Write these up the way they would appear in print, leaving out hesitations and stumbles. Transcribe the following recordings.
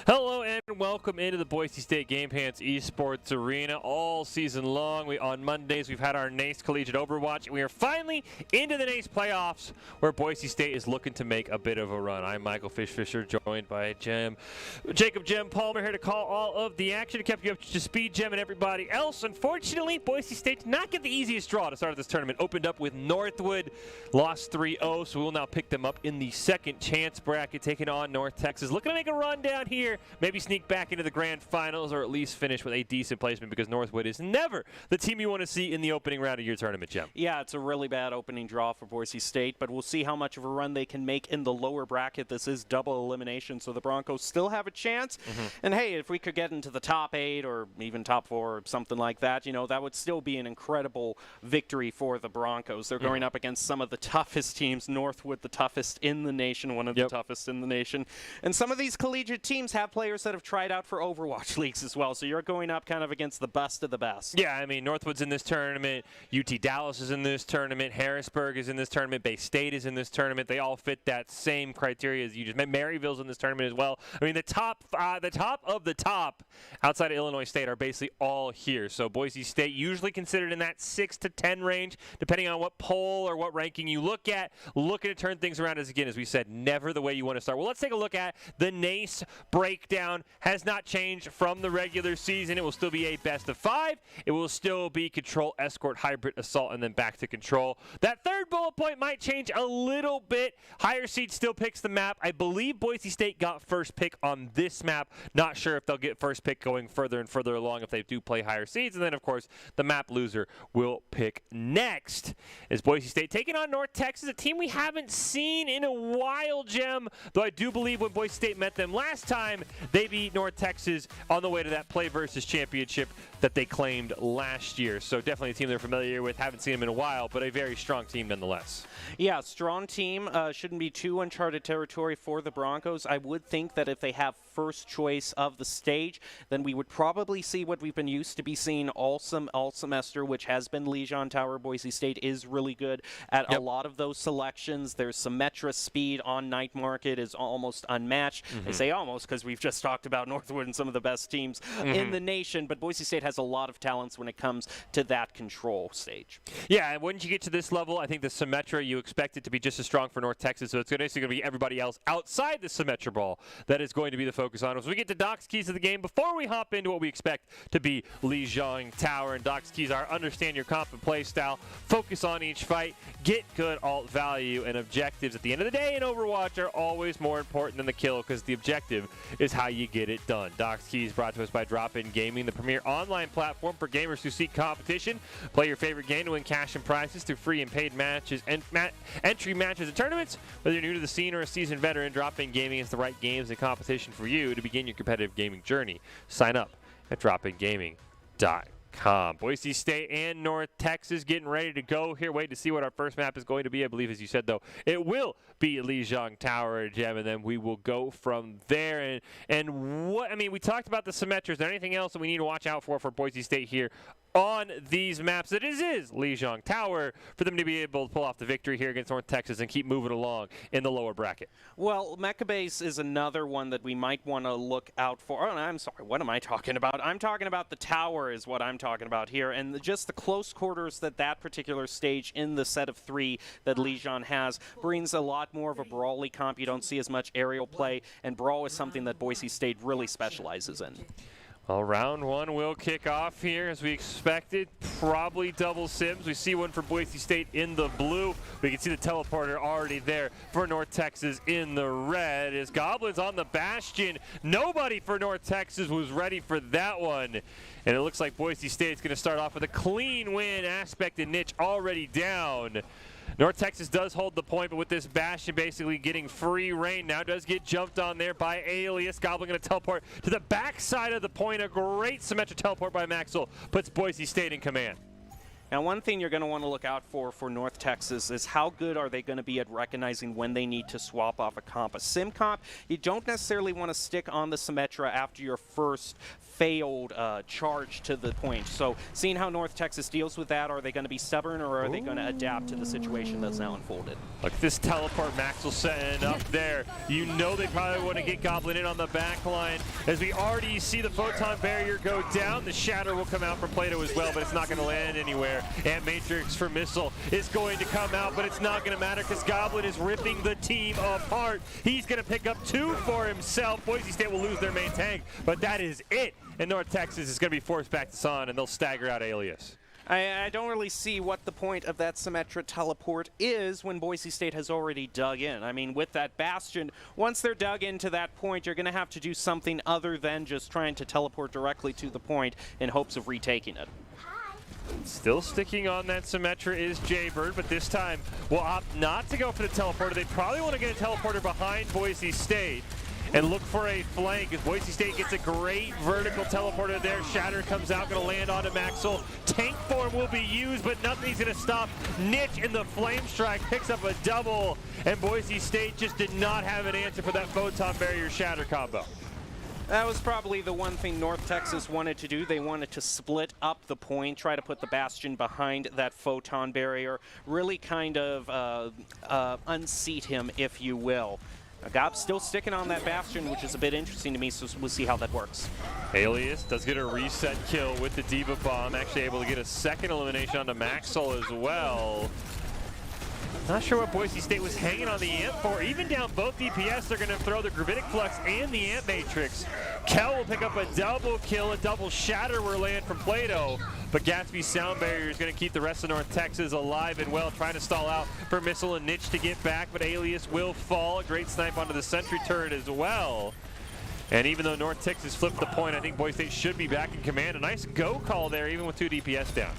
Hello and welcome into the Boise State Game Pants Esports Arena all season long. On Mondays, we've had our NACE Collegiate Overwatch. We are finally into the NACE playoffs where Boise State is looking to make a bit of a run. I'm Michael Fisher, joined by Jacob Jem Palmer here to call all of the action. Kept you up to speed, Jem, and everybody else. Unfortunately, Boise State did not get the easiest draw to start this tournament. Opened up with Northwood, lost 3-0, so we will now pick them up in the second chance bracket, taking on North Texas. Looking to make a run down here, maybe sneak back into the grand finals or at least finish with a decent placement, because Northwood is never the team you want to see in the opening round of your tournament, Jim. Yeah, it's a really bad opening draw for Boise State, but we'll see how much of a run they can make in the lower bracket. This is double elimination, so the Broncos still have a chance. And hey, if we could get into the top 8 or even top 4 or something like that, you know, that would still be an incredible victory for the Broncos. They're going up against some of the toughest teams. Northwood, the toughest in the nation, one of the toughest in the nation. And some of these collegiate teams have players that have tried out for Overwatch leagues as well, so you're going up kind of against the best of the best. Yeah, I mean, Northwood's in this tournament, UT Dallas is in this tournament, Harrisburg is in this tournament, Bay State is in this tournament. They all fit that same criteria as you just mentioned. Maryville's in this tournament as well. I mean, the top of the top outside of Illinois State are basically all here. So Boise State usually considered in that 6 to 10 range, depending on what poll or what ranking you look at. Looking to turn things around, as we said, never the way you want to start. Well, let's take a look at the NACE breakdown. Has not changed from the regular season. It will still be a best of 5. It will still be control, escort, hybrid, assault, and then back to control. That third bullet point might change a little bit. Higher seed still picks the map. I believe Boise State got first pick on this map. Not sure if they'll get first pick going further and further along if they do play higher seeds. And then, of course, the map loser will pick next. Is Boise State taking on North Texas, a team we haven't seen in a while, Jim. Though I do believe when Boise State met them last time, they beat North Texas on the way to that Play Versus championship that they claimed last year. So definitely a team they're familiar with. Haven't seen them in a while, but a very strong team nonetheless. Yeah, strong team. Shouldn't be too uncharted territory for the Broncos. I would think that if they have first choice of the stage, then we would probably see what we've been used to be seeing all semester, which has been Lijon Tower. Boise State is really good at a lot of those selections. Their Symmetra speed on night market is almost unmatched. I say almost because we've just talked about Northwood and some of the best teams in the nation, but Boise State has a lot of talents when it comes to that control stage. Yeah, and once you get to this level, I think the Symmetra, you expect it to be just as strong for North Texas, so it's basically going to be everybody else outside the Symmetra ball that is going to be the focus on. As we get to Doc's keys of the game, before we hop into what we expect to be Lijon Tower, and Doc's keys are understand your comp and play style, focus on each fight, get good alt value, and objectives at the end of the day in Overwatch are always more important than the kill, because the objective is how you get it done. Doc's keys brought to us by Drop-In Gaming, the premier online platform for gamers who seek competition. Play your favorite game to win cash and prizes through free and paid matches and entry matches and tournaments. Whether you're new to the scene or a seasoned veteran, Drop-In Gaming is the right games and competition for you to begin your competitive gaming journey. Sign up at dropingaming.com. Boise State and North Texas getting ready to go here. Wait to see what our first map is going to be. I believe, as you said, though, it will be Lijon Tower, Gem, and then we will go from there. And what, I mean, we talked about the Symmetras. Is there anything else that we need to watch out for Boise State here on these maps? That is Lijon Tower, for them to be able to pull off the victory here against North Texas and keep moving along in the lower bracket. Well, Mecha Base is another one that we might want to look out for. Oh, I'm sorry, what am I talking about? I'm talking about the tower is what I'm talking about here, and just the close quarters that particular stage in the set of 3 that Lijon has brings a lot more of a brawly comp. You don't see as much aerial play, and brawl is something that Boise State really specializes in. Well, round 1 will kick off here as we expected. Probably double Sims. We see one for Boise State in the blue. We can see the teleporter already there for North Texas in the red. As Goblins on the Bastion. Nobody for North Texas was ready for that one. And it looks like Boise State's going to start off with a clean win. Aspect and Niche already down. North Texas does hold the point, but with this Bastion basically getting free reign now, does get jumped on there by Alias. Goblin going to teleport to the backside of the point. A great Symmetra teleport by Maxwell puts Boise State in command. Now, one thing you're going to want to look out for North Texas is how good are they going to be at recognizing when they need to swap off a comp. A sim comp, you don't necessarily want to stick on the Symmetra after your first failed charge to the point. So seeing how North Texas deals with that, are they going to be stubborn or are they going to adapt to the situation that's now unfolded? Look at this teleport Maxwell setting up there. You know they probably want to get Goblin in on the back line. As we already see the Photon Barrier go down, the Shatter will come out from Plato as well, but it's not going to land anywhere. And Matrix for Missile is going to come out, but it's not going to matter because Goblin is ripping the team apart. He's going to pick up 2 for himself. Boise State will lose their main tank, but that is it. And North Texas is going to be forced back to Son, and they'll stagger out Alias. I don't really see what the point of that Symmetra teleport is when Boise State has already dug in. I mean, with that Bastion, once they're dug into that point, you're going to have to do something other than just trying to teleport directly to the point in hopes of retaking it. Still sticking on that Symmetra is Jaybird, but this time will opt not to go for the teleporter. They probably want to get a teleporter behind Boise State and look for a flank, as Boise State gets a great vertical teleporter there. Shatter comes out, going to land onto Maxwell. Tank form will be used, but nothing's going to stop Niche in the Flame Strike. Picks up a double, and Boise State just did not have an answer for that Photon Barrier Shatter combo. That was probably the one thing North Texas wanted to do. They wanted to split up the point, try to put the Bastion behind that Photon Barrier, really kind of unseat him, if you will. Gob's still sticking on that Bastion, which is a bit interesting to me, so we'll see how that works. Alias does get a reset kill with the Diva Bomb, actually able to get a second elimination onto Maxwell as well. Not sure what Boise State was hanging on the Amp for. Even down both DPS, they're going to throw the Gravitic Flux and the Amp Matrix. Kel will pick up a double kill, a double shatter will land from Plato. But Gatsby's Sound Barrier is going to keep the rest of North Texas alive and well, trying to stall out for Missile and Niche to get back, but Alias will fall. A great snipe onto the Sentry turret as well. And even though North Texas flipped the point, I think Boise State should be back in command. A nice go call there, even with 2 DPS down.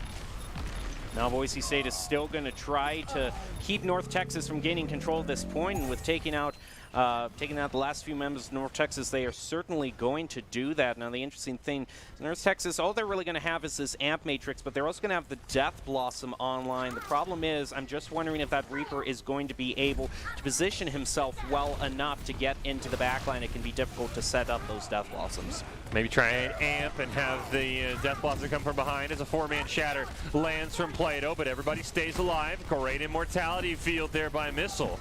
Now Boise State is still going to try to keep North Texas from gaining control at this point, and with taking out the last few members of North Texas, they are certainly going to do that. Now the interesting thing, North Texas, all they're really going to have is this Amp Matrix, but they're also going to have the Death Blossom online. The problem is, I'm just wondering if that Reaper is going to be able to position himself well enough to get into the backline. It can be difficult to set up those Death Blossoms. Maybe try and amp and have the Death Blossom come from behind as a 4-man shatter lands from Plato, but everybody stays alive. Great immortality field there by Missile.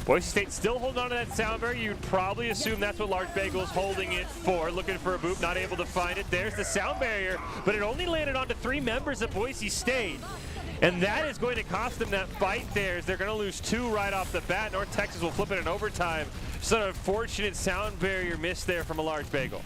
Boise State still holding on to that Sound Barrier. You'd probably assume that's what Large Bagel's holding it for. Looking for a boop, not able to find it. There's the Sound Barrier, but it only landed onto 3 members of Boise State. And that is going to cost them that fight there, as they're going to lose 2 right off the bat. North Texas will flip it in overtime. Just an unfortunate Sound Barrier miss there from a Large Bagel.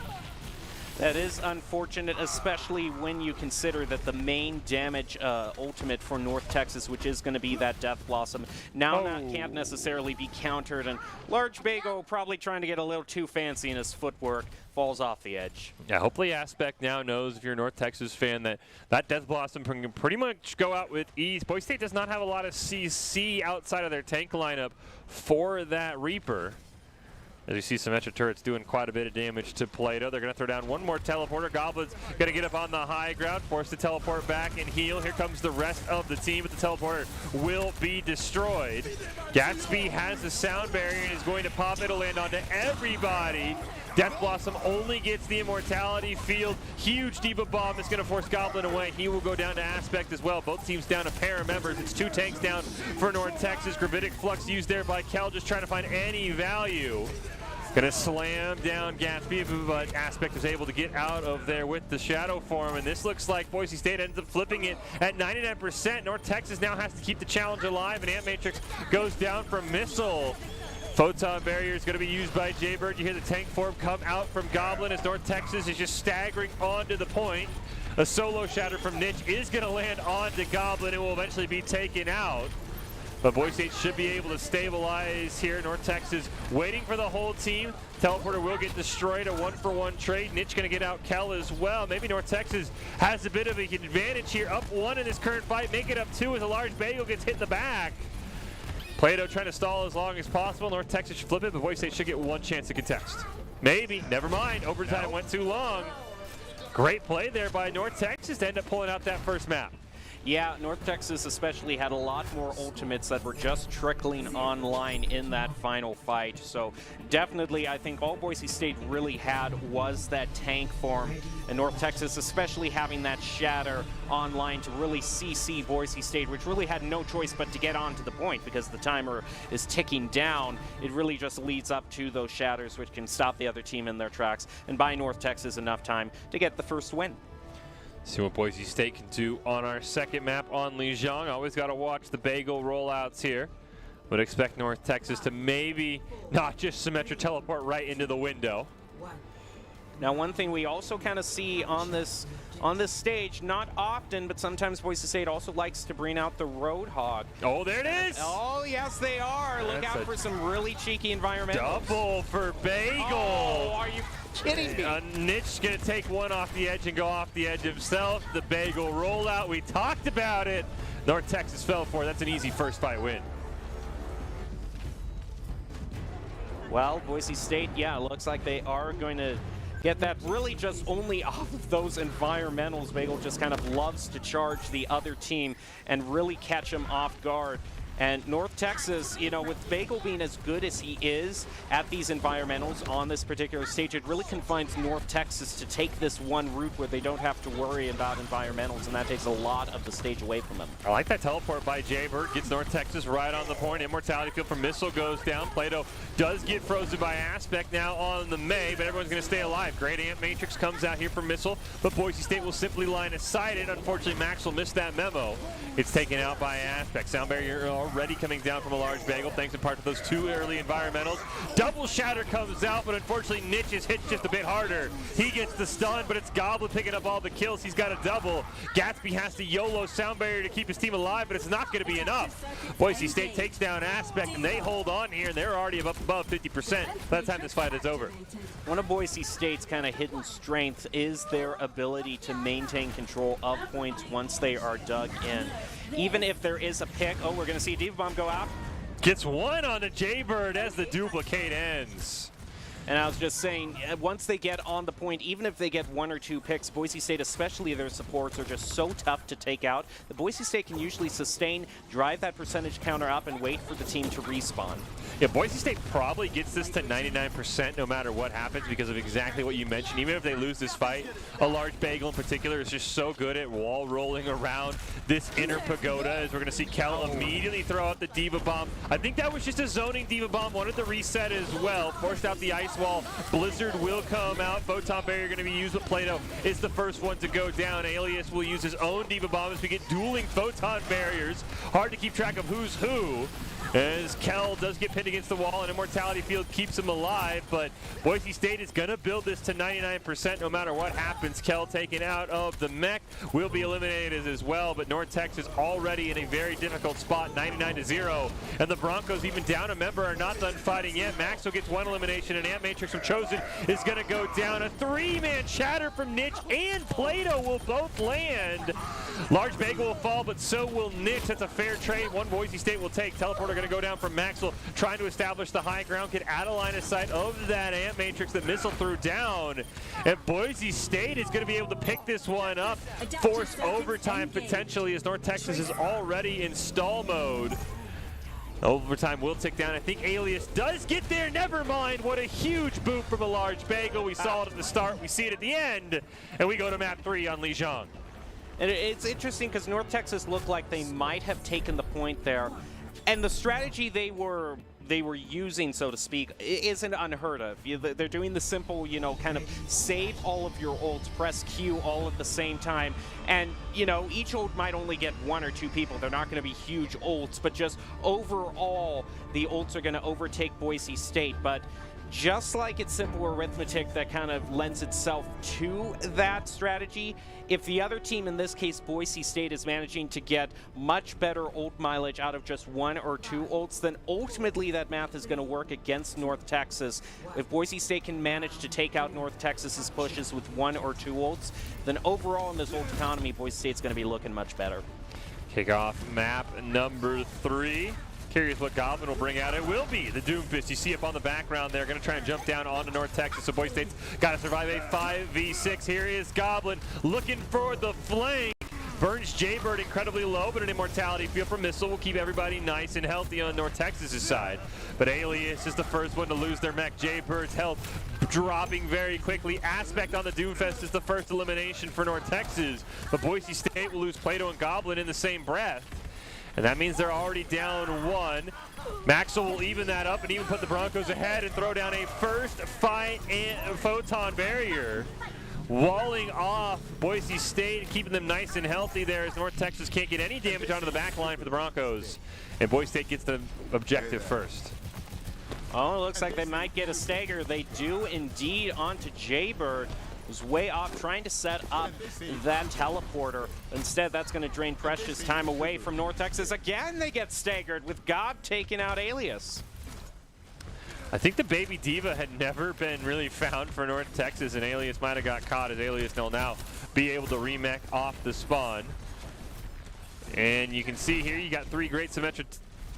That is unfortunate, especially when you consider that the main damage ultimate for North Texas, which is going to be that Death Blossom, now can't necessarily be countered, and Large Bagel probably trying to get a little too fancy in his footwork, falls off the edge. Yeah, hopefully Aspect now knows, if you're a North Texas fan, that that Death Blossom can pretty much go out with ease. Boise State does not have a lot of CC outside of their tank lineup for that Reaper. As you see, Symmetra turrets doing quite a bit of damage to Plato. They're going to throw down one more teleporter. Goblin's going to get up on the high ground, forced to teleport back and heal. Here comes the rest of the team, but the teleporter will be destroyed. Gatsby has the Sound Barrier and is going to pop it. It'll land onto everybody. Death Blossom only gets the immortality field. Huge Diva Bomb is going to force Goblin away. He will go down to Aspect as well. Both teams down a pair of members. It's 2 tanks down for North Texas. Gravitic Flux used there by Kel, just trying to find any value. Gonna slam down Gatsby, but Aspect is able to get out of there with the Shadow Form, and this looks like Boise State ends up flipping it at 99%. North Texas now has to keep the challenge alive, and Amp Matrix goes down from Missile. Photon Barrier is going to be used by Jaybird. You hear the tank form come out from Goblin as North Texas is just staggering onto the point. A solo shatter from Niche is going to land onto Goblin and will eventually be taken out. But Boise State should be able to stabilize here. North Texas waiting for the whole team. Teleporter will get destroyed, a 1-for-1 trade. Niche going to get out Kel as well. Maybe North Texas has a bit of an advantage here. Up 1 in this current fight, make it up 2 as a Large Bagel gets hit in the back. Plato trying to stall as long as possible. North Texas should flip it, but Boise State should get 1 chance to contest. Maybe, never mind. Overtime went too long. Great play there by North Texas to end up pulling out that first map. Yeah, North Texas especially had a lot more ultimates that were just trickling online in that final fight. So definitely, I think all Boise State really had was that tank form. And North Texas especially having that shatter online to really CC Boise State, which really had no choice but to get on to the point because the timer is ticking down. It really just leads up to those shatters, which can stop the other team in their tracks and buy North Texas enough time to get the first win. See what Boise State can do on our second map on Lijiang. Always got to watch the Bagel rollouts here. Would expect North Texas to maybe not just Symmetra teleport right into the window. Now, one thing we also kind of see on this stage, not often, but sometimes Boise State also likes to bring out the Roadhog. Oh, there it is! Oh, yes, they are. Look out for some really cheeky environmentals. Double for Bagel. Oh, are you kidding me? Nich's going to take one off the edge and go off the edge himself. The Bagel rollout, we talked about it. North Texas fell for it. That's an easy first fight win. Well, Boise State, yeah, looks like they are going to get that really just only off of those environmentals. Bagel just kind of loves to charge the other team and really catch them off guard. And North Texas, you know, with Bagel being as good as he is at these environmentals on this particular stage, it really confines North Texas to take this one route where they don't have to worry about environmentals, and that takes a lot of the stage away from them. I like that teleport by Jaybird. Gets North Texas right on the point. Immortality field from Missile goes down. Plato does get frozen by Aspect now on the May, but everyone's going to stay alive. Great Amp Matrix comes out here from Missile, but Boise State will simply line aside it. Unfortunately, Max will miss that memo. It's taken out by Aspect. Sound barrier already coming down from a large Bagel, thanks in part to those two early environmentals. Double Shatter comes out, but unfortunately Niche is hit just a bit harder. He gets the stun, but it's Goblin picking up all the kills. He's got a double. Gatsby has to YOLO Sound Barrier to keep his team alive, but it's not going to be enough. Boise State takes down Aspect, and they hold on here, and they're already up above 50% by the time this fight is over. One of Boise State's kind of hidden strength is their ability to maintain control of points once they are dug in. Even if there is a pick, oh, we're going to see Diva Bomb go out. Gets one on the Jaybird as the duplicate ends. And I was just saying, once they get on the point, even if they get one or two picks, Boise State, especially their supports, are just so tough to take out. The Boise State can usually sustain, drive that percentage counter up, and wait for the team to respawn. Yeah, Boise State probably gets this to 99% no matter what happens because of exactly what you mentioned. Even if they lose this fight, a large Bagel in particular is just so good at wall rolling around this inner pagoda, as we're going to see Kel immediately throw out the Diva Bomb. I think that was just a zoning Diva Bomb, wanted the reset as well, forced out the ice wall. Blizzard will come out. Photon Barrier going to be used, but Plato is the first one to go down. Alias will use his own Diva Bomb as we get dueling Photon Barriers. Hard to keep track of who's who, as Kel does get pinned against the wall, and Immortality Field keeps him alive, but Boise State is going to build this to 99% no matter what happens. Kel taken out of the mech will be eliminated as well, but North Texas already in a very difficult spot, 99-0, and the Broncos, even down a member, are not done fighting yet. Maxwell gets one elimination, and Amp Matrix from Chosen is going to go down. A three-man shatter from Niche and Plato will both land. Large Bagel will fall, but so will Niche. That's a fair trade. One Boise State will take. Teleporter going to go down from Maxwell, trying to establish the high ground, get out of line of sight of that Amp Matrix that Missile threw down. And Boise State is going to be able to pick this one up, force overtime potentially, as North Texas is already in stall mode. Overtime will tick down. I think Alias does get there. Never mind. What a huge boot from a large Bagel. We saw it at the start. We see it at the end. And we go to map 3 on Lijiang. And it's interesting because North Texas looked like they might have taken the point there. And the strategy they were using, so to speak, isn't unheard of. They're doing the simple, you know, kind of save all of your ults, press Q all at the same time. And, you know, each ult might only get one or two people. They're not going to be huge ults, but just overall, the ults are going to overtake Boise State. But just like it's simple arithmetic that kind of lends itself to that strategy, if the other team, in this case Boise State, is managing to get much better ult mileage out of just one or two ults, then ultimately that math is going to work against North Texas. If Boise State can manage to take out North Texas's pushes with one or two ults, then overall in this ult economy, Boise State's going to be looking much better. Kickoff map number 3. Curious what Goblin will bring out. It will be the Doomfist. You see up on the background there. Going to try and jump down onto North Texas. So Boise State's got to survive a 5v6. Here is Goblin looking for the flank. Burns Jaybird incredibly low, but an Immortality Field from Missile will keep everybody nice and healthy on North Texas' side. But Alias is the first one to lose their mech. Jaybird's health dropping very quickly. Aspect on the Doomfest is the first elimination for North Texas. But Boise State will lose Plato and Goblin in the same breath. And that means they're already down 1. Maxwell will even that up and even put the Broncos ahead and throw down a first fight and Photon Barrier. Walling off Boise State and keeping them nice and healthy there, as North Texas can't get any damage onto the back line for the Broncos. And Boise State gets the objective first. Oh, it looks like they might get a stagger. They do indeed onto Jaybird, who's way off trying to set up that teleporter. Instead, that's going to drain precious time away from North Texas. Again, they get staggered with Gob taking out Alias. I think the Baby Diva had never been really found for North Texas, and Alias might have got caught, as Alias will now be able to remech off the spawn. And you can see here, you got 3 great symmetric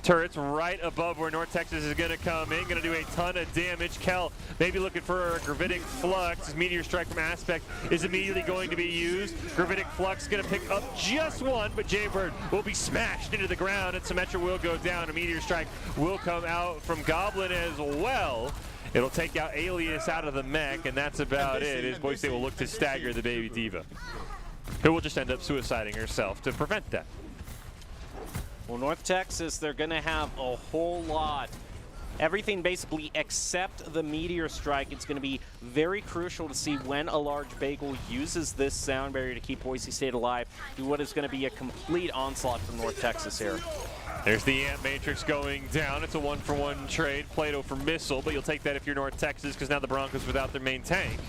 turrets right above where North Texas is going to come in, going to do a ton of damage. Kel maybe looking for a Gravitic Flux. His Meteor Strike from Aspect is immediately going to be used. Gravitic Flux going to pick up just one, but Jaybird will be smashed into the ground, and Symmetra will go down. A Meteor Strike will come out from Goblin as well. It'll take out Alias out of the mech, and that's about it. As Boise State will look to stagger the Baby Diva, who will just end up suiciding herself to prevent that. Well, North Texas, they're going to have a whole lot. Everything basically except the Meteor Strike. It's going to be very crucial to see when a large bagel uses this sound barrier to keep Boise State alive. Do what is going to be a complete onslaught from North Texas here. There's the Amp Matrix going down. It's a 1-for-1 trade. Plato for Missile, but you'll take that if you're North Texas, because now the Broncos without their main tank.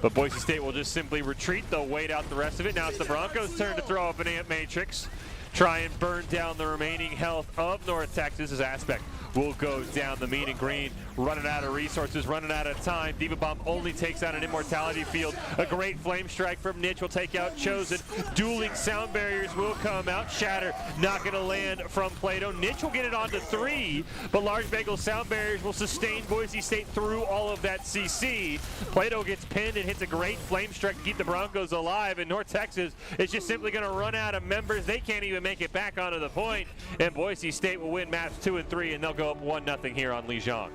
But Boise State will just simply retreat. They'll wait out the rest of it. Now it's the Broncos' turn to throw up an Amp Matrix. Try and burn down the remaining health of North Texas. As Aspect will go down. The mean and green running out of resources, running out of time. Diva Bomb only takes out an Immortality Field. A great Flame Strike from Niche will take out Chosen. Dueling sound barriers will come out. Shatter not going to land from Plato. Niche will get it onto 3, but Large Bagel sound barriers will sustain Boise State through all of that CC. Plato gets pinned and hits a great Flame Strike to keep the Broncos alive, and North Texas is just simply going to run out of members. They can't even make it back onto the point, and Boise State will win maps 2 and 3, and they'll go up 1-0 here on Lijiang.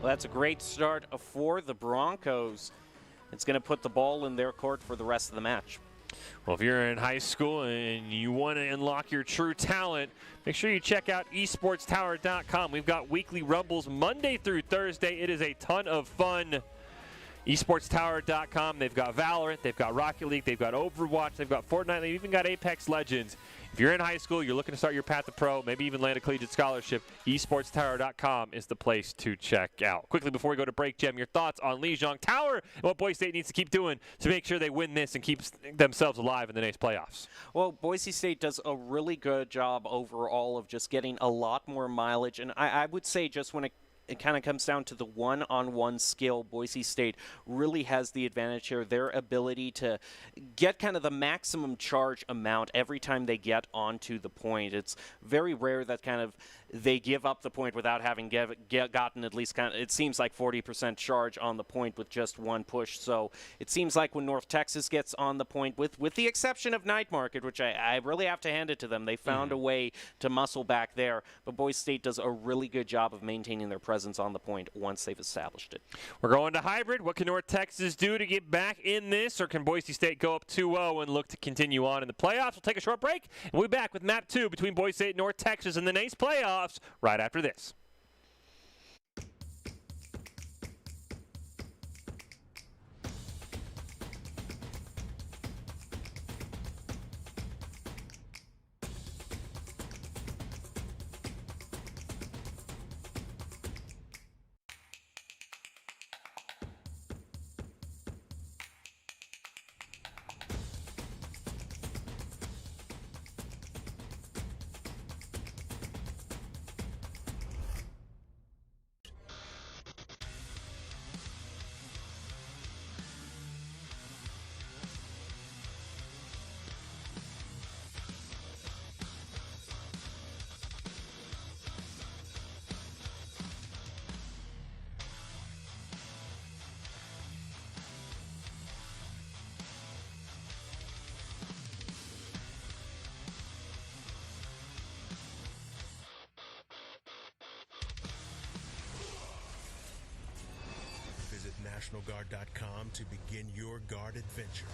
Well, that's a great start for the Broncos. It's going to put the ball in their court for the rest of the match. Well, if you're in high school and you want to unlock your true talent, make sure you check out esportstower.com. We've got weekly rumbles Monday through Thursday. It is a ton of fun. esportstower.com. They've got Valorant, they've got Rocket League, they've got Overwatch, they've got Fortnite, they've even got Apex Legends. If you're in high school, you're looking to start your path to pro, maybe even land a collegiate scholarship, esportstower.com is the place to check out. Quickly before we go to break, Jem, your thoughts on Lijiang Tower and what Boise State needs to keep doing to make sure they win this and keep themselves alive in the next playoffs? Well, Boise State does a really good job overall of just getting a lot more mileage, and I would say just when it kind of comes down to the one-on-one skill. Boise State really has the advantage here. Their ability to get kind of the maximum charge amount every time they get onto the point. It's very rare that kind of they give up the point without having gotten at least kind of, it seems like 40% charge on the point with just one push. So it seems like when North Texas gets on the point, with the exception of Night Market, which I really have to hand it to them, they found a way to muscle back there. But Boise State does a really good job of maintaining their presence on the point once they've established it. We're going to hybrid. What can North Texas do to get back in this, or can Boise State go up 2-0 and look to continue on in the playoffs? We'll take a short break, and we'll be back with Map 2 between Boise State and North Texas in the NACE playoffs right after this. Visit NationalGuard.com to begin your guard adventure.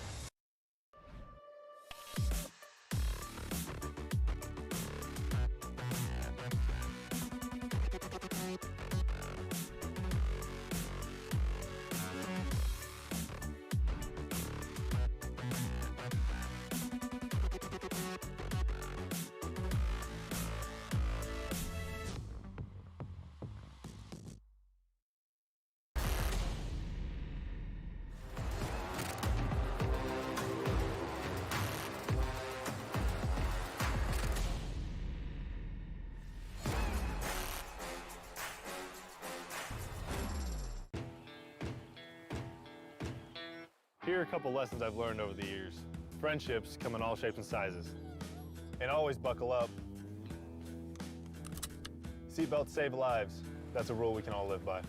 Here are a couple lessons I've learned over the years. Friendships come in all shapes and sizes. And always buckle up. Seatbelts save lives. That's a rule we can all live by.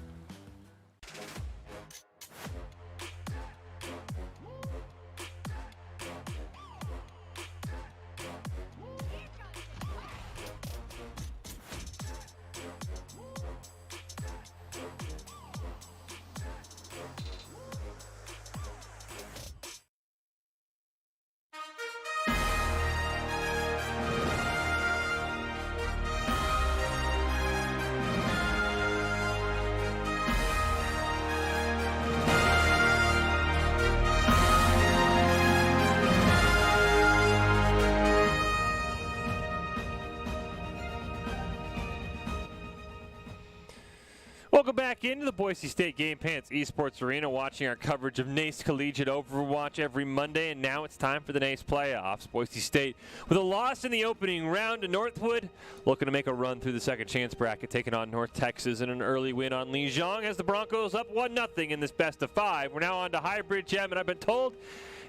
Welcome back into the Boise State Game Pants Esports Arena, watching our coverage of NACE Collegiate Overwatch every Monday, and now it's time for the NACE playoffs. Boise State with a loss in the opening round to Northwood, looking to make a run through the second chance bracket, taking on North Texas in an early win on Lijiang as the Broncos up 1-0 in this best of 5. We're now on to Hybrid Gem, and I've been told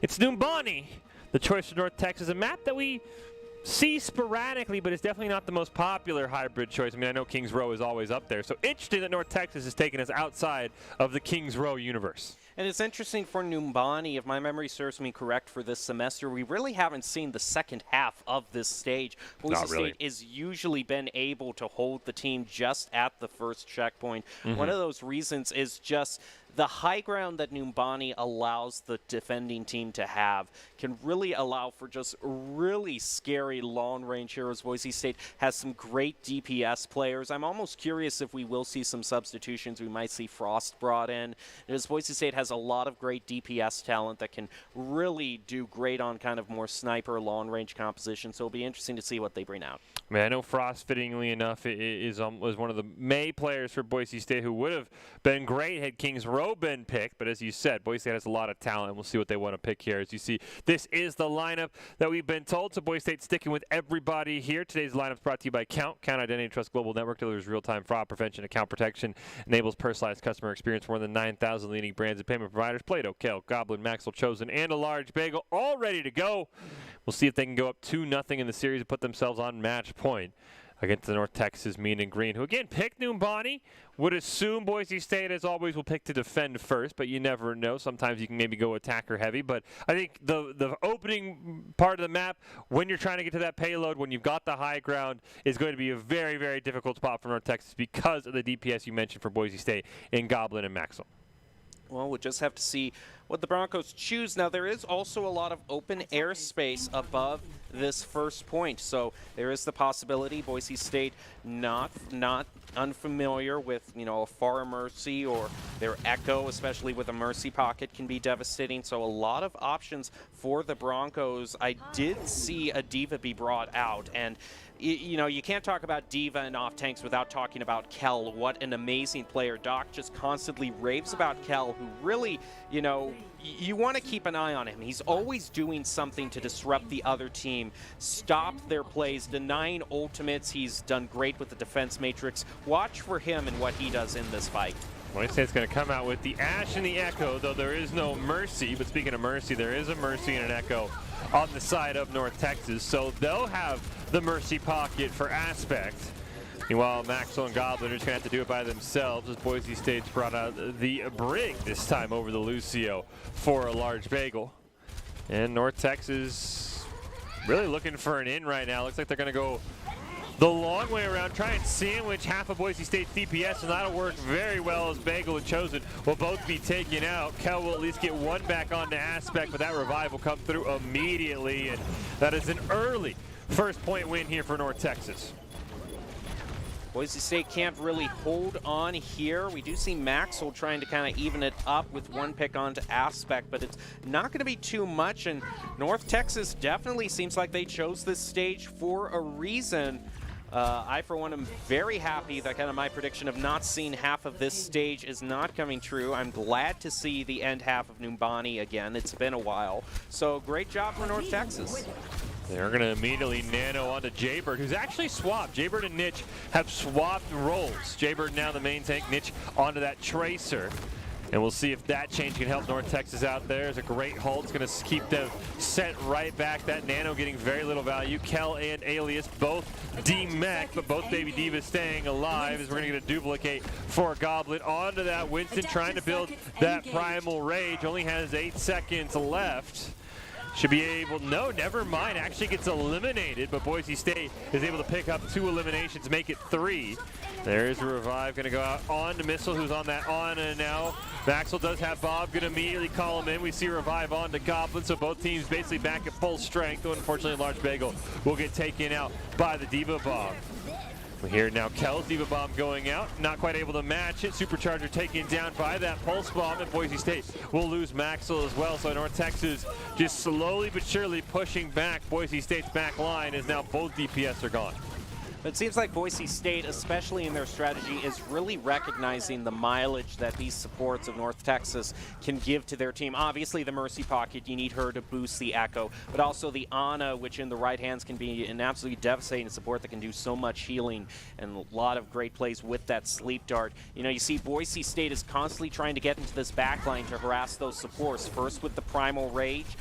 it's Numbani, the choice for North Texas, a map that we see sporadically, but it's definitely not the most popular hybrid choice. I mean, I know Kings Row is always up there, so interesting that North Texas has taken us outside of the Kings Row universe. And it's interesting for Numbani, if my memory serves me correct for this semester, we really haven't seen the second half of this stage. Boise State has usually been able to hold the team just at the first checkpoint. One of those reasons is just the high ground that Numbani allows the defending team to have can really allow for just really scary long-range heroes. Boise State has some great DPS players. I'm almost curious if we will see some substitutions. We might see Frost brought in, as Boise State has a lot of great DPS talent that can really do great on kind of more sniper long-range composition, so it'll be interesting to see what they bring out. I mean, I know Frost, fittingly enough, was one of the May players for Boise State who would have been great had Kings Row been picked, but as you said, Boise State has a lot of talent. We'll see what they want to pick here. As you see, this is the lineup that we've been told, so Boise State sticking with everybody here. Today's lineup is brought to you by Count. Count Identity Trust Global Network delivers real-time fraud prevention, account protection, enables personalized customer experience for more than 9,000 leading brands and payment providers. Play-Doh, Kel, Goblin, Maxwell, Chosen, and a large bagel, all ready to go. We'll see if they can go up 2-0 in the series and put themselves on match point against the North Texas Mean and Green, who again picked Numbani. Would assume Boise State, as always, will pick to defend first, but you never know. Sometimes you can maybe go attacker heavy, but I think the opening part of the map, when you're trying to get to that payload, when you've got the high ground, is going to be a very, very difficult spot for North Texas because of the DPS you mentioned for Boise State in Goblin and Maxwell. Well, we'll just have to see what the Broncos choose. Now, there is also a lot of open airspace above this first point, so there is the possibility Boise State not unfamiliar with, a Far Mercy or their Echo, especially with a Mercy pocket, can be devastating. So a lot of options for the Broncos. I did see a Diva be brought out, and you can't talk about Diva and off tanks without talking about Kel. What an amazing player. Doc just constantly raves about Kel, who really, you want to keep an eye on him. He's always doing something to disrupt the other team, stop their plays, denying ultimates. He's done great with the defense matrix. Watch for him and what he does in this fight. Boise State's going to come out with the Ash and the Echo, though there is no Mercy. But speaking of Mercy, there is a Mercy and an Echo on the side of North Texas, so they'll have the Mercy pocket for Aspect. Meanwhile, Maxwell and Goblin are just going to have to do it by themselves as Boise State's brought out the Brig this time over the Lucio for a large bagel. And North Texas really looking for an in right now. Looks like they're going to go the long way around, try and sandwich half of Boise State's DPS, and that'll work very well as Bagel and Chosen will both be taken out. Kel will at least get one back onto Aspect, but that revive will come through immediately, and that is an early first point win here for North Texas. Boise State can't really hold on here. We do see Maxwell trying to kind of even it up with one pick onto Aspect, but it's not going to be too much, and North Texas definitely seems like they chose this stage for a reason. I, for one, am very happy that kind of my prediction of not seeing half of this stage is not coming true. I'm glad to see the end half of Numbani again. It's been a while. So great job for North Texas. They're going to immediately nano onto Jaybird, who's actually swapped. Jaybird and Nitch have swapped roles. Jaybird now the main tank, Nitch onto that Tracer. And we'll see if that change can help North Texas out there. It's a great hold. It's going to keep them sent right back. That Nano getting very little value. Kel and Alias both D-Mech, but both Baby Divas staying alive as we're going to get a duplicate for Goblin. Onto that, Winston trying to build that Primal Rage. Only has 8 seconds left. Should be able, no, never mind, actually gets eliminated, but Boise State is able to pick up 2 eliminations, make it 3. There's a revive, gonna go out on to Missile, who's on that on and now. Maxwell does have Bob, gonna immediately call him in. We see revive on to Goblin, so both teams basically back at full strength, though unfortunately Large Bagel will get taken out by the Diva Bomb. We hear now Kel's Diva Bomb going out, not quite able to match it. Supercharger taken down by that Pulse Bomb, and Boise State will lose Maxwell as well. So North Texas just slowly but surely pushing back Boise State's back line as now both DPS are gone. It seems like Boise State, especially in their strategy, is really recognizing the mileage that these supports of North Texas can give to their team. Obviously, the Mercy Pocket, you need her to boost the Echo, but also the Ana, which in the right hands can be an absolutely devastating support that can do so much healing and a lot of great plays with that Sleep Dart. You know, you see Boise State is constantly trying to get into this backline to harass those supports, first with the Primal Rage,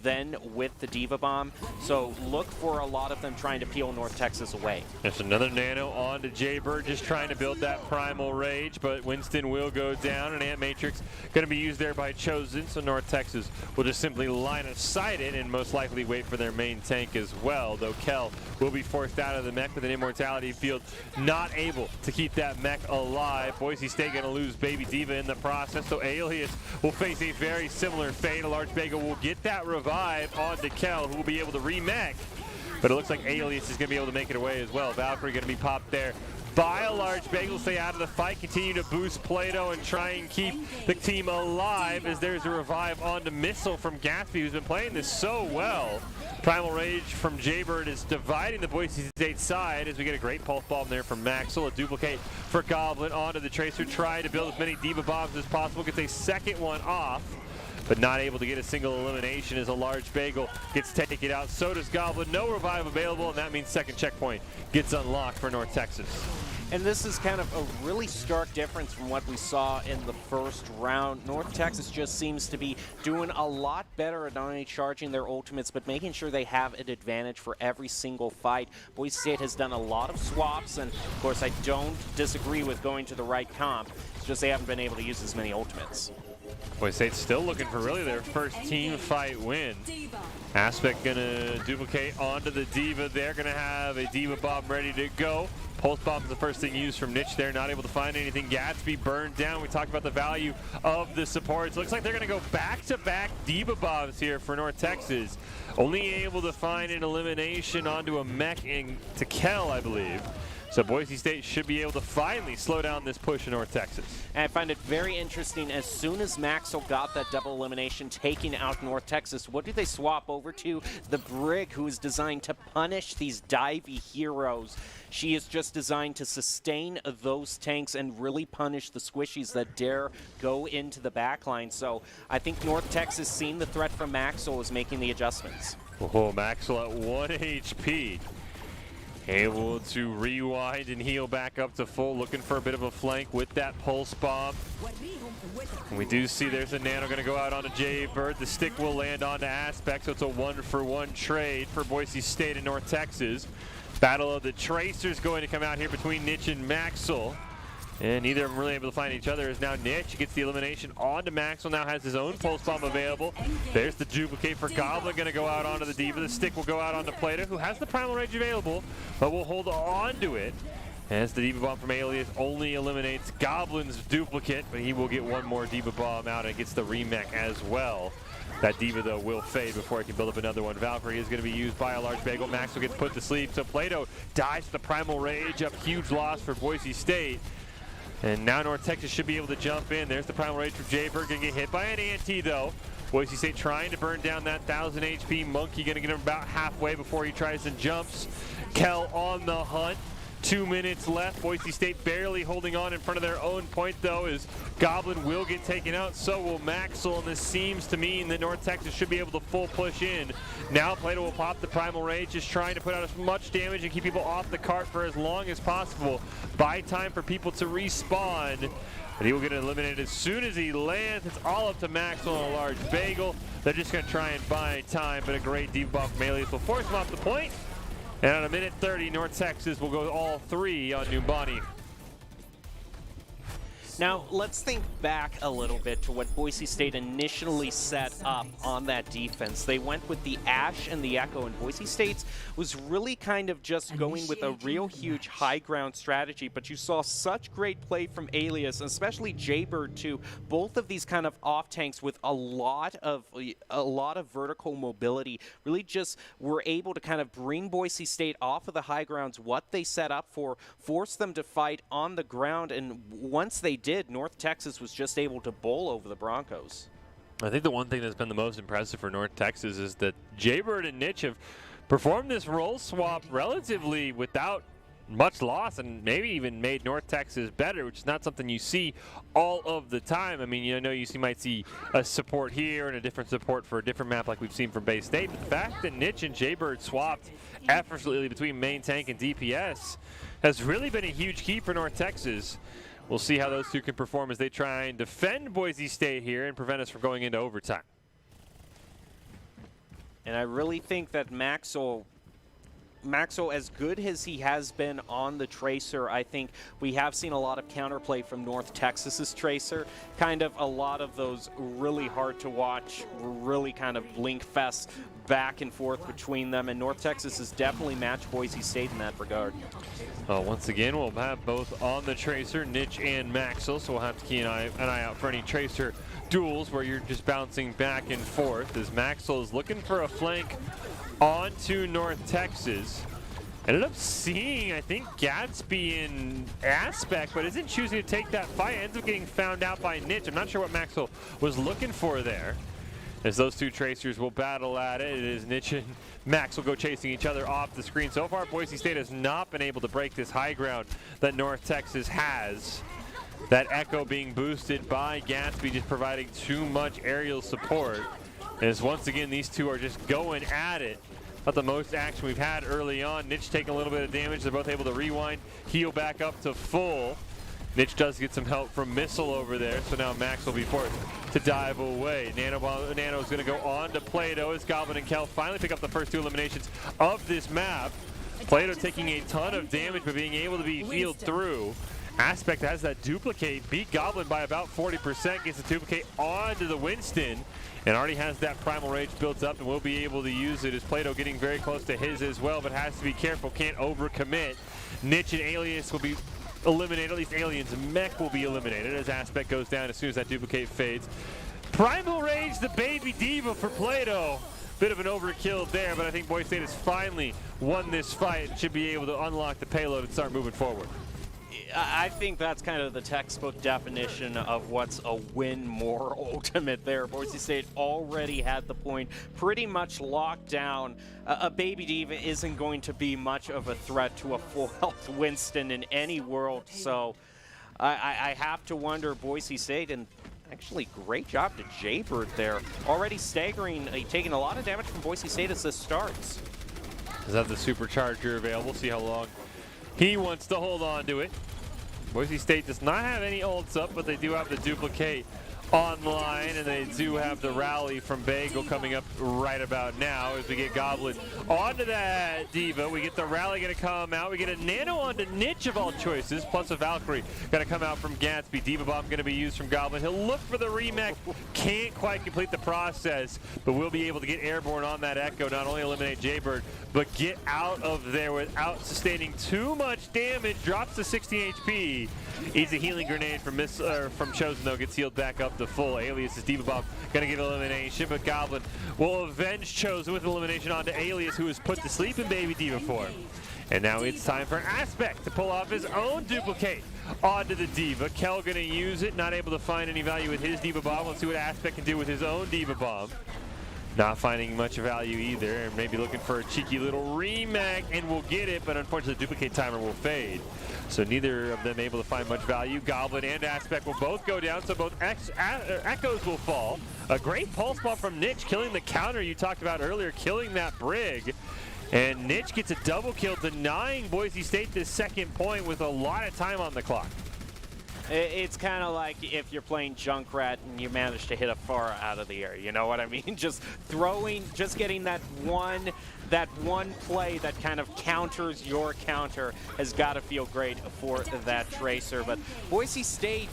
then with the Diva Bomb. So look for a lot of them trying to peel North Texas away. There's another Nano on to Jaybird, just trying to build that Primal Rage, but Winston will go down, and Ant Matrix going to be used there by Chosen, so North Texas will just simply line of sight it and most likely wait for their main tank as well, though Kel will be forced out of the mech with an Immortality field, not able to keep that mech alive. Boise State going to lose Baby Diva in the process, so Alias will face a very similar fate. A Large Bagel will get that revive onto Kel, who will be able to remech. But it looks like Alias is going to be able to make it away as well. Valkyrie going to be popped there by a Large Bagel. Stay out of the fight, continue to boost Plato and try and keep the team alive as there's a revive onto Missile from Gatsby, who's been playing this so well. Primal Rage from Jaybird is dividing the Boise State side as we get a great Pulse Bomb there from Maxwell. A duplicate for Goblin onto the Tracer, trying to build as many Diva Bombs as possible. Gets a second one off, but not able to get a single elimination as a Large Bagel gets taken out. So does Goblin. No revive available, and that means second checkpoint gets unlocked for North Texas. And this is kind of a really stark difference from what we saw in the first round. North Texas just seems to be doing a lot better at not only charging their ultimates, but making sure they have an advantage for every single fight. Boise State has done a lot of swaps, and of course I don't disagree with going to the right comp. It's just they haven't been able to use as many ultimates. Boise State's still looking for really their first team fight win. Aspect gonna duplicate onto the Diva. They're gonna have a Diva Bomb ready to go. Pulse Bomb is the first thing used from Niche there, not able to find anything. Gatsby burned down. We talked about the value of the supports. Looks like they're gonna go back-to-back Diva Bombs here for North Texas. Only able to find an elimination onto a mech to Kel, I believe. So Boise State should be able to finally slow down this push in North Texas. And I find it very interesting, as soon as Maxwell got that double elimination, taking out North Texas, what do they swap over to? The Brig, who is designed to punish these divey heroes. She is just designed to sustain those tanks and really punish the squishies that dare go into the backline. So I think North Texas, seeing the threat from Maxwell, is making the adjustments. Oh, Maxwell at 1 HP. Able to rewind and heal back up to full, looking for a bit of a flank with that Pulse Bomb. And we do see there's a Nano going to go out onto Jaybird. The stick will land onto Aspect, so it's a 1-for-1 trade for Boise State and North Texas. Battle of the Tracers going to come out here between Niche and Maxwell. And neither of them really able to find each other as now Niche gets the elimination onto Maxwell, now has his own Pulse Bomb available. There's the duplicate for Goblin, going to go out onto the Diva. The stick will go out onto Plato, who has the Primal Rage available, but will hold on to it. As the Diva Bomb from Alias only eliminates Goblin's duplicate, but he will get one more Diva Bomb out and gets the remech as well. That Diva, though, will fade before he can build up another one. Valkyrie is going to be used by a Large Bagel. Maxwell gets put to sleep, so Plato dies to the Primal Rage up. Huge loss for Boise State. And now North Texas should be able to jump in. There's the Primal Rage from Jaybird, going to get hit by an Anti, though. Boise State trying to burn down that 1,000 HP. Monkey going to get him about halfway before he tries and jumps. Kel on the hunt. 2 minutes left. Boise State barely holding on in front of their own point, though, as Goblin will get taken out. So will Maxwell, and this seems to mean that North Texas should be able to full push in. Now Plato will pop the Primal Rage, just trying to put out as much damage and keep people off the cart for as long as possible. Buy time for people to respawn. But he will get eliminated as soon as he lands. It's all up to Maxwell on a large bagel. They're just going to try and buy time, but a great debuff from Alias will force him off the point. And on a minute 30, North Texas will go all 3 on Numbani. Now, let's think back a little bit to what Boise State initially set up on that defense. They went with the Ash and the Echo, and Boise State was really kind of just going with a real huge high ground strategy, but you saw such great play from Alias, especially Jaybird too. Both of these kind of off tanks with a lot of vertical mobility really just were able to kind of bring Boise State off of the high grounds, what they set up for, force them to fight on the ground, and once they did, North Texas was just able to bowl over the Broncos. I think the one thing that's been the most impressive for North Texas is that Jaybird and Nitch have performed this role swap relatively without much loss, and maybe even made North Texas better, which is not something you see all of the time. I mean, you know, might see a support here and a different support for a different map like we've seen from Bay State. But the fact that Nitch and Jaybird swapped effortlessly between main tank and DPS has really been a huge key for North Texas. We'll see how those two can perform as they try and defend Boise State here and prevent us from going into overtime. And I really think that Maxwell, as good as he has been on the Tracer, I think we have seen a lot of counterplay from North Texas's Tracer. Kind of a lot of those really hard to watch, really kind of blink fest back and forth between them, and North Texas has definitely matched Boise State in that regard. Once again, we'll have both on the Tracer, Nitch and Maxwell, so we'll have to keep an eye out for any Tracer duels where you're just bouncing back and forth, as Maxwell is looking for a flank onto North Texas. Ended up seeing, I think, Gatsby in Aspect, but isn't choosing to take that fight. Ends up getting found out by Nitch. I'm not sure what Maxwell was looking for there. As those two Tracers will battle at it. It is Nitch and Max will go chasing each other off the screen. So far, Boise State has not been able to break this high ground that North Texas has. That Echo being boosted by Gatsby, just providing too much aerial support. As once again, these two are just going at it. Not the most action we've had early on. Nitch taking a little bit of damage. They're both able to rewind, heal back up to full. Nitch does get some help from Missile over there, so now Max will be forced to dive away. Nano is going to go on to Plato as Goblin and Kel finally pick up the first 2 eliminations of this map. Plato taking a ton of damage, but being able to be healed through. Aspect has that duplicate, beat Goblin by about 40%, gets the duplicate onto the Winston, and already has that Primal Rage built up and will be able to use it as Plato getting very close to his as well, but has to be careful, can't overcommit. Nitch and Alias will be eliminated, at least Alien's mech will be eliminated as Aspect goes down as soon as that duplicate fades. Primal Rage, the baby diva for Plato. Bit of an overkill there, but I think Boise State has finally won this fight and should be able to unlock the payload and start moving forward. I think that's kind of the textbook definition of what's a win more ultimate there. Boise State already had the point pretty much locked down. A baby diva isn't going to be much of a threat to a full health Winston in any world, so I have to wonder, Boise State, and actually great job to Jaybird there. Already staggering, taking a lot of damage from Boise State as this starts. Does have the supercharger available, see how long he wants to hold on to it. Boise State does not have any ults up, but they do have the duplicate online, and they do have the rally from Bagel coming up right about now as we get Goblin onto that Diva. We get the rally going to come out. We get a Nano onto Nitch of all choices, plus a Valkyrie going to come out from Gatsby. Diva Bomb going to be used from Goblin. He'll look for the remech. Can't quite complete the process, but will be able to get airborne on that Echo, not only eliminate Jaybird, but get out of there without sustaining too much damage. Drops to 16 HP. Eats a healing grenade from Chosen, though, gets healed back up to full. Alias is Diva Bomb going to get elimination, but Goblin will avenge Chosen with elimination onto Alias, who is put to sleep in Baby Diva form. And now it's time for Aspect to pull off his own duplicate onto the Diva. Kel going to use it, not able to find any value with his Diva Bomb. Let's see what Aspect can do with his own Diva Bomb. not finding much value either, and maybe looking for a cheeky little remag, and will get it, but unfortunately the duplicate timer will fade. So neither of them able to find much value. Goblin and Aspect will both go down, so both Echoes will fall. A great pulse ball from Niche, killing the counter you talked about earlier, killing that Brig. And Niche gets a double kill, denying Boise State this second point with a lot of time on the clock. It's kind of like if you're playing Junkrat and you manage to hit a far out of the air, you know what I mean? Just getting that one play that kind of counters your counter has got to feel great for that Tracer. But Boise State,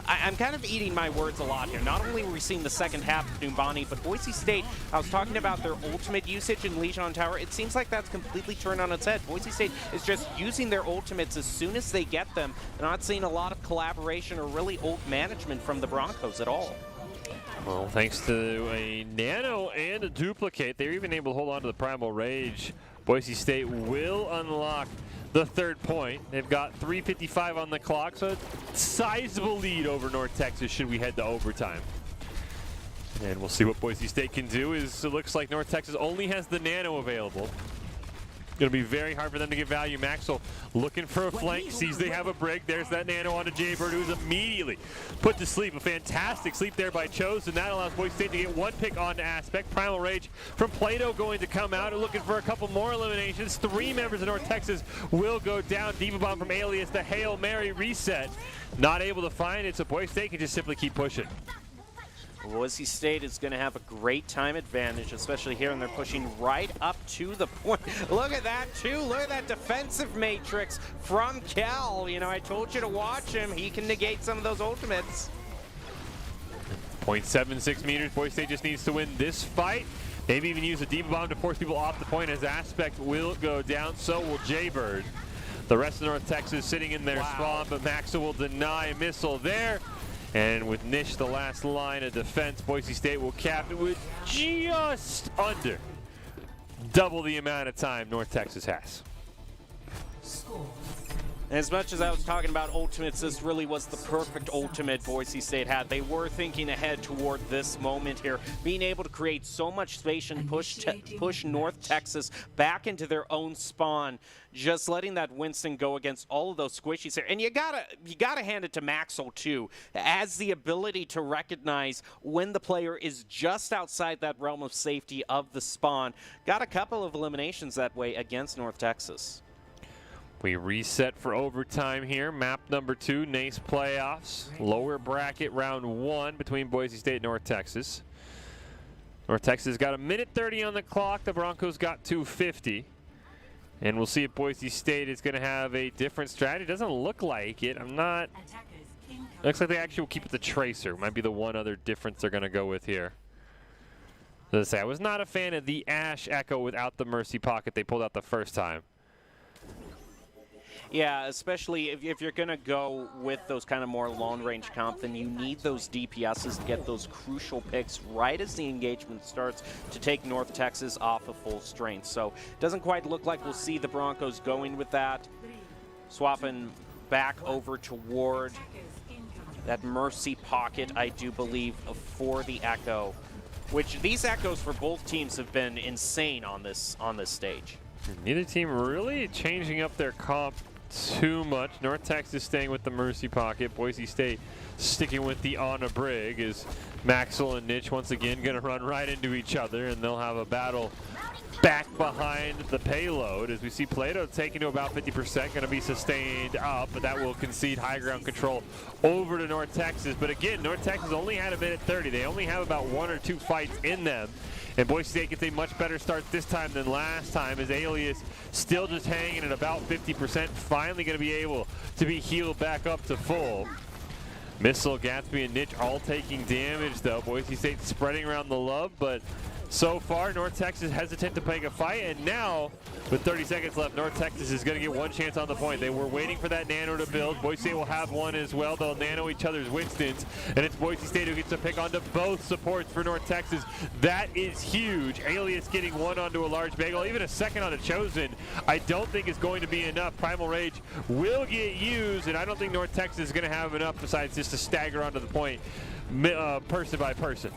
I'm kind of eating my words a lot here. Not only were we seeing the second half of Numbani, but Boise State, I was talking about their ultimate usage in Legion on Tower. It seems like that's completely turned on its head. Boise State is just using their ultimates as soon as they get them. They're not seeing a lot of collaboration or really ult management from the Broncos at all. Well, thanks to a nano and a duplicate, they're even able to hold on to the Primal Rage. Boise State will unlock the third point. They've got 3:55 on the clock, so a sizable lead over North Texas should we head to overtime. And we'll see what Boise State can do. It looks like North Texas only has the nano available. Going to be very hard for them to get value. Maxwell looking for a flank, sees they have a Brig. There's that nano onto Jaybird, who's immediately put to sleep. A fantastic sleep there by Chose, and that allows Boise State to get one pick onto Aspect. Primal Rage from Plato going to come out and looking for a couple more eliminations. 3 members of North Texas will go down. Diva Bomb from Alias, the Hail Mary reset. Not able to find it, so Boise State can just simply keep pushing. Boise State is going to have a great time advantage, especially here, and they're pushing right up to the point. Look at that, too. Look at that defensive matrix from Kel. You know, I told you to watch him. He can negate some of those ultimates. 0.76 meters. Boise State just needs to win this fight. Maybe even use a Diva Bomb to force people off the point, as Aspect will go down. So will Jaybird. The rest of North Texas sitting in their spawn, but Maxa will deny a missile there. And with Nish the last line of defense, Boise State will cap it with just under double the amount of time North Texas has. As much as I was talking about ultimates, this really was the perfect ultimate Boise State had. They were thinking ahead toward this moment here, being able to create so much space and push North Texas back into their own spawn, just letting that Winston go against all of those squishies here. And you gotta hand it to Maxwell too, as the ability to recognize when the player is just outside that realm of safety of the spawn. Got a couple of eliminations that way against North Texas. We reset for overtime here. Map number 2, NACE playoffs. Lower bracket round 1 between Boise State and North Texas. North Texas got 1:30 on the clock. The Broncos got 2:50. And we'll see if Boise State is going to have a different strategy. Doesn't look like it. Looks like they actually will keep it the Tracer. Might be the one other difference they're going to go with here. As I say, I was not a fan of the Ash Echo without the Mercy Pocket they pulled out the first time. Yeah, especially if you're going to go with those kind of more long-range comp, then you need those DPSs to get those crucial picks right as the engagement starts to take North Texas off of full strength. So it doesn't quite look like we'll see the Broncos going with that. Swapping back over toward that Mercy Pocket, I do believe, for the Echo, which these Echoes for both teams have been insane on this stage. Neither team really changing up their comp too much. North Texas staying with the Mercy Pocket. Boise State sticking with the On a Brig, as Maxwell and Niche once again going to run right into each other, and they'll have a battle back behind the payload, as we see Plato taking to about 50%, going to be sustained up, but that will concede high ground control over to North Texas. But again, North Texas only had 1:30. They only have about 1 or 2 fights in them. And Boise State gets a much better start this time than last time, as Alias still just hanging at about 50%, finally going to be able to be healed back up to full. Missile, Gatsby, and Niche all taking damage, though. Boise State spreading around the love, but so far, North Texas hesitant to pick a fight, and now, with 30 seconds left, North Texas is going to get one chance on the point. They were waiting for that nano to build. Boise State will have one as well. They'll nano each other's Winstons, and it's Boise State who gets to pick onto both supports for North Texas. That is huge. Alias getting one onto a large bagel, even a second on a Chosen. I don't think is going to be enough. Primal Rage will get used, and I don't think North Texas is going to have enough besides just to stagger onto the point person by person.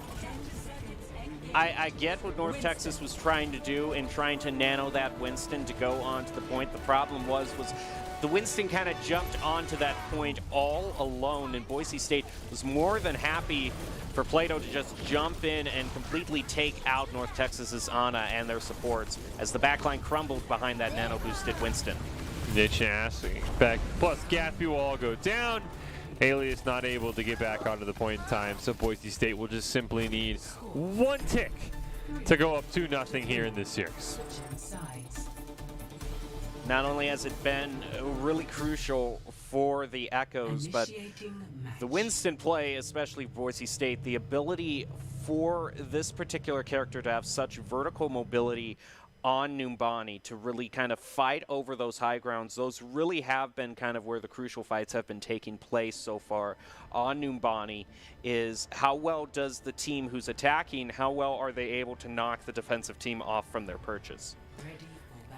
I get what North Texas was trying to do in trying to nano that Winston to go onto the point. The problem was the Winston kind of jumped onto that point all alone, and Boise State was more than happy for Plato to just jump in and completely take out North Texas's Ana and their supports as the backline crumbled behind that nano-boosted Winston. Niche back, plus Gatsby will all go down. Alias not able to get back onto the point in time, so Boise State will just simply need one tick to go up 2-0 here in this series. Not only has it been really crucial for the Echoes, but the Winston play, especially Boise State, the ability for this particular character to have such vertical mobility on Numbani to really kind of fight over those high grounds. Those really have been kind of where the crucial fights have been taking place so far on Numbani. Is how well does the team who's attacking, how well are they able to knock the defensive team off from their perches?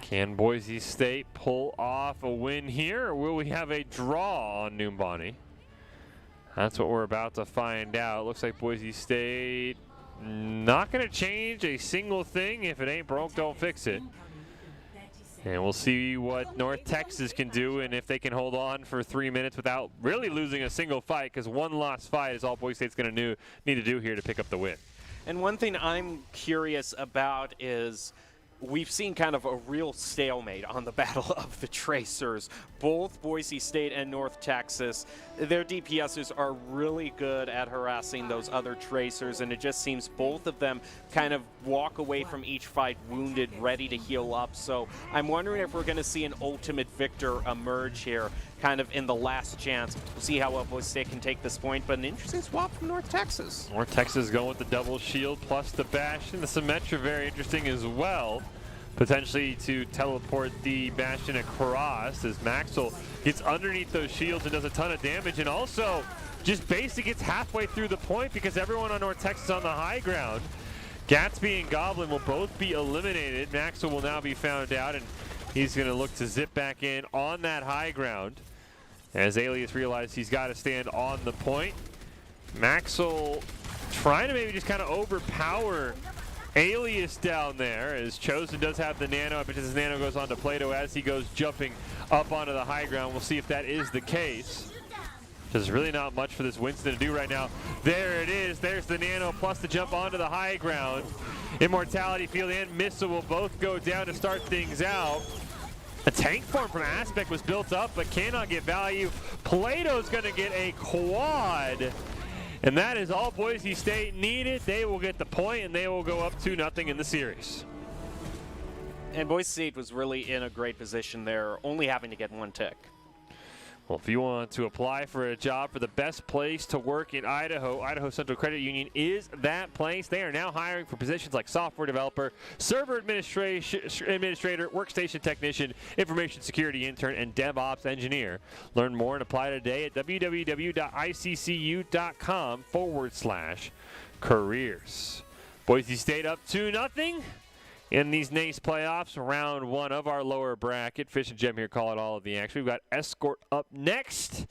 Can Boise State pull off a win here, or will we have a draw on Numbani? That's what we're about to find out. Looks like Boise State not going to change a single thing. If it ain't broke, don't fix it. And we'll see what North Texas can do and if they can hold on for 3 minutes without really losing a single fight, because one lost fight is all Boise State's going to need to do here to pick up the win. And one thing I'm curious about is we've seen kind of a real stalemate on the Battle of the Tracers. Both Boise State and North Texas, their DPSers are really good at harassing those other Tracers, and it just seems both of them kind of walk away from each fight wounded, ready to heal up. So I'm wondering if we're going to see an ultimate victor emerge here, kind of in the last chance. We'll see how well Boise State can take this point, but an interesting swap from North Texas. North Texas going with the double shield plus the Bastion. The Symmetra very interesting as well. Potentially to teleport the Bastion across as Maxwell gets underneath those shields and does a ton of damage, and also just basically gets halfway through the point because everyone on North Texas on the high ground. Gatsby and Goblin will both be eliminated. Maxwell will now be found out, and he's going to look to zip back in on that high ground as Alias realizes he's got to stand on the point. Maxwell trying to maybe just kind of overpower Alias down there, as Chosen does have the nano, but his nano goes on to Plato as he goes jumping up onto the high ground. We'll see if that is the case. There's really not much for this Winston to do right now. There it is. There's the nano plus the jump onto the high ground. Immortality Field and Missile will both go down to start things out. A tank form from Aspect was built up but cannot get value. Plato's going to get a quad. And that is all Boise State needed. They will get the point, and they will go up 2-0 in the series. And Boise State was really in a great position there, only having to get one tick. Well, if you want to apply for a job for the best place to work in Idaho, Idaho Central Credit Union is that place. They are now hiring for positions like software developer, server administrator, workstation technician, information security intern, and DevOps engineer. Learn more and apply today at www.iccu.com/careers. Boise State up 2-0. In these NACE playoffs, round one of our lower bracket. Fish and Gem here call it all of the action. We've got Escort up next.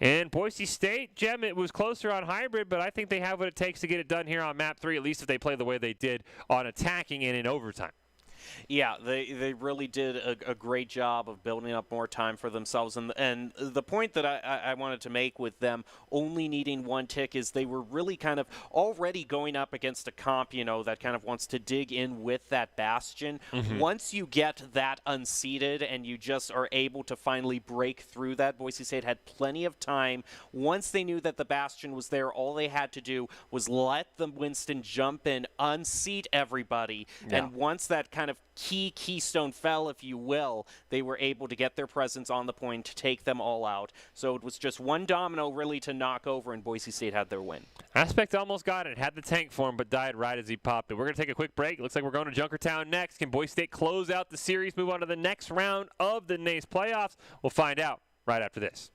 And Boise State, Gem, it was closer on hybrid, but I think they have what it takes to get it done here on map 3, at least if they play the way they did on attacking and in overtime. Yeah, they really did a great job of building up more time for themselves. And the point that I wanted to make with them only needing one tick is they were really kind of already going up against a comp, you know, that kind of wants to dig in with that Bastion. Once you get that unseated and you just are able to finally break through that, Boise State had plenty of time. Once they knew that the Bastion was there, all they had to do was let the Winston jump in, unseat everybody, and once that kind of keystone fell, if you will, they were able to get their presence on the point to take them all out. So it was just one domino really to knock over, and Boise State had their win. Aspect almost got it, had the tank for him, but died right as he popped it. We're going to take a quick break. Looks like we're going to Junkertown next. Can Boise State close out the series, move on to the next round of the NACE playoffs? We'll find out right after this.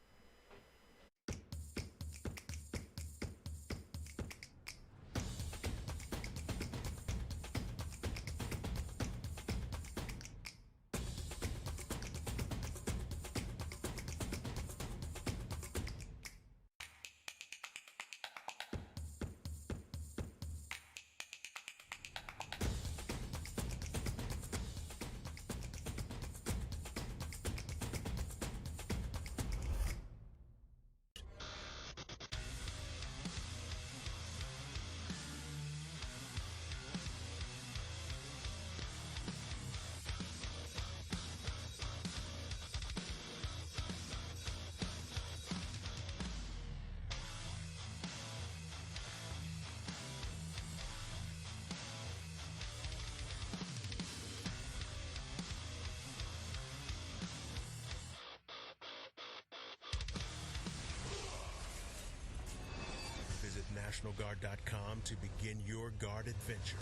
nationalguard.com to begin your guard adventure.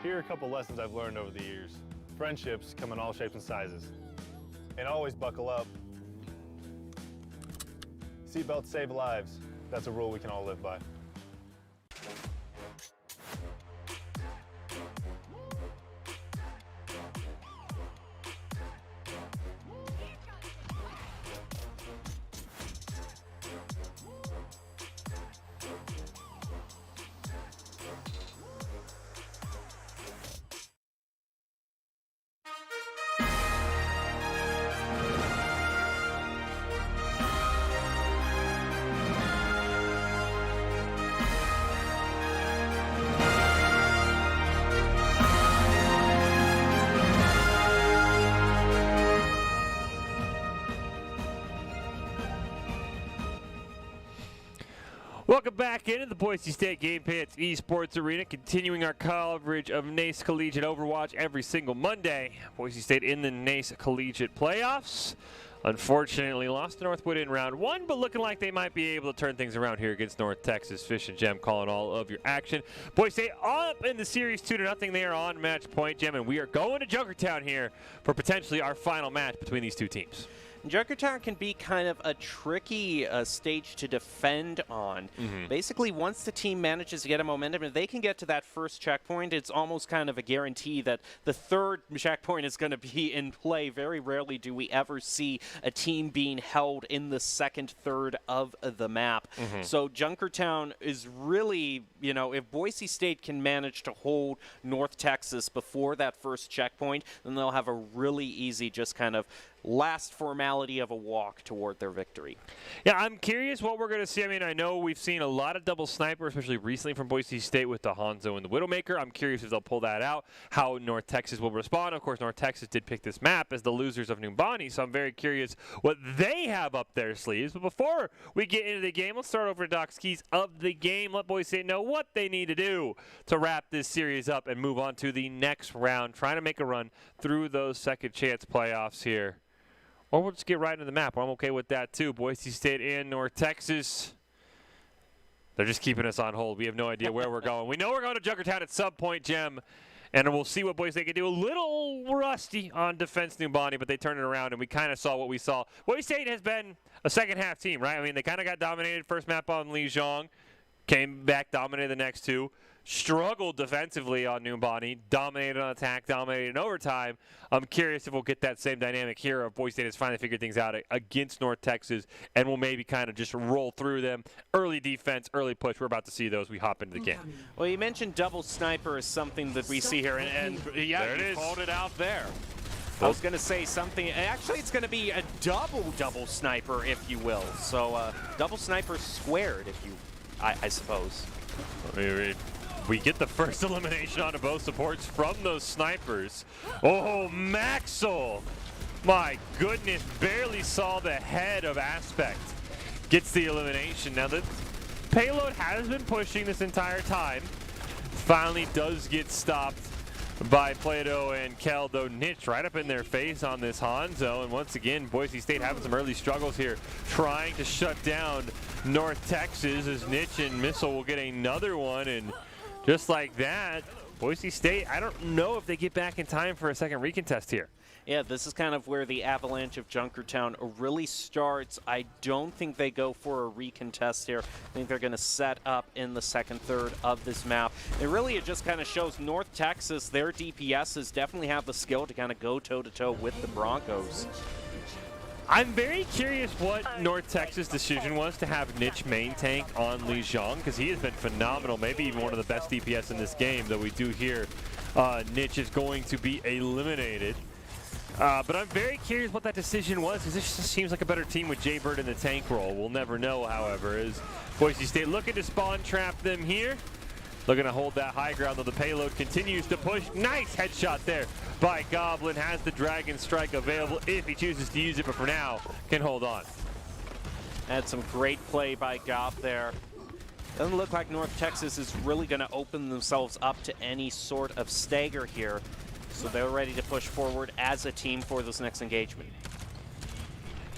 Here are a couple lessons I've learned over the years. Friendships come in all shapes and sizes. And always buckle up. Seatbelts save lives. That's a rule we can all live by. Welcome back into the Boise State Game Pants Esports Arena, continuing our coverage of NACE Collegiate Overwatch every single Monday. Boise State in the NACE Collegiate Playoffs. Unfortunately, lost to Northwood in round one, but looking like they might be able to turn things around here against North Texas. Fish and Gem calling all of your action. Boise State up in the series 2-0. They are on match point, Gem, and we are going to Junkertown here for potentially our final match between these two teams. Junkertown can be kind of a tricky stage to defend on. Basically, once the team manages to get a momentum, if they can get to that first checkpoint, it's almost kind of a guarantee that the third checkpoint is going to be in play. Very rarely do we ever see a team being held in the second third of the map. So Junkertown is really, you know, if Boise State can manage to hold North Texas before that first checkpoint, then they'll have a really easy just kind of last formality of a walk toward their victory. Yeah, I'm curious what we're going to see. I mean, I know we've seen a lot of double sniper, especially recently from Boise State with the Hanzo and the Widowmaker. I'm curious if they'll pull that out, how North Texas will respond. Of course, North Texas did pick this map as the losers of Numbani, so I'm very curious what they have up their sleeves. But before we get into the game, let's start over to Doc Skis of the game. Let Boise State know what they need to do to wrap this series up and move on to the next round, trying to make a run through those second chance playoffs here. Or we'll just get right into the map. I'm okay with that, too. Boise State and North Texas. They're just keeping us on hold. We have no idea where we're going. We know we're going to Junkertown at some point, Gem, and we'll see what Boise State can do. A little rusty on defense, Numbani, but they turned it around, and we kind of saw what we saw. Boise State has been a second-half team, right? I mean, they kind of got dominated first map on Lijiang, came back, dominated the next two. Struggled defensively on Numbani, dominated on attack, dominated in overtime. I'm curious if we'll get that same dynamic here of Boise State has finally figured things out against North Texas, and we'll maybe kind of just roll through them. Early defense, early push. We're about to see those. We hop into the game. Well, you mentioned double sniper is something that we see here, and yeah, there it is. Called it out there. I was going to say something. Actually, it's going to be a double sniper, if you will. So double sniper squared, if you, I suppose. We get the first elimination onto both supports from those snipers. Oh, Maxwell. My goodness, barely saw the head of Aspect. Gets the elimination. Now, the payload has been pushing this entire time. Finally does get stopped by Plato and Kel, though Nitch right up in their face on this Hanzo. And once again, Boise State having some early struggles here, trying to shut down North Texas as Nitch and Missile will get another one. And just like that, Boise State, I don't know if they get back in time for a second recontest here. Yeah, this is kind of where the avalanche of Junkertown really starts. I don't think they go for a recontest here. I think they're going to set up in the second third of this map. And really, it just kind of shows North Texas, their DPSs definitely have the skill to kind of go toe-to-toe with the Broncos. I'm very curious what North Texas' decision was to have Niche main tank on Lijiang, because he has been phenomenal, maybe even one of the best DPS in this game, though we do hear Niche is going to be eliminated. But I'm very curious what that decision was, because this just seems like a better team with Jaybird in the tank role. We'll never know, however, as Boise State looking to spawn trap them here. Looking to hold that high ground, though the payload continues to push. Nice headshot there by Goblin. Has the Dragon Strike available if he chooses to use it, but for now, can hold on. Had some great play by Gob there. Doesn't look like North Texas is really going to open themselves up to any sort of stagger here. So they're ready to push forward as a team for this next engagement.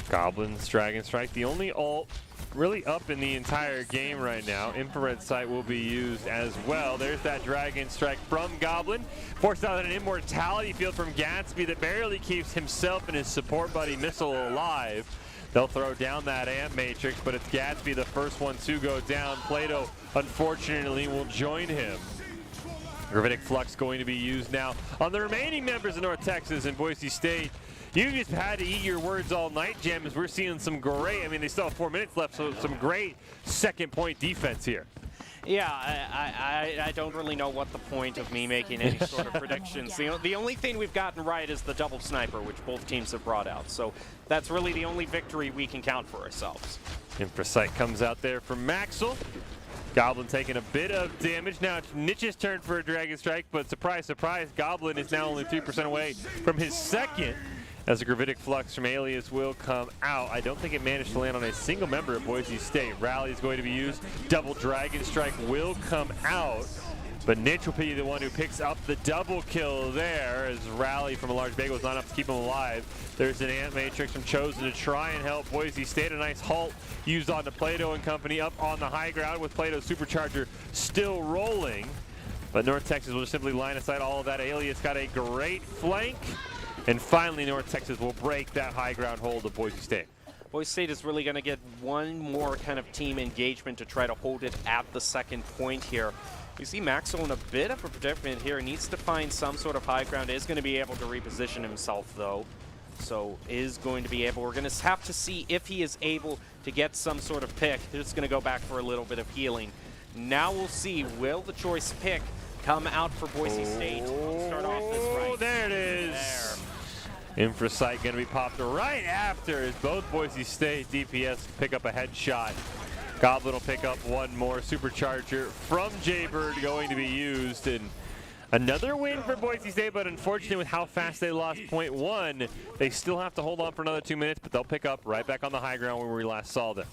Goblin's Dragon Strike, the only ult really up in the entire game right now. Infrared sight will be used as well. There's that Dragon Strike from Goblin. Forced out an immortality field from Gatsby that barely keeps himself and his support buddy Missile alive. They'll throw down that Amp Matrix, but it's Gatsby the first one to go down. Plato, unfortunately, will join him. Gravitic Flux going to be used now on the remaining members of North Texas and Boise State. You just had to eat your words all night, Jam, as we're seeing some great, I mean, they still have 4 minutes left, so some great second point defense here. Yeah, I don't really know what the point of me making any sort of predictions. The only thing we've gotten right is the double sniper, which both teams have brought out. So that's really the only victory we can count for ourselves. Infrasight comes out there from Maxwell. Goblin taking a bit of damage. Now it's Niche's turn for a Dragon Strike, but surprise, surprise, Goblin is now only 3% away from his second. As the Gravitic Flux from Alias will come out. I don't think it managed to land on a single member of Boise State. Rally is going to be used. Double Dragon Strike will come out. But Niche will be the one who picks up the double kill there, as Rally from a large bagel was not enough to keep him alive. There's an Ant Matrix from Chosen to try and help Boise State. A nice halt used on the Plato and company up on the high ground with Plato's Supercharger still rolling. But North Texas will just simply line aside all of that. Alias got a great flank. And finally, North Texas will break that high ground hold of Boise State. Boise State is really going to get one more kind of team engagement to try to hold it at the second point here. You see Maxwell in a bit of a predicament here. He needs to find some sort of high ground. Is going to be able to reposition himself, though. So is going to be able, we're going to have to see if he is able to get some sort of pick. They're just going to go back for a little bit of healing. Now we'll see, will the choice pick come out for Boise State? Start off this right. Oh, there it is. There. Infrasight going to be popped right after as both Boise State DPS pick up a headshot. Goblin will pick up one more. Supercharger from Jaybird going to be used. And another win for Boise State, but unfortunately with how fast they lost point one, they still have to hold on for another 2 minutes, but they'll pick up right back on the high ground where we last saw them.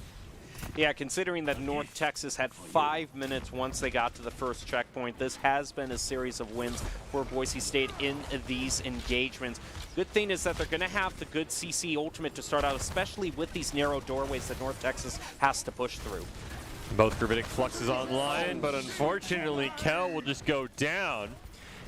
Yeah, considering that North Texas had 5 minutes once they got to the first checkpoint, this has been a series of wins for Boise State in these engagements. Good thing is that they're going to have the good CC ultimate to start out, especially with these narrow doorways that North Texas has to push through. Both Gravitic Fluxes online, but unfortunately Kel will just go down.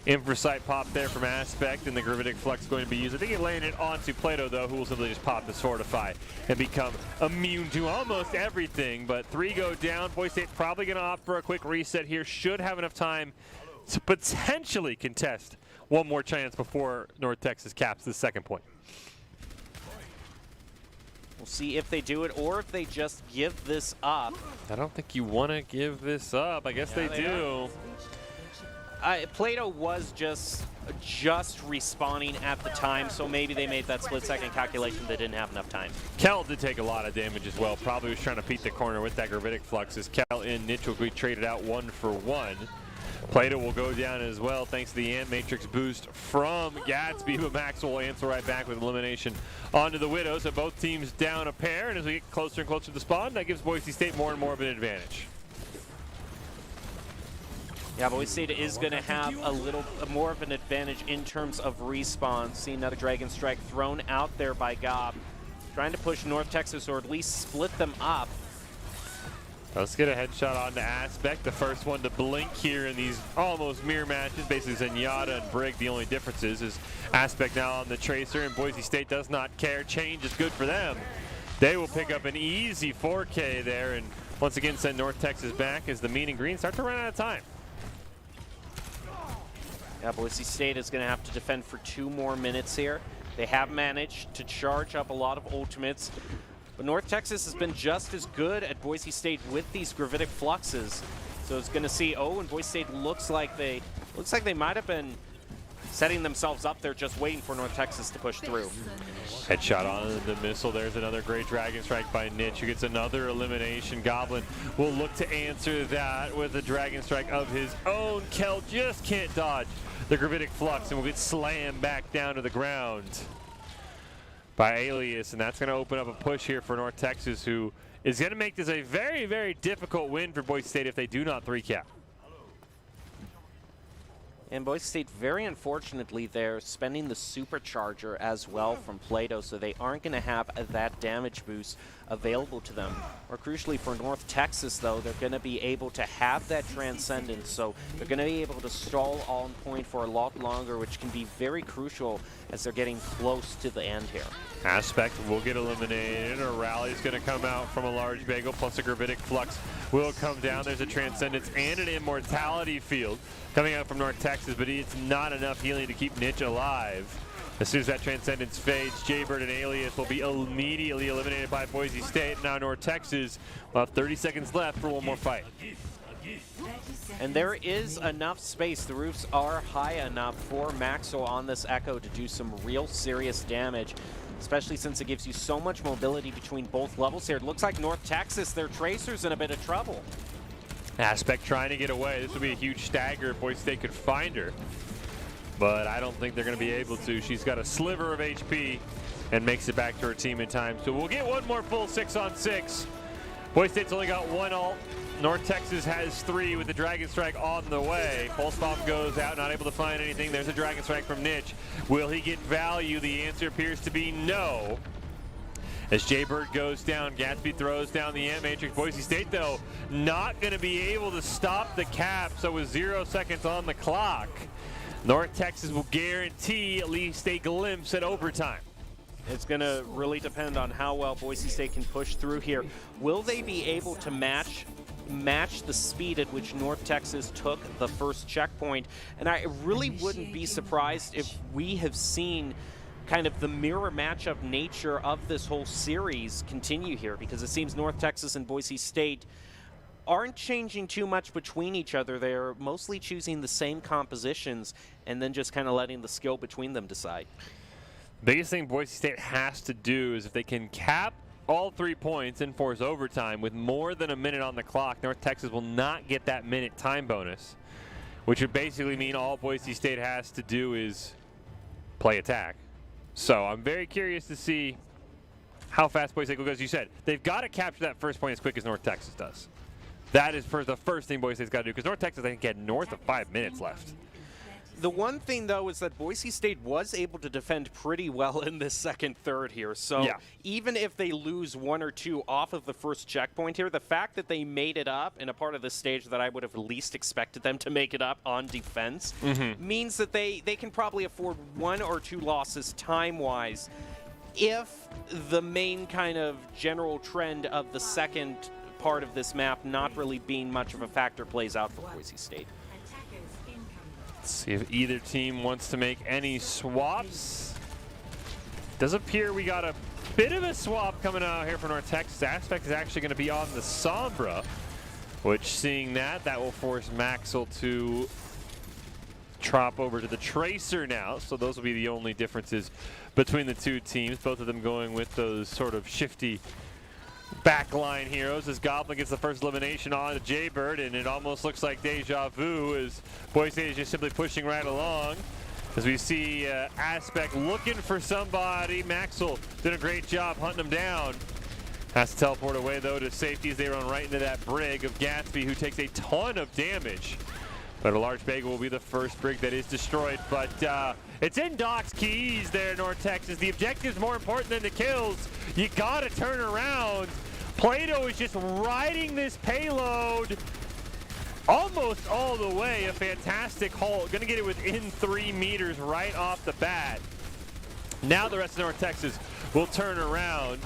Infrasight pop there from Aspect, and the Gravitic Flux going to be used. I think it landed onto Plato, though, who will simply just pop the Fortify and become immune to almost everything. But 3 go down. Boise State probably going to opt for a quick reset here. Should have enough time to potentially contest one more chance before North Texas caps the second point. We'll see if they do it or if they just give this up. I don't think you want to give this up. I guess they do. Plato was just respawning at the time, so maybe they made that split-second calculation they didn't have enough time. Kel did take a lot of damage as well. Probably was trying to beat the corner with that Gravitic Flux as Kel and Niche will be traded out 1 for 1. Plato will go down as well thanks to the Ant Matrix boost from Gatsby, but Max will answer right back with elimination onto the Widow. So both teams down a pair, and as we get closer and closer to the spawn, that gives Boise State more and more of an advantage. Yeah, Boise State is going to have a little more of an advantage in terms of respawn. See another Dragon Strike thrown out there by Gob. Trying to push North Texas or at least split them up. Let's get a headshot onto Aspect, the first one to blink here in these almost mirror matches. Basically Zenyatta and Brig, the only difference is Aspect now on the Tracer, and Boise State does not care. Change is good for them. They will pick up an easy 4K there, and once again send North Texas back as the mean and green start to run out of time. Yeah, Boise State is going to have to defend for 2 more minutes here. They have managed to charge up a lot of ultimates, but North Texas has been just as good at Boise State with these gravitic fluxes. So it's going to see, and Boise State looks like they might have been setting themselves up there, just waiting for North Texas to push through. Headshot on the missile. There's another great Dragon Strike by Nitch, who gets another elimination. Goblin will look to answer that with a Dragon Strike of his own. Kel just can't dodge the gravitic flux and will get slammed back down to the ground by Alias, and that's going to open up a push here for North Texas, who is going to make this a very, very difficult win for Boise State if they do not 3-cap. And Boise State, very unfortunately, they're spending the supercharger as well from Plato, so they aren't going to have that damage boost available to them. Or crucially for North Texas, though, they're going to be able to have that transcendence, so they're going to be able to stall on point for a lot longer, which can be very crucial as they're getting close to the end here. Aspect will get eliminated. A rally's going to come out from a large bagel, plus a gravitic flux will come down. There's a transcendence and an immortality field coming out from North Texas, but it's not enough healing to keep Nitch alive. As soon as that transcendence fades, Jaybird and Alias will be immediately eliminated by Boise State. Now North Texas will have 30 seconds left for one more fight. And there is enough space. The roofs are high enough for Maxwell on this Echo to do some real serious damage, especially since it gives you so much mobility between both levels here. It looks like North Texas, their Tracer's in a bit of trouble. Aspect trying to get away. This would be a huge stagger if Boise State could find her, but I don't think they're going to be able to. She's got a sliver of HP and makes it back to her team in time. So we'll get one more full 6-on-6. Boise State's only got one ult. North Texas has 3 with the Dragon Strike on the way. Pulse Bomb goes out, not able to find anything. There's a Dragon Strike from Nitch. Will he get value? The answer appears to be no. As Jaybird goes down, Gatsby throws down the Ant Matrix. Boise State, though, not going to be able to stop the cap, so with 0 seconds on the clock, North Texas will guarantee at least a glimpse at overtime. It's going to really depend on how well Boise State can push through here. Will they be able to match the speed at which North Texas took the first checkpoint? And I really wouldn't be surprised if we have seen kind of the mirror matchup nature of this whole series continue here, because it seems North Texas and Boise State aren't changing too much between each other. They're mostly choosing the same compositions and then just kind of letting the skill between them decide. Biggest thing Boise State has to do is if they can cap all 3 points and force overtime with more than a minute on the clock, North Texas will not get that minute time bonus, which would basically mean all Boise State has to do is play attack. So I'm very curious to see how fast Boise State will go. As you said, they've got to capture that first point as quick as North Texas does. That is the first thing Boise State's got to do, because North Texas, I think, had north of 5 minutes left. The one thing, though, is that Boise State was able to defend pretty well in this second third here. So yeah, even if they lose 1 or 2 off of the first checkpoint here, the fact that they made it up in a part of the stage that I would have least expected them to make it up on defense means that they can probably afford 1 or 2 losses time-wise if the main kind of general trend of the second part of this map not really being much of a factor plays out for Boise State. Let's see if either team wants to make any swaps. Does appear we got a bit of a swap coming out here for North Texas. Aspect is actually going to be on the Sombra, which, seeing that will force Maxwell to drop over to the Tracer now. So those will be the only differences between the two teams. Both of them going with those sort of shifty backline heroes, as Goblin gets the first elimination on Jaybird, and it almost looks like deja vu as Boise State is just simply pushing right along. As we see Aspect looking for somebody. Maxwell did a great job hunting him down. Has to teleport away, though, to safety as they run right into that brig of Gatsby, who takes a ton of damage. But a large bagel will be the first brig that is destroyed. But it's in Doc's keys there, North Texas. The objective is more important than the kills. You got to turn around. Plato is just riding this payload almost all the way. A fantastic haul. Going to get it within 3 meters right off the bat. Now the rest of North Texas will turn around.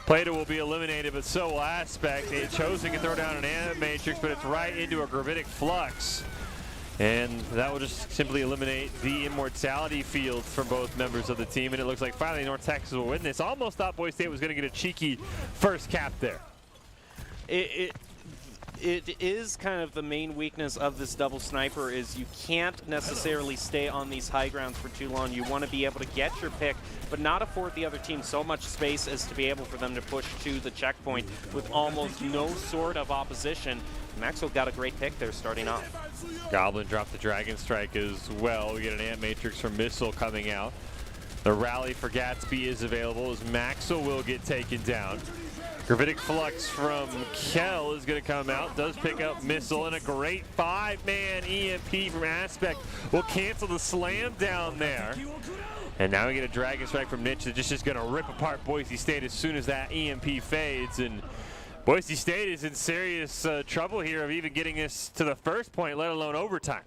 Plato will be eliminated, but so will Aspect. Chosen can throw down an Ant Matrix, but it's right into a gravitic flux. And that will just simply eliminate the immortality field from both members of the team. And it looks like finally North Texas will win this. Almost thought Boise State was going to get a cheeky first cap there. It is kind of the main weakness of this double sniper is you can't necessarily stay on these high grounds for too long. You want to be able to get your pick, but not afford the other team so much space as to be able for them to push to the checkpoint with almost no sort of opposition. Maxwell got a great pick there starting off. Goblin dropped the Dragon Strike as well. We get an Ant Matrix from Missile coming out. The rally for Gatsby is available as Maxwell will get taken down. Gravitic Flux from Kell is going to come out, does pick up Missile, and a great 5-man EMP from Aspect will cancel the slam down there. And now we get a Dragon Strike from Niche that's just going to rip apart Boise State as soon as that EMP fades. And Boise State is in serious trouble here of even getting us to the first point, let alone overtime.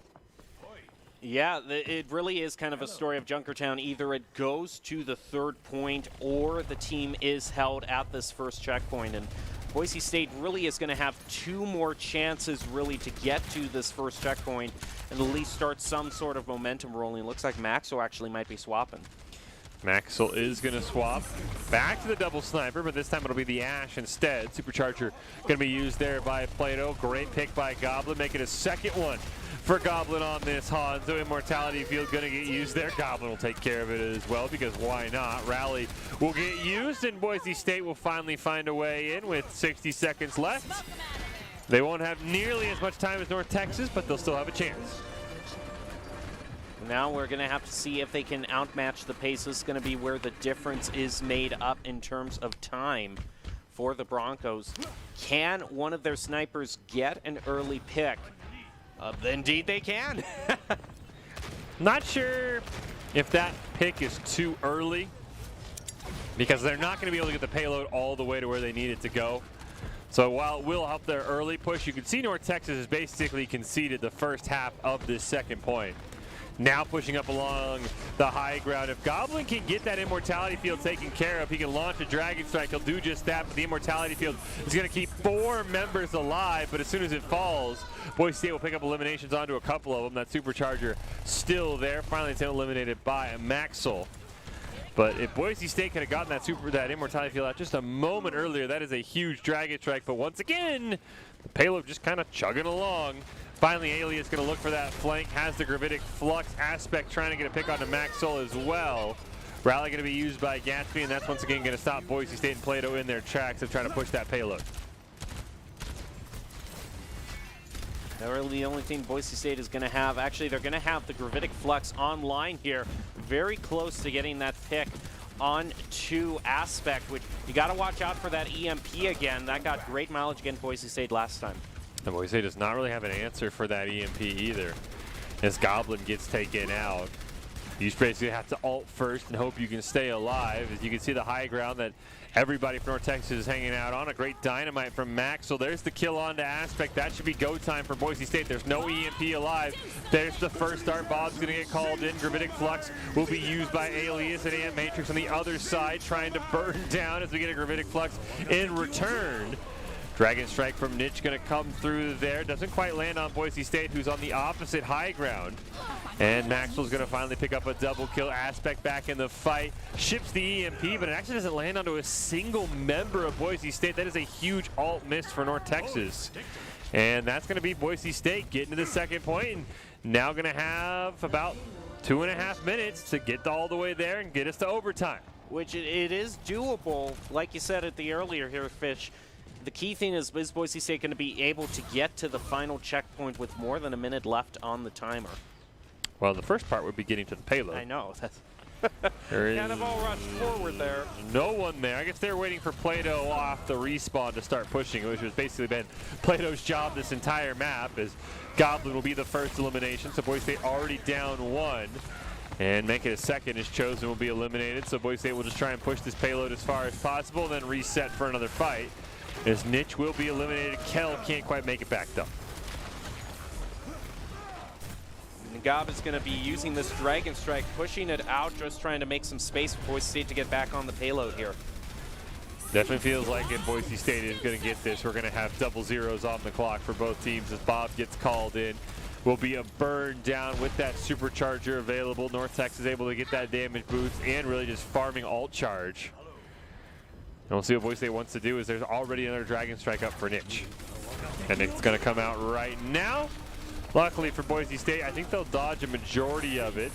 Yeah, it really is kind of a story of Junkertown. Either it goes to the third point or the team is held at this first checkpoint. And Boise State really is going to have 2 more chances really to get to this first checkpoint and at least start some sort of momentum rolling. Looks like Maxwell actually might be swapping. Maxwell is going to swap back to the double sniper, but this time it'll be the Ash instead. Supercharger going to be used there by Plato. Great pick by Goblin, making a second one for Goblin on this Hanzo. Immortality field going to get used there. Goblin will take care of it as well because why not? Rally will get used and Boise State will finally find a way in with 60 seconds left. They won't have nearly as much time as North Texas, but they'll still have a chance. Now we're going to have to see if they can outmatch the pace. This is going to be where the difference is made up in terms of time for the Broncos. Can one of their snipers get an early pick? Indeed they can. Not sure if that pick is too early because they're not going to be able to get the payload all the way to where they need it to go. So while it will help their early push, you can see North Texas has basically conceded the first half of this second point. Now pushing up along the high ground. If Goblin can get that immortality field taken care of, he can launch a Dragon Strike. He'll do just that, but the immortality field is going to keep 4 members alive. But as soon as it falls, Boise State will pick up eliminations onto a couple of them. That Supercharger still there. Finally, it's eliminated by Maxwell. But if Boise State could have gotten that immortality field out just a moment earlier, that is a huge Dragon Strike. But once again, the payload just kind of chugging along. Finally, Alias going to look for that flank, has the Gravitic Flux. Aspect trying to get a pick onto Maxwell as well. Rally going to be used by Gatsby, and that's once again going to stop Boise State and Plato in their tracks of trying to push that payload. Now really the only thing Boise State is going to have, actually they're going to have the Gravitic Flux online here, very close to getting that pick on to Aspect, which you got to watch out for that EMP again. That got great mileage against Boise State last time. And Boise State does not really have an answer for that EMP either. As Goblin gets taken out, you just basically have to ult first and hope you can stay alive. As you can see the high ground that everybody from North Texas is hanging out on. A great dynamite from Max. So there's the kill on to Aspect. That should be go time for Boise State. There's no EMP alive. There's the first start. Bob's going to get called in. Gravitic Flux will be used by Alias and Ant Matrix on the other side, trying to burn down as we get a Gravitic Flux in return. Dragon Strike from Niche going to come through there. Doesn't quite land on Boise State, who's on the opposite high ground. And Maxwell's going to finally pick up a double kill. Aspect back in the fight. Ships the EMP, but it actually doesn't land onto a single member of Boise State. That is a huge ult miss for North Texas. And that's going to be Boise State getting to the second point. And now going to have about 2.5 minutes to get all the way there and get us to overtime. Which it is doable, like you said at the earlier here, Fish. The key thing is Boise State going to be able to get to the final checkpoint with more than a minute left on the timer? Well, the first part would be getting to the payload. I know. That's kind of all rushed forward there. No one there. I guess they're waiting for Plato off the respawn to start pushing, which has basically been Plato's job this entire map, as Goblin will be the first elimination. So Boise State already down 1. And make it a second is chosen, will be eliminated. So Boise State will just try and push this payload as far as possible, then reset for another fight. As Niche will be eliminated. Kell can't quite make it back though. Gob is going to be using this Dragon Strike, pushing it out, just trying to make some space for Boise State to get back on the payload here. Definitely feels like if Boise State is going to get this, we're going to have double zeros on the clock for both teams as Bob gets called in. will be a burn down with that supercharger available. North Texas able to get that damage boost and really just farming alt charge. And we'll see what Boise State wants to do. Is there's already another Dragon Strike up for Niche. And it's going to come out right now. Luckily for Boise State, I think they'll dodge a majority of it.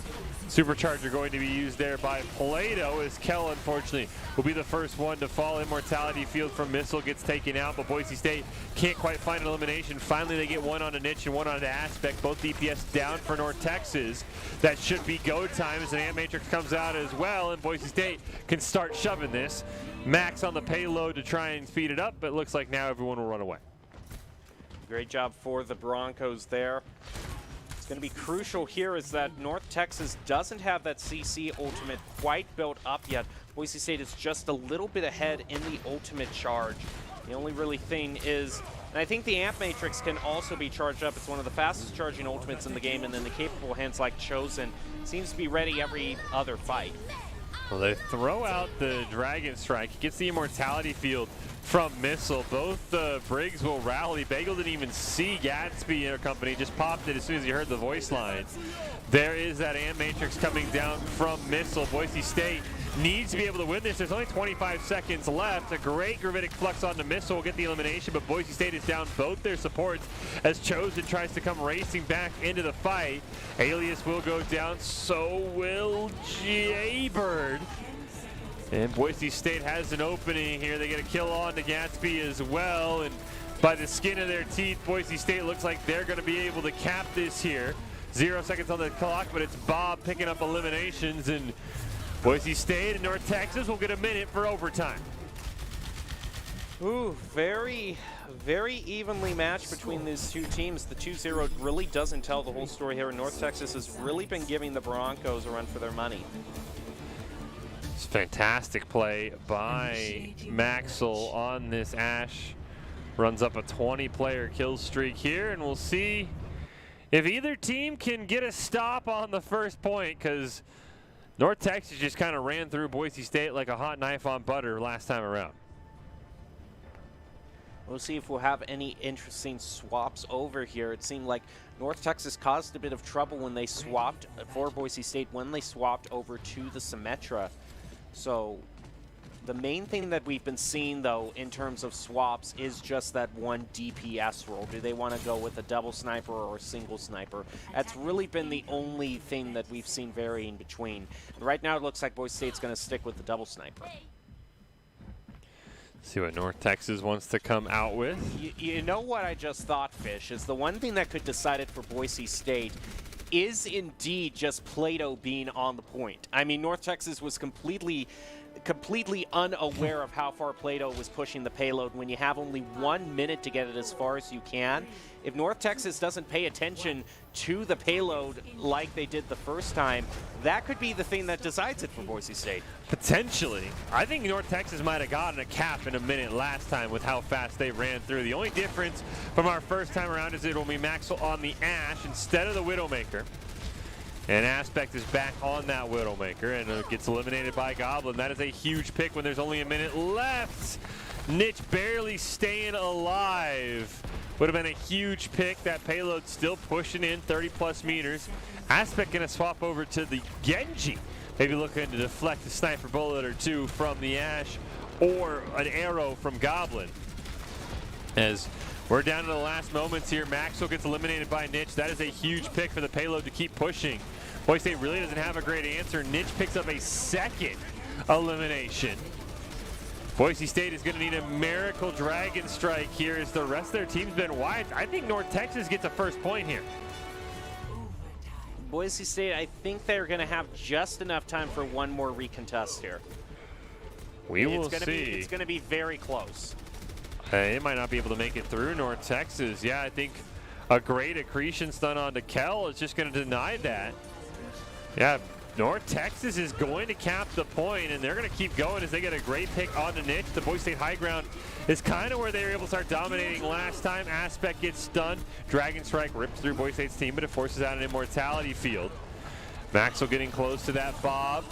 Supercharger going to be used there by Plato, as Kell, unfortunately, will be the first one to fall. Immortality Field from Missile gets taken out, but Boise State can't quite find an elimination. Finally, they get one on a Niche and one on an Aspect. Both DPS down for North Texas. That should be go time as an Ant Matrix comes out as well, and Boise State can start shoving this. Max on the payload to try and speed it up, but it looks like now everyone will run away. Great job for the Broncos there. It's going to be crucial here is that North Texas doesn't have that CC ultimate quite built up yet. Boise State is just a little bit ahead in the ultimate charge. The only really thing is, and I think the Amp Matrix can also be charged up. It's one of the fastest charging ultimates in the game, and then the capable hands like Chosen seems to be ready every other fight. Well, they throw out the Dragon Strike. He gets the Immortality Field from Missile. Both Briggs will rally. Bagel didn't even see Gatsby and company, just popped it as soon as he heard the voice lines. There is that Ant Matrix coming down from Missile. Boise State needs to be able to win this. There's only 25 seconds left. A great Gravitic Flux on the Missile will get the elimination, but Boise State is down both their supports as Chosen tries to come racing back into the fight. Alias will go down, so will Jaybird. And Boise State has an opening here. They get a kill on to Gatsby as well, and by the skin of their teeth, Boise State looks like they're going to be able to cap this here. 0 seconds on the clock, but it's Bob picking up eliminations, and Boise State and North Texas will get a minute for overtime. Ooh, very evenly matched between these two teams. The 2-0 really doesn't tell the whole story here. North Texas has really been giving the Broncos a run for their money. It's fantastic play by Maxwell on this Ash. Runs up a 20-player kill streak here, and we'll see if either team can get a stop on the first point, because North Texas just kind of ran through Boise State like a hot knife on butter last time around. We'll see if we'll have any interesting swaps over here. It seemed like North Texas caused a bit of trouble when they swapped for Boise State, when they swapped over to the Symmetra. So the main thing that we've been seeing, though, in terms of swaps is just that one DPS role. Do they want to go with a double sniper or a single sniper? That's really been the only thing that we've seen varying between. And right now it looks like Boise State's going to stick with the double sniper. See what North Texas wants to come out with. You know what I just thought, Fish, is the one thing that could decide it for Boise State is indeed just Plato being on the point. I mean, North Texas was completely unaware of how far Plato was pushing the payload when you have only 1 minute to get it as far as you can. If North Texas doesn't pay attention to the payload like they did the first time, that could be the thing that decides it for Boise State. Potentially. I think North Texas might have gotten a cap in a minute last time with how fast they ran through. The only difference from our first time around is it will be Maxwell on the Ash instead of the Widowmaker. And Aspect is back on that Widowmaker and gets eliminated by Goblin. That is a huge pick when there's only a minute left. Niche barely staying alive. Would have been a huge pick. That payload still pushing in 30+ meters. Aspect gonna swap over to the Genji. Maybe looking to deflect a sniper bullet or two from the Ash or an arrow from Goblin. As we're down to the last moments here, Maxwell gets eliminated by Niche. That is a huge pick for the payload to keep pushing. Boise State really doesn't have a great answer. Niche picks up a second elimination. Boise State is going to need a miracle Dragon Strike here as the rest of their team's been wide. I think North Texas gets a first point here. Boise State, I think they're going to have just enough time for one more recontest here. We will see. It's going to be very close. It might not be able to make it through North Texas. Yeah, I think a great accretion stun onto Kell is just going to deny that. Yeah, North Texas is going to cap the point, and they're going to keep going as they get a great pick on the Niche. The Boise State high ground is kind of where they were able to start dominating last time. Aspect gets stunned. Dragon Strike rips through Boise State's team, but it forces out an Immortality Field. Maxwell getting close to that Bob.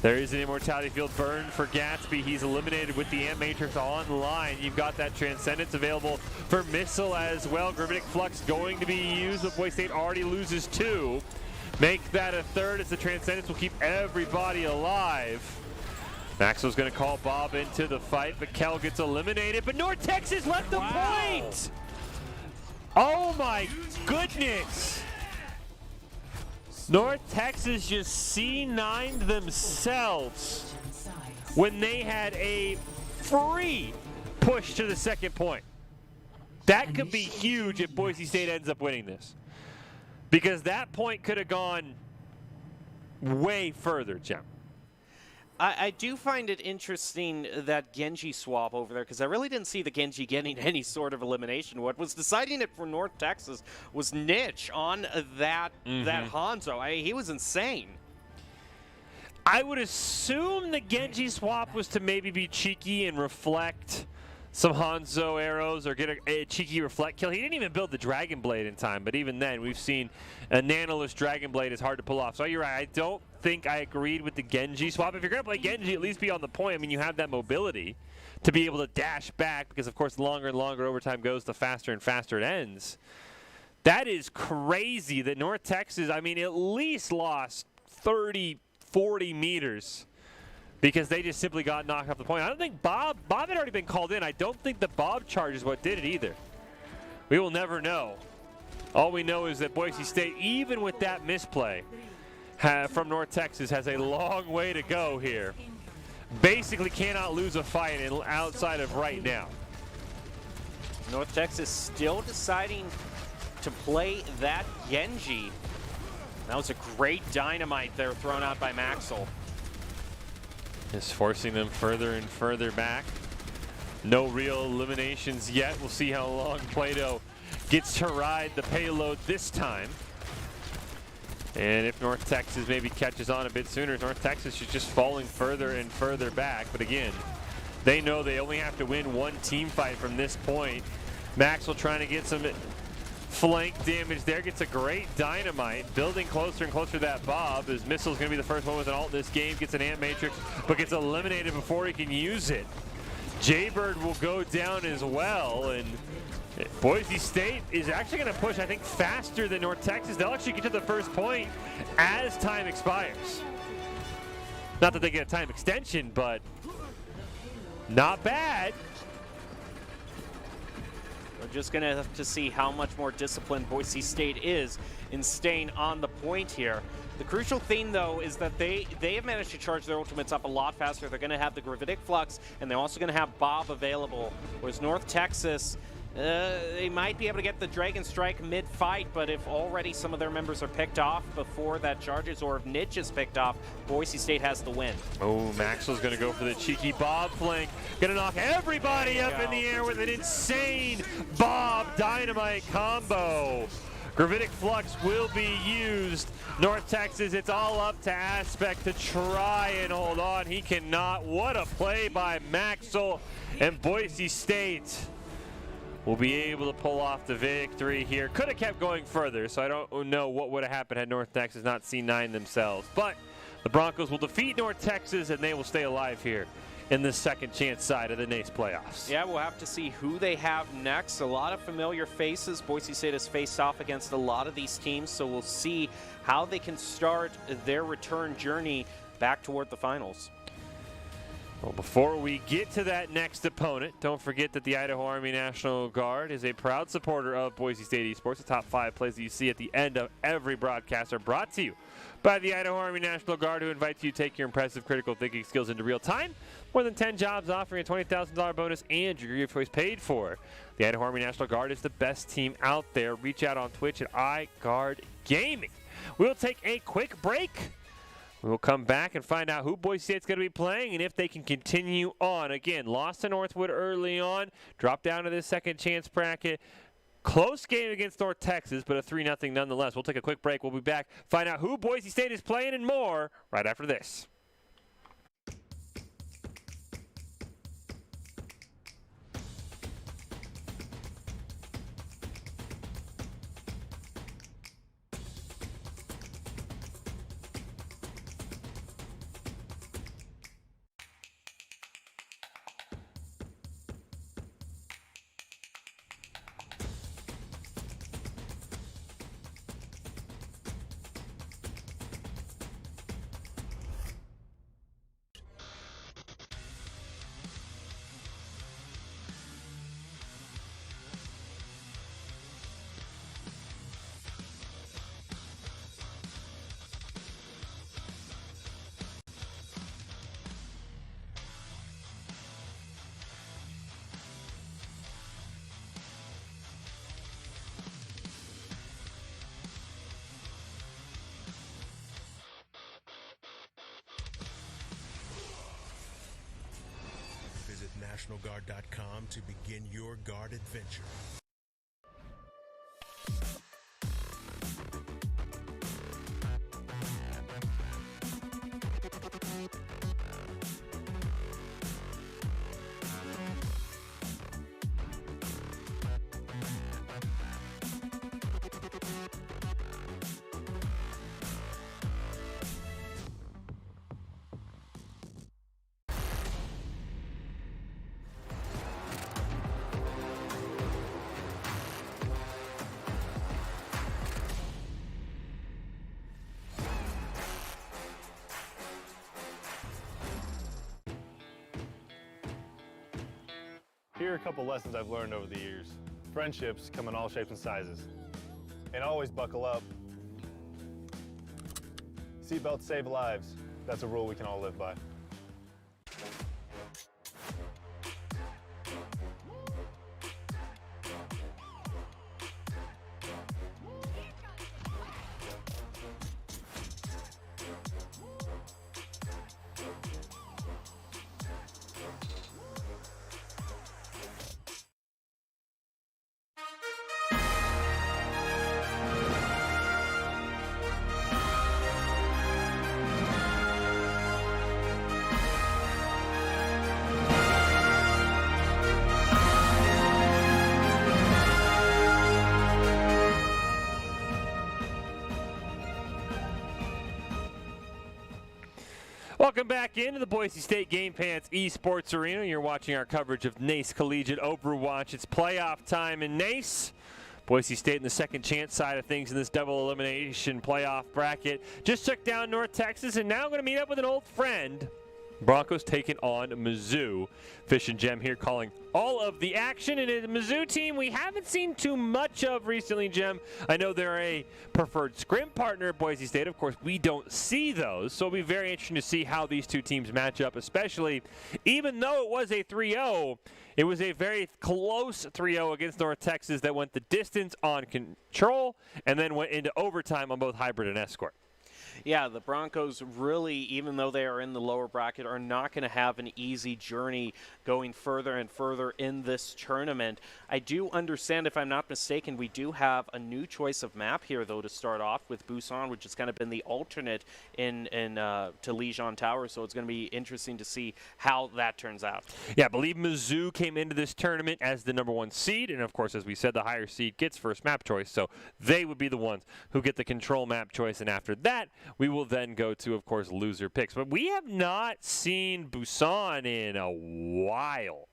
There is an Immortality Field burn for Gatsby. He's eliminated with the Amp Matrix online. You've got that Transcendence available for Missile as well. Gravitic Flux going to be used, but Boise State already loses 2. Make that a 3rd as the Transcendence will keep everybody alive. Maxwell's going to call Bob into the fight, but Kel gets eliminated, but North Texas left the point! Oh my goodness! North Texas just C9'd themselves when they had a free push to the second point. That could be huge if Boise State ends up winning this. Because that point could have gone way further, Jem. I do find it interesting that Genji swap over there, because I really didn't see the Genji getting any sort of elimination. What was deciding it for North Texas was Nitch on that Hanzo. He was insane. I would assume the Genji swap was to maybe be cheeky and reflect some Hanzo arrows or get a cheeky reflect kill. He didn't even build the Dragon Blade in time, but even then we've seen a Nanoless Dragon Blade is hard to pull off. So you're right, I don't think I agreed with the Genji swap. If you're going to play Genji, at least be on the point. I mean, you have that mobility to be able to dash back because, of course, the longer and longer overtime goes, the faster and faster it ends. That is crazy that North Texas, I mean, at least lost 30, 40 meters. Because they just simply got knocked off the point. I don't think Bob had already been called in. I don't think the Bob charge is what did it either. We will never know. All we know is that Boise State, even with that misplay from North Texas, has a long way to go here. Basically cannot lose a fight outside of right now. North Texas still deciding to play that Genji. That was a great dynamite there thrown out by Maxwell. Just forcing them further and further back. No real eliminations yet. We'll see how long Plato gets to ride the payload this time. And if North Texas maybe catches on a bit sooner, North Texas is just falling further and further back. But again, they know they only have to win one team fight from this point. Maxwell trying to get some flank damage there, gets a great dynamite, building closer and closer to that Bob. His Missile's going to be the first one with an ult this game, gets an Amp Matrix, but gets eliminated before he can use it. Jaybird will go down as well, and Boise State is actually going to push, I think, faster than North Texas. They'll actually get to the first point as time expires. Not that they get a time extension, but not bad. We're just going to have to see how much more disciplined Boise State is in staying on the point here. The crucial thing, though, is that they have managed to charge their ultimates up a lot faster. They're going to have the Gravitic Flux, and they're also going to have Bob available. Whereas North Texas, they might be able to get the Dragon Strike mid-fight, but if already some of their members are picked off before that charges, or if Nitch is picked off, Boise State has the win. Oh, Maxwell's going to go for the cheeky Bob flank. Going to knock everybody up in the air with an insane Bob Dynamite combo. Gravitic Flux will be used. North Texas, it's all up to Aspect to try and hold on. He cannot. What a play by Maxwell, and Boise State will be able to pull off the victory here. Could have kept going further, so I don't know what would have happened had North Texas not C9 themselves. But the Broncos will defeat North Texas, and they will stay alive here in the second chance side of the NACE playoffs. Yeah, we'll have to see who they have next. A lot of familiar faces. Boise State has faced off against a lot of these teams, so we'll see how they can start their return journey back toward the finals. Well, before we get to that next opponent, don't forget that the Idaho Army National Guard is a proud supporter of Boise State Esports. The top 5 plays that you see at the end of every broadcast are brought to you by the Idaho Army National Guard, who invites you to take your impressive critical thinking skills into real time. More than 10 jobs offering a $20,000 bonus and your degree of choice paid for. The Idaho Army National Guard is the best team out there. Reach out on Twitch at iGuard Gaming. We'll take a quick break. We'll come back and find out who Boise State's going to be playing and if they can continue on. Again, lost to Northwood early on, dropped down to this second chance bracket. Close game against North Texas, but a 3-0 nonetheless. We'll take a quick break. We'll be back, find out who Boise State is playing and more right after this. NationalGuard.com to begin your guard adventure. Here are a couple lessons I've learned over the years. Friendships come in all shapes and sizes. And always buckle up. Seatbelts save lives. That's a rule we can all live by. Welcome back into the Boise State Game Pants Esports Arena. You're watching our coverage of NACE Collegiate Overwatch. It's playoff time in NACE. Boise State in the second chance side of things in this double elimination playoff bracket. Just took down North Texas and now going to meet up with an old friend. Broncos taking on Mizzou. Fish and Jem here calling all of the action. And the Mizzou team we haven't seen too much of recently, Jem. I know they're a preferred scrim partner at Boise State. Of course, we don't see those. So it'll be very interesting to see how these two teams match up, especially even though it was a 3-0. It was a very close 3-0 against North Texas that went the distance on control and then went into overtime on both hybrid and escort. Yeah, the Broncos really, even though they are in the lower bracket, are not going to have an easy journey going further and further in this tournament. I do understand, if I'm not mistaken, we do have a new choice of map here, though, to start off with Busan, which has kind of been the alternate to Lijiang Tower, so it's going to be interesting to see how that turns out. Yeah, I believe Mizzou came into this tournament as the #1 seed, and of course, as we said, the higher seed gets first map choice, so they would be the ones who get the control map choice, and after that, we will then go to, of course, loser picks. But we have not seen Busan in a while.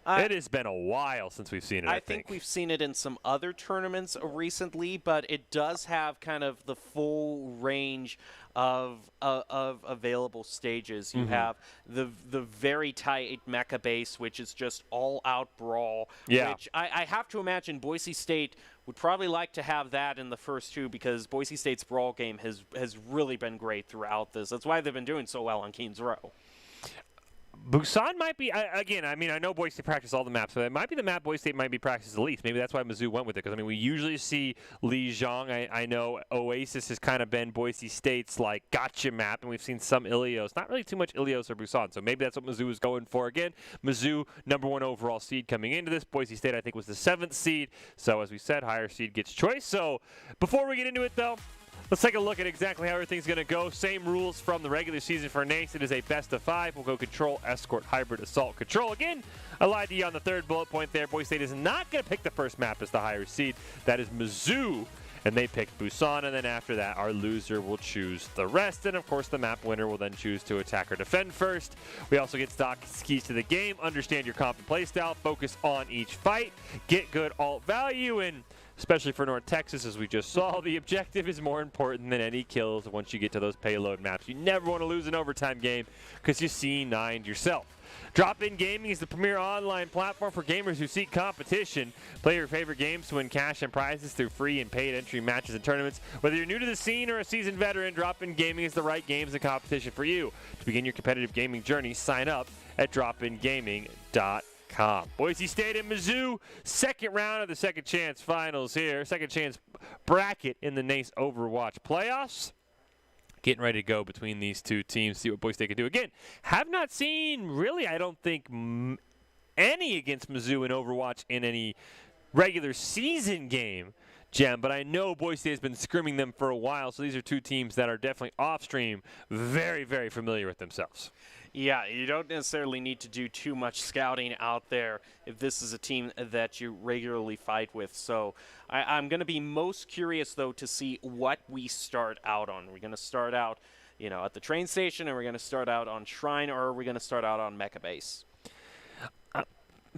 It has been a while since we've seen it, I think. We've seen it in some other tournaments recently, but it does have kind of the full range of available stages. You have the very tight mecha base, which is just all-out brawl, which I have to imagine Boise State would probably like to have that in the first two, because Boise State's brawl game has really been great throughout this. That's why they've been doing so well on Keen's Row. Busan might be, again, I mean, I know Boise State practices all the maps, but it might be the map Boise State might be practiced the least. Maybe that's why Mizzou went with it, because, I mean, we usually see Lijiang. I know Oasis has kind of been Boise State's, like, gotcha map, and we've seen some Ilios. Not really too much Ilios or Busan, so maybe that's what Mizzou is going for again. Mizzou, #1 overall seed coming into this. Boise State, I think, was the 7th seed. So, as we said, higher seed gets choice. So, before we get into it, though, let's take a look at exactly how everything's going to go. Same rules from the regular season for NACE. It is a best-of-5. We'll go control, escort, hybrid, assault, control. Again, I lied to you on the third bullet point there. Boise State is not going to pick the first map as the higher seed. That is Mizzou, and they picked Busan. And then after that, our loser will choose the rest. And, of course, the map winner will then choose to attack or defend first. We also get stock keys to the game. Understand your comp and playstyle. Focus on each fight. Get good alt value. And especially for North Texas, as we just saw, the objective is more important than any kills once you get to those payload maps. You never want to lose an overtime game because you C9'd yourself. Drop-In Gaming is the premier online platform for gamers who seek competition. Play your favorite games to win cash and prizes through free and paid entry matches and tournaments. Whether you're new to the scene or a seasoned veteran, Drop-In Gaming is the right games and competition for you. To begin your competitive gaming journey, sign up at dropingaming.com. Boise State and Mizzou, second round of the second chance finals here. Second chance bracket in the NACE Overwatch playoffs. Getting ready to go between these two teams, see what Boise State can do. Again, have not seen really, I don't think, any against Mizzou in Overwatch in any regular season game, Jem, but I know Boise State has been scrimming them for a while, so these are two teams that are definitely off-stream very, very familiar with themselves. Yeah, you don't necessarily need to do too much scouting out there if this is a team that you regularly fight with. So I'm going to be most curious, though, to see what we start out on. We're going to start out, at the train station, and we're going to start out on Shrine, or are we going to start out on Mecha Base?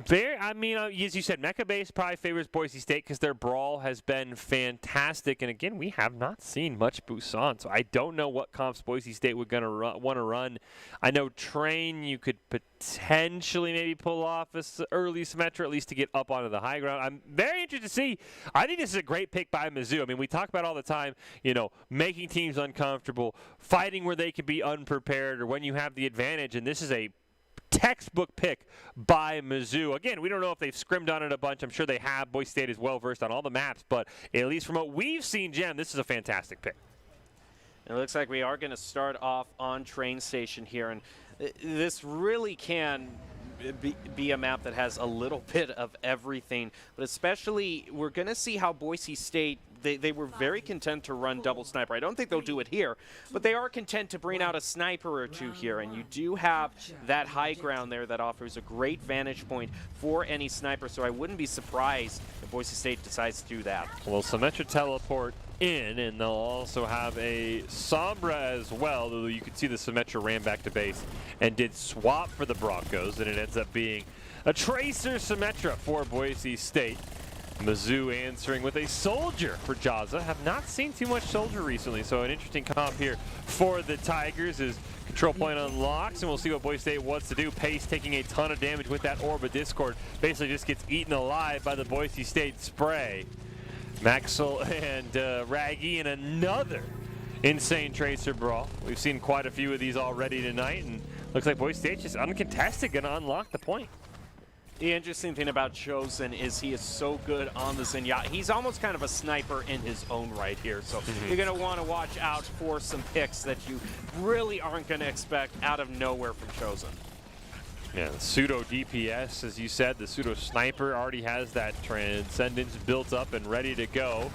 As you said, Mecha Base probably favors Boise State because their brawl has been fantastic. And again, we have not seen much Busan, so I don't know what comps Boise State would want to run. I know Train, you could potentially maybe pull off an early Symmetra, at least to get up onto the high ground. I'm very interested to see. I think this is a great pick by Mizzou. I mean, we talk about all the time, making teams uncomfortable, fighting where they can be unprepared or when you have the advantage, and this is a textbook pick by Mizzou. Again, we don't know if they've scrimmed on it a bunch. I'm sure they have. Boise State is well-versed on all the maps, but at least from what we've seen, Jem, this is a fantastic pick. It looks like we are going to start off on Train Station here, and this really can be a map that has a little bit of everything, but especially we're going to see how Boise State, they were very content to run double sniper. I don't think they'll do it here, but they are content to bring out a sniper or two here, and you do have that high ground there that offers a great vantage point for any sniper, so I wouldn't be surprised if Boise State decides to do that. Well, Symmetra teleport in, and they'll also have a Sombra as well, though you can see the Symmetra ran back to base and did swap for the Broncos, and it ends up being a Tracer Symmetra for Boise State. Mizzou answering with a Soldier for Jaza. Have not seen too much Soldier recently, so an interesting comp here for the Tigers as control point unlocks, and we'll see what Boise State wants to do. Pace taking a ton of damage with that Orb of Discord. Basically just gets eaten alive by the Boise State spray. Maxwell and Raggy in another insane Tracer brawl. We've seen quite a few of these already tonight, and looks like Boise State just uncontested going to unlock the point. The interesting thing about Chosen is he is so good on the Zenyatta. He's almost kind of a sniper in his own right here, so you're going to want to watch out for some picks that you really aren't going to expect out of nowhere from Chosen. Yeah, the pseudo DPS, as you said, the pseudo sniper already has that Transcendence built up and ready to go.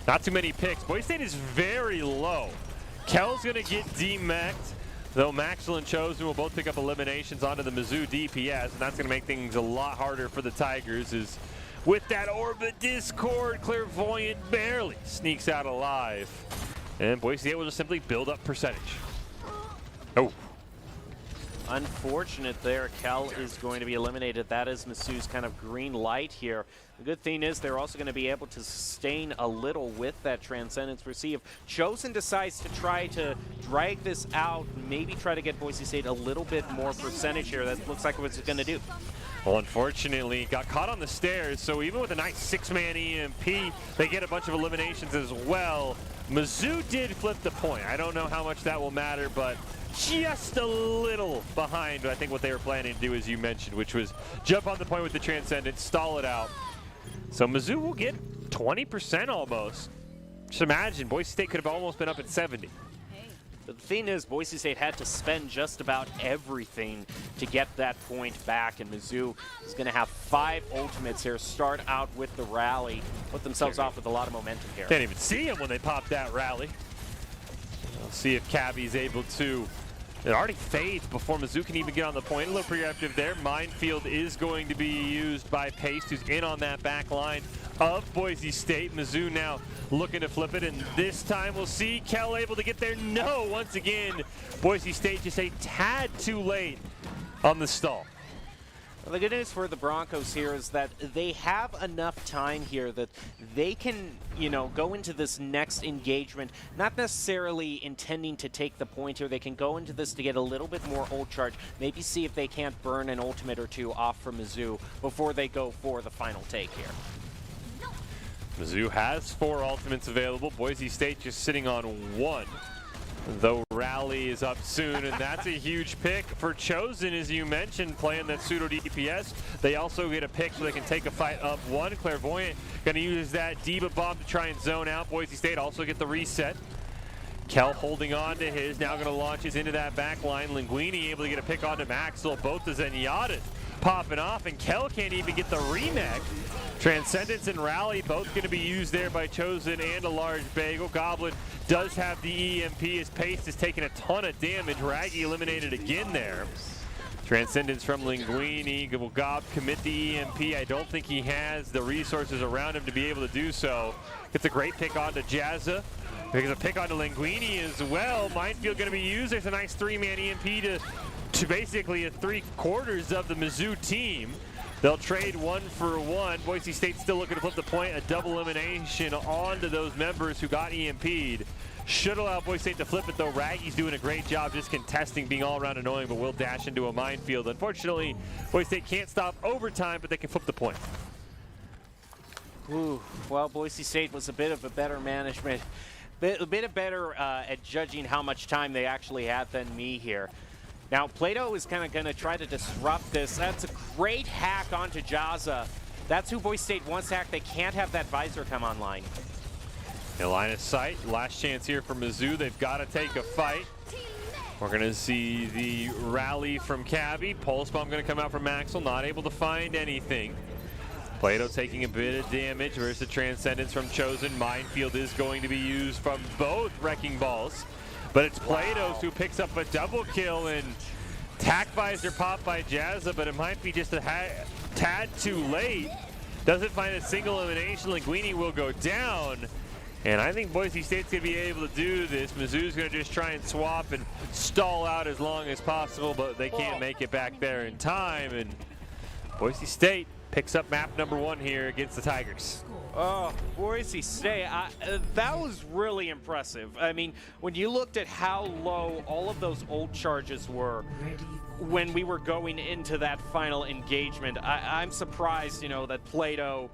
Not too many picks. Boise State is very low. Kell's going to get demeched, though Maxwell and Chosen will both pick up eliminations onto the Mizzou DPS, and that's going to make things a lot harder for the Tigers. Is with that Orbit Discord, Clairvoyant barely sneaks out alive. And Boise State will just simply build up percentage. Oh. Unfortunate there. Kel is going to be eliminated. That is Mizzou's kind of green light here. The good thing is they're also going to be able to sustain a little with that Transcendence. We'll see if Chosen decides to try to drag this out, maybe try to get Boise State a little bit more percentage here. That looks like what it's going to do. Well, unfortunately, got caught on the stairs, so even with a nice 6-man EMP, they get a bunch of eliminations as well. Mizzou did flip the point. I don't know how much that will matter, but just a little behind, I think, what they were planning to do, as you mentioned, which was jump on the point with the Transcendence, stall it out. So Mizzou will get 20% almost. Just imagine, Boise State could have almost been up at 70. But the thing is, Boise State had to spend just about everything to get that point back, and Mizzou is going to have 5 ultimates here, start out with the rally, put themselves off with a lot of momentum here. Can't even see him when they pop that rally. We'll see if Cabby's able to. It already fades before Mizzou can even get on the point. A little preemptive there. Minefield is going to be used by Pace, who's in on that back line of Boise State. Mizzou now looking to flip it, and this time we'll see Kell able to get there. No, once again, Boise State just a tad too late on the stall. Well, the good news for the Broncos here is that they have enough time here that they can, go into this next engagement, not necessarily intending to take the point here. They can go into this to get a little bit more ult charge, maybe see if they can't burn an ultimate or two off from Mizzou before they go for the final take here. Mizzou has 4 ultimates available. Boise State just sitting on 1. The rally is up soon, and that's a huge pick for Chosen, as you mentioned, playing that pseudo DPS. They also get a pick so they can take a fight up 1. Clairvoyant going to use that Diva Bomb to try and zone out. Boise State also get the reset. Kell holding on to his, now going to launch his into that back line. Linguini able to get a pick onto Maxwell. Both the Zenyatas popping off, and Kel can't even get the remake. Transcendence and Rally both going to be used there by Chosen and a large bagel. Goblin does have the EMP. His pace is taking a ton of damage. Raggy eliminated again there. Transcendence from Linguini. Will Gob commit the EMP? I don't think he has the resources around him to be able to do so. Gets a great pick onto Jazza. There's a pick onto Linguini as well. Minefield going to be used. There's a nice 3-man EMP to basically a 3/4 of the Mizzou team. They'll trade 1-for-1. Boise State still looking to flip the point. A double elimination onto those members who got EMP'd. Should allow Boise State to flip it, though. Raggy's doing a great job just contesting, being all around annoying, but will dash into a minefield. Unfortunately, Boise State can't stop overtime, but they can flip the point. Ooh, well, Boise State was a bit of a better management, a bit better at judging how much time they actually had than me here. Now, Plato is kind of going to try to disrupt this. That's a great hack onto Jazza. That's who Boise State wants to hack. They can't have that visor come online. In line of sight, last chance here for Mizzou. They've got to take a fight. We're going to see the rally from Cabby. Pulse Bomb going to come out from Maxwell, not able to find anything. Plato taking a bit of damage versus the Transcendence from Chosen. Minefield is going to be used from both Wrecking Balls. But it's Platos who picks up a double kill, and tack visor popped by Jazza, but it might be just a tad too late. Doesn't find a single elimination. Linguini will go down. And I think Boise State's going to be able to do this. Mizzou's going to just try and swap and stall out as long as possible, but they can't make it back there in time. And Boise State picks up map number 1 here against the Tigers. Oh, Boise State, that was really impressive. I mean, when you looked at how low all of those old charges were when we were going into that final engagement, I'm surprised, you know, that Plato,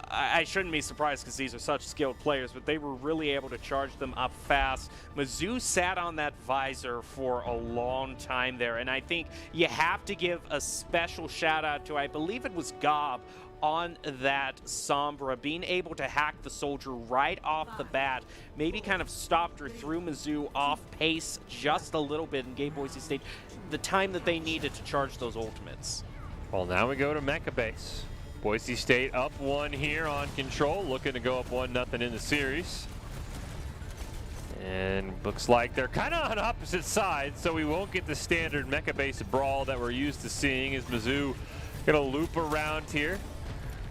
I shouldn't be surprised because these are such skilled players, but they were really able to charge them up fast. Mizzou sat on that visor for a long time there, and I think you have to give a special shout out to, I believe it was Gob, on that Sombra, being able to hack the soldier right off the bat, maybe kind of stopped or threw Mizzou off pace just a little bit and gave Boise State the time that they needed to charge those ultimates. Well, now we go to Mecha Base. Boise State up 1 here on control, looking to go up 1-0 in the series. And looks like they're kind of on opposite sides, so we won't get the standard Mecha Base brawl that we're used to seeing as Mizzou gonna loop around here.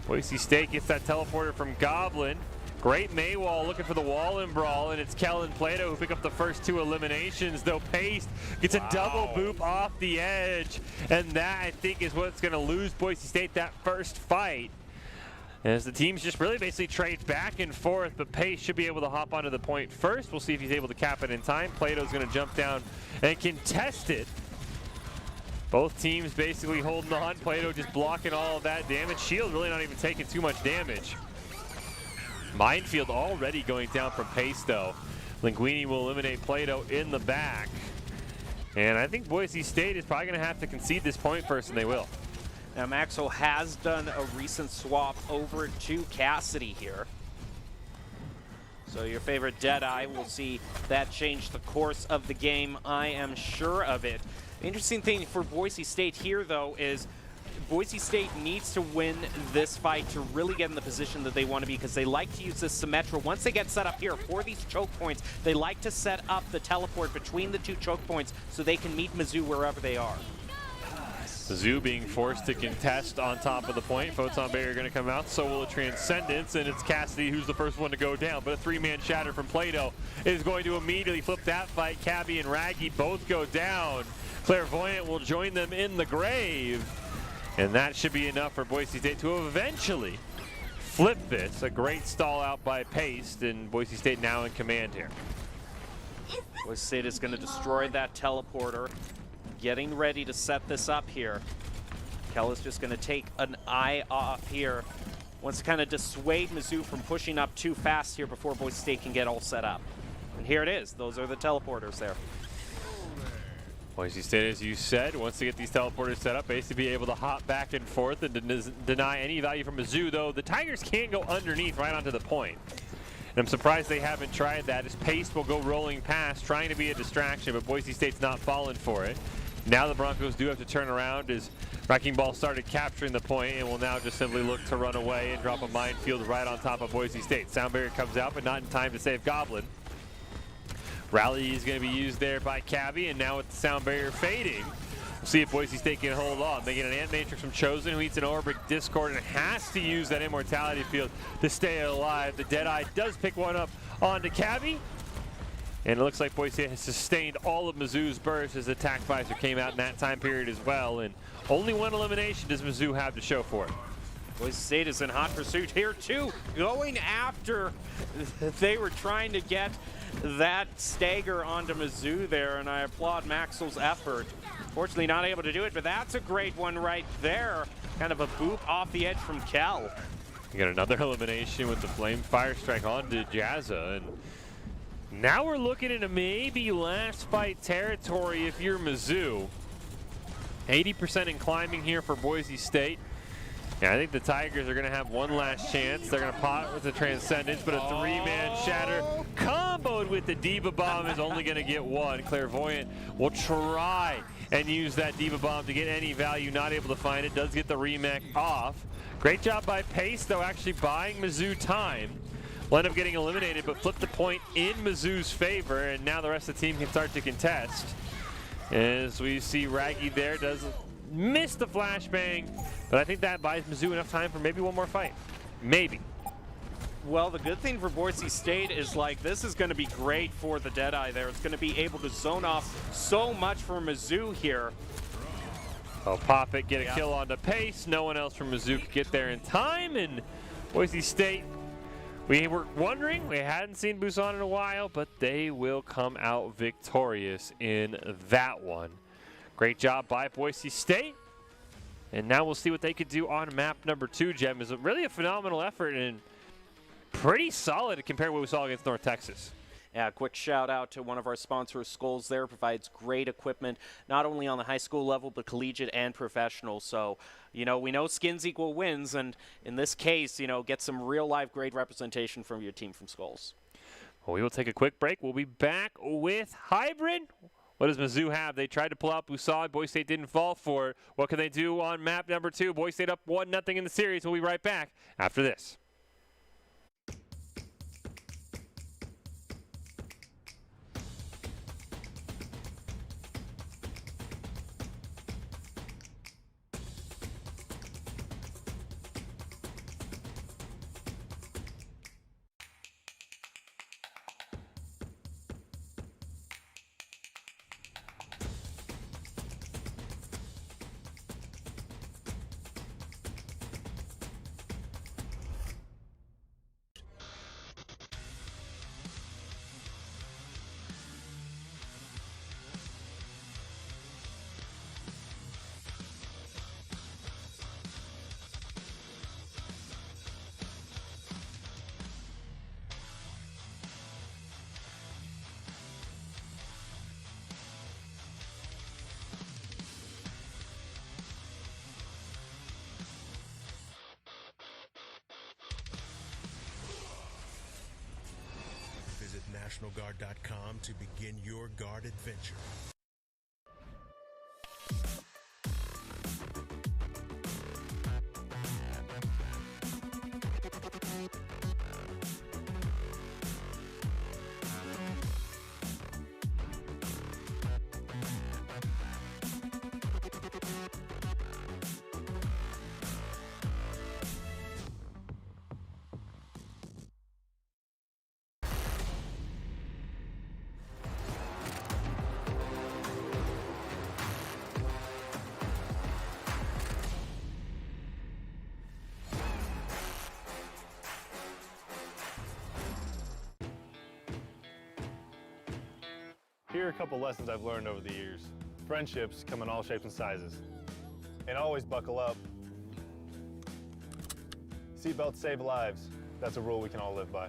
Boise State gets that teleporter from Goblin. Great Maywall looking for the wall and brawl, and it's Kel and Plato who pick up the first 2 eliminations, though Paste gets a double boop off the edge, and that, I think, is what's going to lose Boise State that first fight. As the teams just really basically trade back and forth, but Pace should be able to hop onto the point first. We'll see if he's able to cap it in time. Plato's going to jump down and contest it. Both teams basically holding on. Plato just blocking all of that damage. Shield really not even taking too much damage. Minefield already going down from Pace, though. Linguini will eliminate Plato in the back. And I think Boise State is probably going to have to concede this point first, and they will. Now, Maxwell has done a recent swap over to Cassidy here. So your favorite Deadeye will see that change the course of the game. I am sure of it. The interesting thing for Boise State here, though, is Boise State needs to win this fight to really get in the position that they want to be, because they like to use this Symmetra. Once they get set up here for these choke points, they like to set up the teleport between the 2 choke points so they can meet Mizzou wherever they are. Mizzou being forced to contest on top of the point. Photon Barrier going to come out, so will a Transcendence, and it's Cassidy who's the first one to go down. But a 3-man shatter from Plato is going to immediately flip that fight. Cabby and Raggy both go down. Clairvoyant will join them in the grave. And that should be enough for Boise State to eventually flip this. A great stall out by Paste, and Boise State now in command here. Boise State is going to destroy that teleporter. Getting ready to set this up here. Kel is just going to take an eye off here. Wants to kind of dissuade Mizzou from pushing up too fast here before Boise State can get all set up. And here it is. Those are the teleporters there. Boise State, as you said, wants to get these teleporters set up, basically be able to hop back and forth and deny any value from Mizzou, though the Tigers can't go underneath right onto the point. And I'm surprised they haven't tried that, as Pace will go rolling past, trying to be a distraction, but Boise State's not falling for it. Now the Broncos do have to turn around as Wrecking Ball started capturing the point and will now just simply look to run away and drop a minefield right on top of Boise State. Sound barrier comes out, but not in time to save Goblin. Rally is going to be used there by Cabby, and now with the sound barrier fading, we'll see if Boise State can hold on. They get an Ant Matrix from Chosen, who eats an Orbic Discord and has to use that Immortality Field to stay alive. The Deadeye does pick one up onto Cabby, and it looks like Boise State has sustained all of Mizzou's bursts as Attack Visor came out in that time period as well, and only one elimination does Mizzou have to show for it. Boise State is in hot pursuit here too, going after. They were trying to get that stagger onto Mizzou there, and I applaud Maxwell's effort. Fortunately not able to do it, but that's a great one right there. Kind of a boop off the edge from Kel. You got another elimination with the Flame Fire Strike onto Jazza, and now we're looking into maybe last fight territory if you're Mizzou. 80% in climbing here for Boise State. Yeah, I think the Tigers are going to have one last chance. They're going to pot with the Transcendence, but a three-man shatter comboed with the Diva Bomb is only going to get one. Clairvoyant will try and use that Diva Bomb to get any value, not able to find it. Does get the remake off. Great job by Pace, though, actually buying Mizzou time. Will end up getting eliminated, but flip the point in Mizzou's favor, and now the rest of the team can start to contest. As we see Raggy there, does miss the flashbang, but I think that buys Mizzou enough time for maybe one more fight. Maybe. Well, the good thing for Boise State is, like, this is going to be great for the Deadeye there. It's going to be able to zone off so much for Mizzou here. Oh, pop it, get a kill onto Pace. No one else from Mizzou could get there in time, and Boise State, we were wondering, we hadn't seen Busan in a while, but they will come out victorious in that one. Great job by Boise State. And now we'll see what they could do on map number 2, Jem. Is really a phenomenal effort and pretty solid compared to what we saw against North Texas. Yeah, quick shout out to one of our sponsors, Skulls there, provides great equipment, not only on the high school level, but collegiate and professional. So, you know, we know skins equal wins, and in this case, you know, get some real life great representation from your team from Skulls. Well, we will take a quick break. We'll be back with Hybrid. What does Mizzou have? They tried to pull out Busan. Boise State didn't fall for it. What can they do on map number 2? Boise State up 1-0 in the series. We'll be right back after this. Visit NationalGuard.com to begin your guard adventure. Here are a couple lessons I've learned over the years. Friendships come in all shapes and sizes. And always buckle up. Seatbelts save lives. That's a rule we can all live by.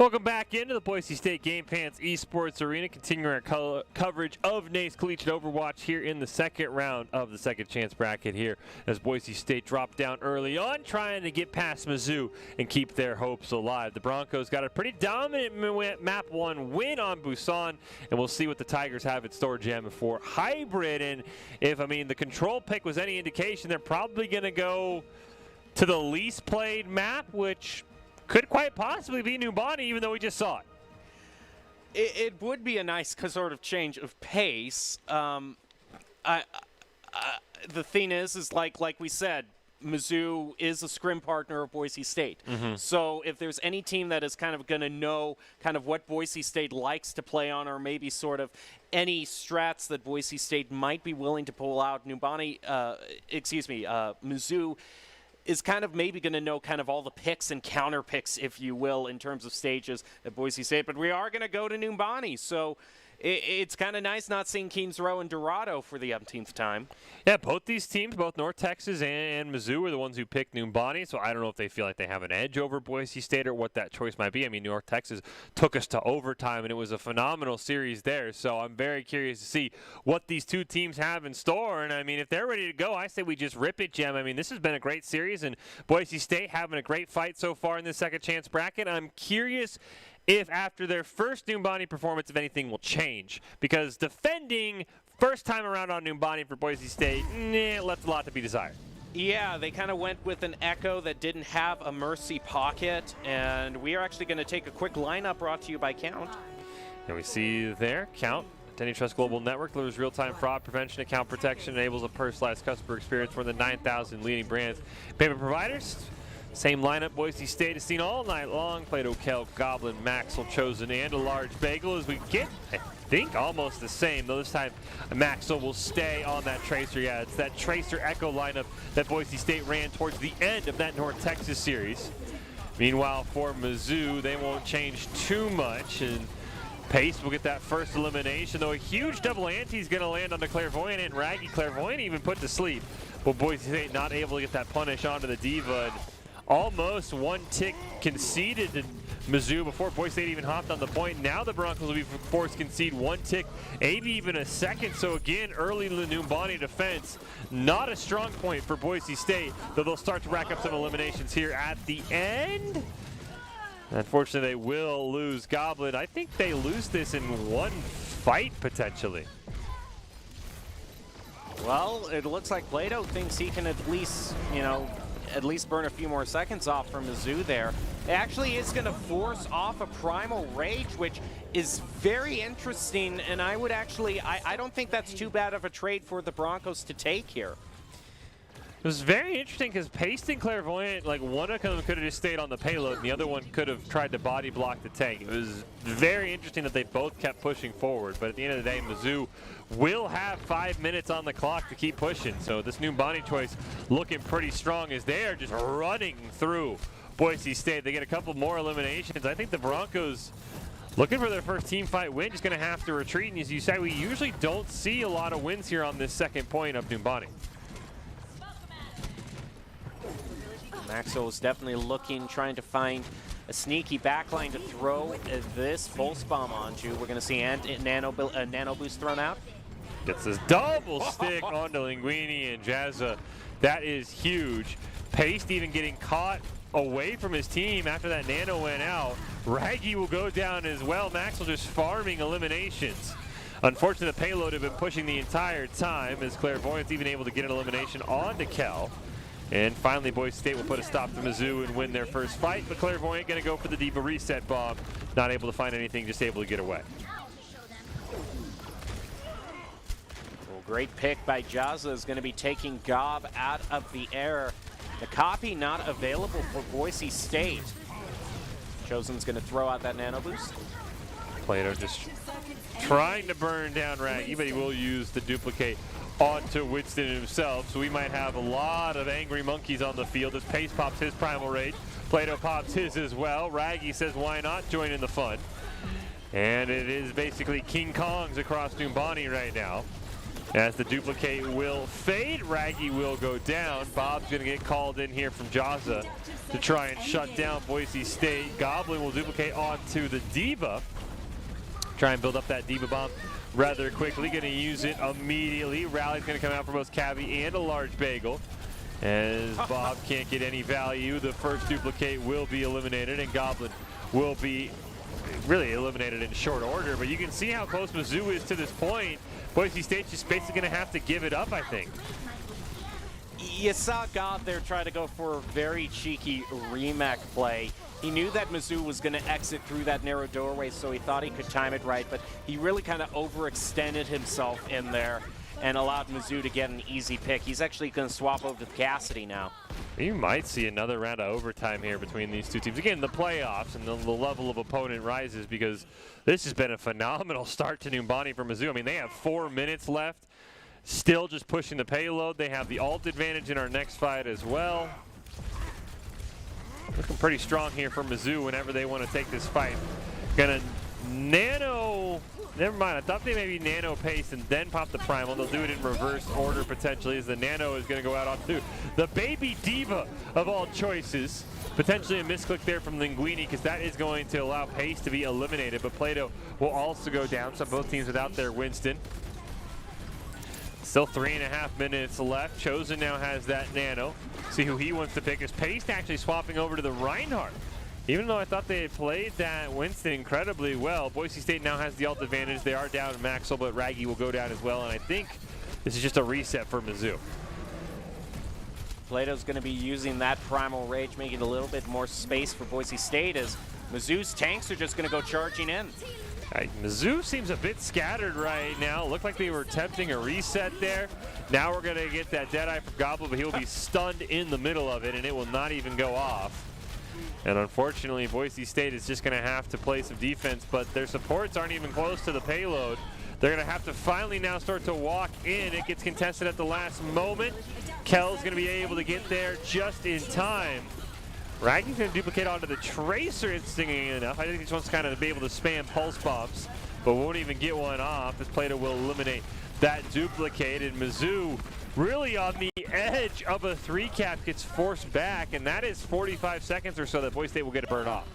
Welcome back into the Boise State Game Pants Esports Arena, continuing our coverage of NACE Collegiate Overwatch here in the second round of the second chance bracket here as Boise State dropped down early on, trying to get past Mizzou and keep their hopes alive. The Broncos got a pretty dominant map 1 win on Busan, and we'll see what the Tigers have in store, Jam, for Hybrid. And if, the control pick was any indication, they're probably going to go to the least played map, which could quite possibly be Numbani, even though we just saw it. It would be a nice sort of change of pace. The thing is like we said, Mizzou is a scrim partner of Boise State. So if there's any team that is kind of going to know kind of what Boise State likes to play on, or maybe sort of any strats that Boise State might be willing to pull out, Mizzou is kind of maybe going to know kind of all the picks and counter picks, if you will, in terms of stages at Boise State. But we are going to go to Numbani, so it's kind of nice not seeing Keens Row and Dorado for the umpteenth time. Yeah, both these teams, both North Texas and Mizzou, are the ones who picked Numbani, so I don't know if they feel like they have an edge over Boise State or what that choice might be. North Texas took us to overtime, and it was a phenomenal series there, so I'm very curious to see what these two teams have in store. And, if they're ready to go, I say we just rip it, Jem. This has been a great series, and Boise State having a great fight so far in the second chance bracket. I'm curious if after their first Numbani performance, if anything will change. Because defending first time around on Numbani for Boise State, left a lot to be desired. Yeah, they kind of went with an Echo that didn't have a Mercy pocket. And we are actually going to take a quick lineup brought to you by Count. And we see there, Count. Identity Trust Global Network delivers real-time fraud prevention, account protection, enables a personalized customer experience for the 9,000 leading brands. Payment providers. Same lineup Boise State has seen all night long. Plato, Kel, Goblin, Maxwell, Chosen, and a large bagel as we get, I think, almost the same. Though this time, Maxwell will stay on that Tracer. Yeah, it's that Tracer Echo lineup that Boise State ran towards the end of that North Texas series. Meanwhile, for Mizzou, they won't change too much. And Pace will get that first elimination, though a huge double ante is going to land on the Clairvoyant, and Raggy Clairvoyant even put to sleep. Well, Boise State not able to get that punish onto the Diva. And almost one tick conceded to Mizzou before Boise State even hopped on the point. Now the Broncos will be forced to concede one tick, maybe even a second. So again, early in the Numbani defense, not a strong point for Boise State, though they'll start to rack up some eliminations here at the end. Unfortunately, they will lose Goblin. I think they lose this in one fight, potentially. Well, it looks like Plato thinks he can at least, at least burn a few more seconds off from Mizzou there. It actually is going to force off a Primal Rage, which is very interesting, and I would actually, I don't think that's too bad of a trade for the Broncos to take here. It was very interesting because Pace and Clairvoyant, one of them could have just stayed on the payload and the other one could have tried to body block the tank. It was very interesting that they both kept pushing forward, but at the end of the day, Mizzou will have 5 minutes on the clock to keep pushing. So this Numbani choice looking pretty strong as they are just running through Boise State. They get a couple more eliminations. I think the Broncos, looking for their first team fight win, just going to have to retreat. And as you say, we usually don't see a lot of wins here on this second point of Numbani. Maxwell is definitely looking, trying to find a sneaky backline to throw this Pulse Bomb onto. We're going to see a Nano Boost thrown out. Gets this double stick onto Linguini and Jazza. That is huge. Pace even getting caught away from his team after that Nano went out. Raggy will go down as well. Maxwell just farming eliminations. Unfortunately, the payload had been pushing the entire time as Clairvoyant's even able to get an elimination onto Kel. And finally, Boise State will put a stop to Mizzou and win their first fight. But Clairvoyant going to go for the Diva reset bomb. Not able to find anything, just able to get away. Well, great pick by Jazza is going to be taking Gob out of the air. The copy not available for Boise State. Chosen's going to throw out that Nano Boost. Plato just trying to burn down Raggy, but he will use the duplicate onto Winston himself, so we might have a lot of angry monkeys on the field as Pace pops his Primal Rage. Plato pops his as well. Raggy says, why not join in the fun? And it is basically King Kongs across Numbani right now. As the duplicate will fade, Raggy will go down. Bob's going to get called in here from Jazza to try and shut down Boise State. Goblin will duplicate onto the Diva. Try and build up that Diva bomb rather quickly. Going to use it immediately. Rally's going to come out for both Cavi and a large bagel. As Bob can't get any value, the first duplicate will be eliminated, and Goblin will be really eliminated in short order. But you can see how close Mizzou is to this point. Boise State's just basically going to have to give it up, I think. You saw God there try to go for a very cheeky remake play. He knew that Mizzou was going to exit through that narrow doorway, so he thought he could time it right, but he really kind of overextended himself in there and allowed Mizzou to get an easy pick. He's actually going to swap over to Cassidy now. You might see another round of overtime here between these two teams. Again, the playoffs and the level of opponent rises because this has been a phenomenal start to Numbani for Mizzou. I mean, they have 4 minutes left, still just pushing the payload. They have the ult advantage in our next fight as well. Looking pretty strong here for Mizzou whenever they want to take this fight. Gonna nano. Never mind, I thought they maybe nano pace and then pop the primal. They'll do it in reverse order potentially, as the nano is going to go out onto the baby Diva of all choices. Potentially a misclick there from Linguini, because that is going to allow pace to be eliminated, but Plato will also go down, so both teams without their Winston. Still 3.5 minutes left. Chosen now has that nano. See who he wants to pick. Is Pace actually swapping over to the Reinhardt? Even though I thought they had played that Winston incredibly well, Boise State now has the ult advantage. They are down in Maxwell, but Raggy will go down as well, and I think this is just a reset for Mizzou. Plato's going to be using that Primal Rage, making a little bit more space for Boise State, as Mizzou's tanks are just going to go charging in. Mizzou seems a bit scattered right now. Looked like they were attempting a reset there. Now we're going to get that Deadeye from Goblin, but he'll be stunned in the middle of it, and it will not even go off. And unfortunately, Boise State is just going to have to play some defense, but their supports aren't even close to the payload. They're going to have to finally now start to walk in. It gets contested at the last moment. Kell's going to be able to get there just in time. Raggy's going to duplicate onto the Tracer, interestingly enough. I think he just wants kind of to be able to spam pulse bombs, but won't even get one off, as Plato will eliminate that duplicate. And Mizzou really on the edge of a 3-cap gets forced back, and that is 45 seconds or so that Boise State will get a burn off.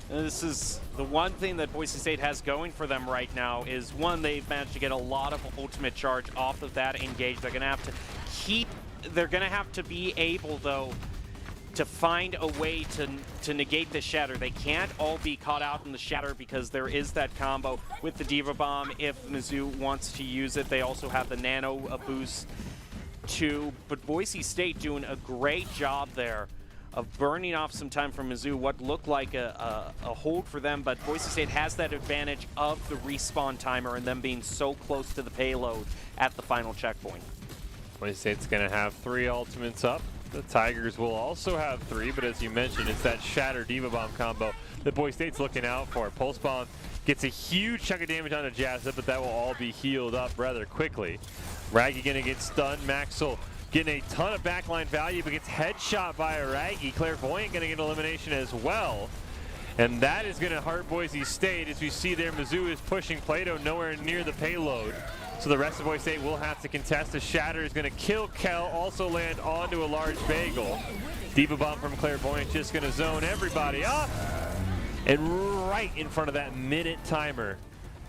And this is the one thing that Boise State has going for them right now is, one, they've managed to get a lot of ultimate charge off of that engage. They're going to have to they're going to have to be able, though, to find a way to negate the Shatter. They can't all be caught out in the Shatter because there is that combo with the Diva Bomb if Mizzou wants to use it. They also have the Nano boost too. But Boise State doing a great job there of burning off some time from Mizzou, what looked like a hold for them, but Boise State has that advantage of the respawn timer and them being so close to the payload at the final checkpoint. Boise State's going to have 3 ultimates up. The Tigers will also have 3, but as you mentioned, it's that Shatter Diva Bomb combo that Boise State's looking out for. Pulse Bomb gets a huge chunk of damage onto Jazza, but that will all be healed up rather quickly. Raggy going to get stunned. Maxwell getting a ton of backline value, but gets headshot by a Raggy. Clairvoyant going to get elimination as well. And that is going to hurt Boise State. As we see there, Mizzou is pushing Plato nowhere near the payload. So the rest of Boise State will have to contest. The Shatter is going to kill Kell, also land onto a large bagel. Diva Bomb from Clairvoyant just going to zone everybody up. And right in front of that minute timer,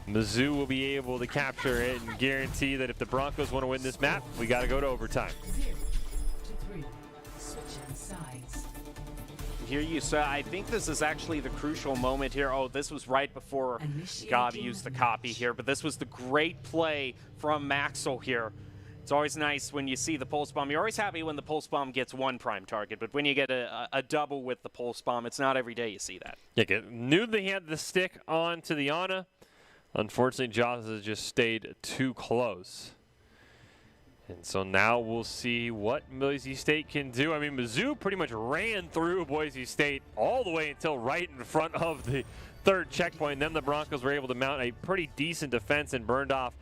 Mizzou will be able to capture it and guarantee that if the Broncos want to win this map, we got to go to overtime. Hear you, so I think this is actually the crucial moment here. Oh, this was right before Gabi used the copy here, but this was the great play from Maxwell here. It's always nice when you see the Pulse Bomb. You're always happy when the Pulse Bomb gets one prime target, but when you get a double with the Pulse Bomb, it's not every day you see that. Yeah, knew that he had the stick on to the Ana. Unfortunately, Jazza just stayed too close. And so now we'll see what Boise State can do. I mean, Mizzou pretty much ran through Boise State all the way until right in front of the 3rd checkpoint. Then the Broncos were able to mount a pretty decent defense and burned off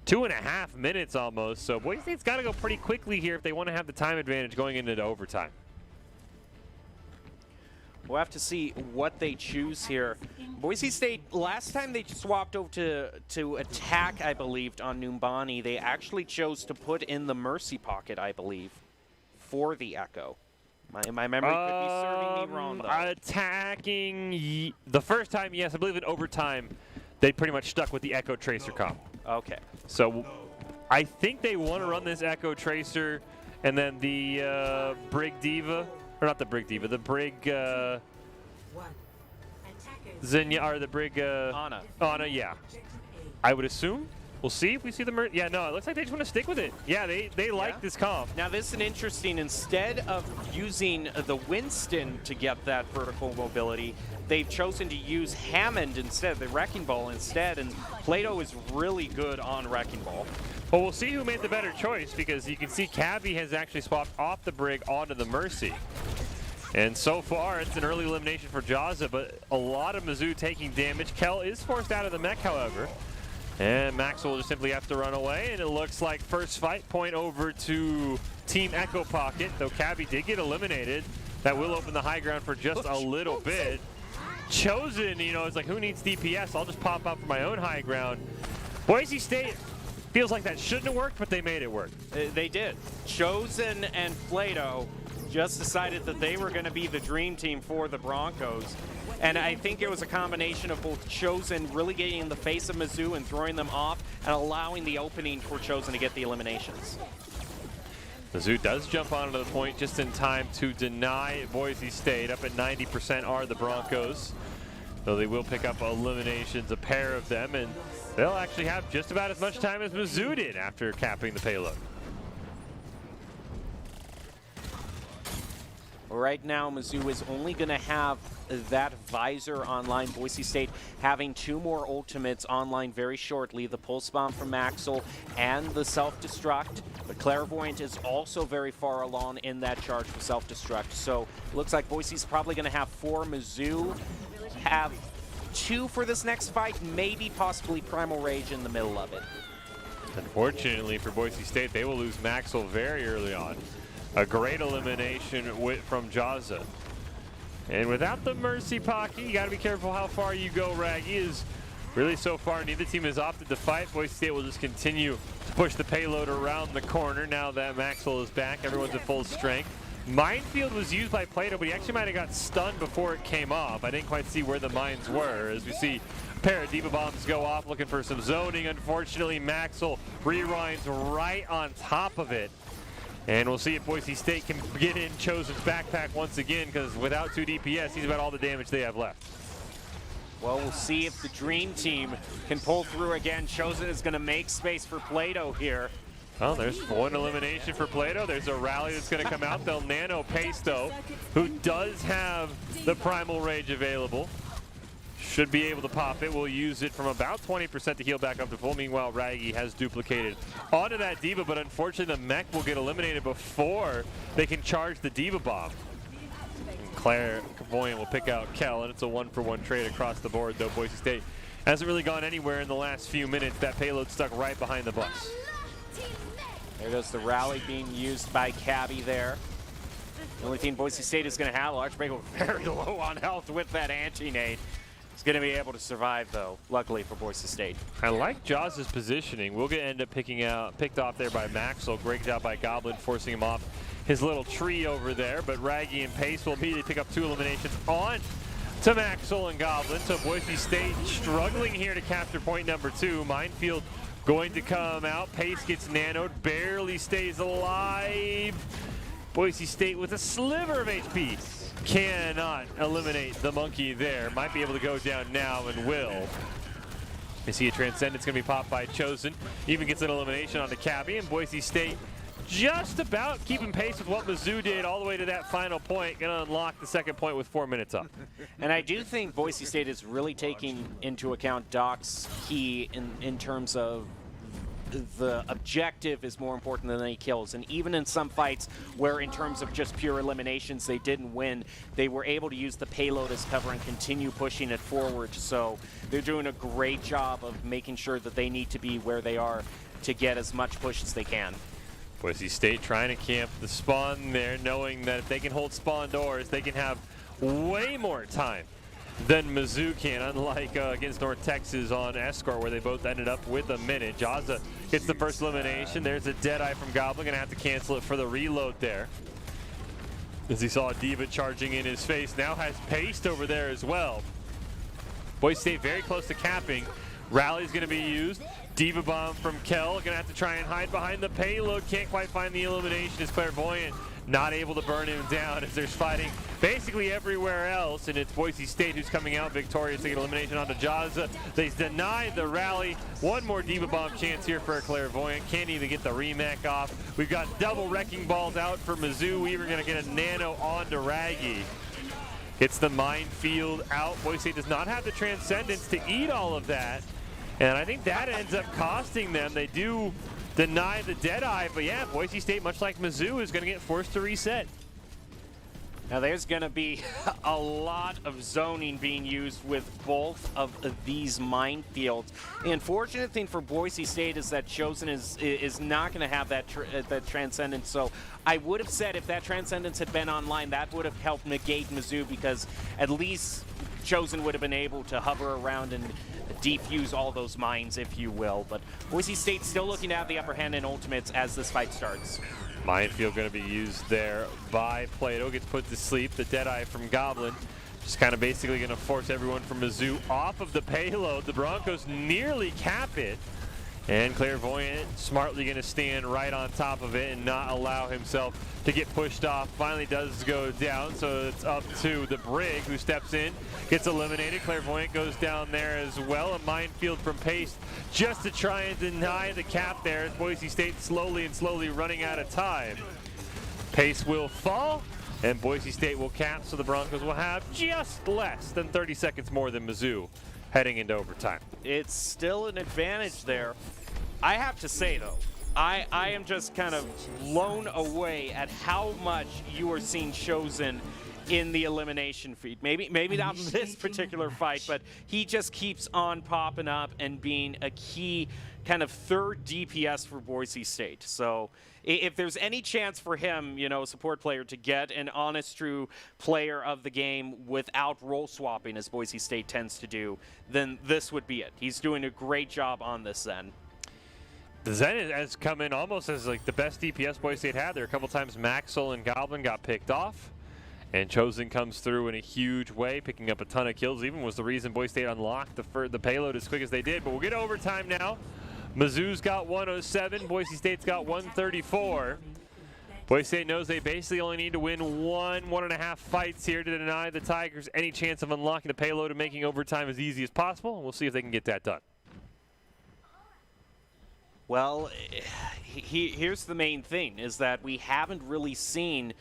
2.5 minutes almost. So Boise State's got to go pretty quickly here if they want to have the time advantage going into overtime. We'll have to see what they choose here. Boise State, last time they swapped over to attack, I believe, on Numbani, they actually chose to put in the Mercy pocket, I believe, for the Echo. My memory could be serving me wrong, though. Attacking the first time, yes. I believe in overtime, they pretty much stuck with the Echo Tracer comp. Okay. So I think they want to run this Echo Tracer and then the Brig Diva, or not the Brig Diva, the Brig Zinnia, or the Brig Ana. Ana, yeah. I would assume. We'll see if we see the yeah, no, it looks like they just want to stick with it. Yeah, they like this comp. Now this is an interesting, instead of using the Winston to get that vertical mobility, they've chosen to use Hammond instead, the Wrecking Ball instead, and Plato is really good on Wrecking Ball. Well, we'll see who made the better choice, because you can see Cabby has actually swapped off the Brig onto the Mercy. And so far, it's an early elimination for Jazza, but a lot of Mizzou taking damage. Kel is forced out of the mech, however. And Max will just simply have to run away, and it looks like first fight point over to Team Echo Pocket, though Cabby did get eliminated. That will open the high ground for just a little bit. Chosen, you know, it's like, who needs DPS? I'll just pop out for my own high ground. Boise State feels like that shouldn't have worked, but they made it work. They did. Chosen and Plato just decided that they were going to be the dream team for the Broncos. And I think it was a combination of both Chosen really getting in the face of Mizzou and throwing them off, and allowing the opening for Chosen to get the eliminations. Mizzou does jump onto the point just in time to deny Boise State. Up at 90% are the Broncos. Though they will pick up eliminations, a pair of them, and they'll actually have just about as much time as Mizzou did after capping the payload. Right now, Mizzou is only going to have that visor online. Boise State having 2 more ultimates online very shortly, the Pulse Bomb from Maxwell and the Self-Destruct. But Clairvoyant is also very far along in that charge for Self-Destruct. So looks like Boise's probably going to have 4. Mizzou have 2 for this next fight, maybe possibly Primal Rage in the middle of it. Unfortunately for Boise State, they will lose Maxwell very early on. A great elimination from Jazza. And without the Mercy pocket, you got to be careful how far you go, Raggy. Is really so far, neither team has opted to fight. Boise State will just continue to push the payload around the corner now that Maxwell is back. Everyone's at full strength. Minefield was used by Plato, but he actually might have got stunned before it came off. I didn't quite see where the mines were, as we see a pair of Diva Bombs go off looking for some zoning. Unfortunately, Maxwell rewinds right on top of it. And we'll see if Boise State can get in Chosen's backpack once again, because without 2 DPS, he's about all the damage they have left. Well, we'll see if the Dream Team can pull through again. Chosen is going to make space for Plato here. Well, there's 1 elimination for Plato. There's a rally that's going to come out. They'll nano Pesto, who does have the Primal Rage available. Should be able to pop it. We'll use it from about 20% to heal back up to full. Meanwhile, Raggy has duplicated onto that Diva, but unfortunately the mech will get eliminated before they can charge the Diva Bomb. And Clairvoyant will pick out Kel, and it's a 1-for-1 trade across the board, though Boise State hasn't really gone anywhere in the last few minutes. That payload stuck right behind the bus. There goes the rally being used by Cabby there. The only thing Boise State is going to have, Archbreaker very low on health with that anti-nade. He's going to be able to survive, though, luckily for Boise State. I like Jaws' positioning. We'll end up picked off there by Maxwell. Great job by Goblin, forcing him off his little tree over there. But Raggy and Pace will immediately pick up 2 eliminations on to Maxwell and Goblin. So Boise State struggling here to capture point number 2. Minefield going to come out. Pace gets nanoed, barely stays alive. Boise State with a sliver of HP. Cannot eliminate the monkey there. Might be able to go down now and will. You see a Transcendence going to be popped by Chosen. Even gets an elimination on the Cabby, and Boise State just about keeping pace with what Mizzou did all the way to that final point. Going to unlock the second point with 4 minutes up. And I do think Boise State is really taking into account Doc's key in terms of the objective is more important than any kills. And even in some fights where in terms of just pure eliminations they didn't win, they were able to use the payload as cover and continue pushing it forward. So they're doing a great job of making sure that they need to be where they are to get as much push as they can. Boise State trying to camp the spawn there, knowing that if they can hold spawn doors, they can have way more time than Mizzou can, unlike against North Texas on Escort, where they both ended up with a minute. Jaza gets the first elimination. There's a Deadeye from Goblin, gonna have to cancel it for the reload there. As he saw Diva charging in his face, now has Paste over there as well. Boise State very close to capping. Rally's gonna be used. Diva bomb from Kell, gonna have to try and hide behind the payload. Can't quite find the elimination as Clairvoyant not able to burn him down as there's fighting basically everywhere else, and it's Boise State who's coming out victorious to get elimination onto Jaza. They denied the rally. One more Diva bomb chance here for a Clairvoyant. Can't even get the remake off. We've got double wrecking balls out for Mizzou. Weaver gonna get a nano onto Raggy. Gets the minefield out. Boise State does not have the transcendence to eat all of that, and I think that ends up costing them. They do deny the Deadeye, but yeah, Boise State, much like Mizzou, is going to get forced to reset. Now there's going to be a lot of zoning being used with both of these minefields. The unfortunate thing for Boise State is that Chosen is not going to have that Transcendence. So I would have said if that Transcendence had been online, that would have helped negate Mizzou, because at least Chosen would have been able to hover around and defuse all those mines, if you will. But Boise State still looking to have the upper hand in ultimates as this fight starts. Minefield going to be used there by Plato. Gets put to sleep. The Deadeye from Goblin just kind of basically going to force everyone from Mizzou off of the payload. The Broncos nearly cap it, and Clairvoyant smartly going to stand right on top of it and not allow himself to get pushed off. Finally does go down, so it's up to the Brig, who steps in, gets eliminated. Clairvoyant goes down there as well. A minefield from Pace just to try and deny the cap there, as Boise State slowly running out of time. Pace will fall, and Boise State will cap, so the Broncos will have just less than 30 seconds more than Mizzou heading into overtime. It's still an advantage there. I have to say, though, I am just kind of blown away at how much you are seeing Chosen in the elimination feed. Maybe not this particular fight, but he just keeps on popping up and being a key kind of third DPS for Boise State. So if there's any chance for him, you know, support player, to get an honest, true player of the game without role swapping, as Boise State tends to do, then this would be it. He's doing a great job on this Zen. The Zen has come in almost as like the best DPS Boise State had. There a couple times Maxwell and Goblin got picked off, and Chosen comes through in a huge way, picking up a ton of kills. Even was the reason Boise State unlocked the payload as quick as they did. But we'll get overtime now. Mizzou's got 107, Boise State's got 134. Boise State knows they basically only need to win 1.5 fights here to deny the Tigers any chance of unlocking the payload and making overtime as easy as possible. And we'll see if they can get that done. Well, here's the main thing, is that we haven't really seen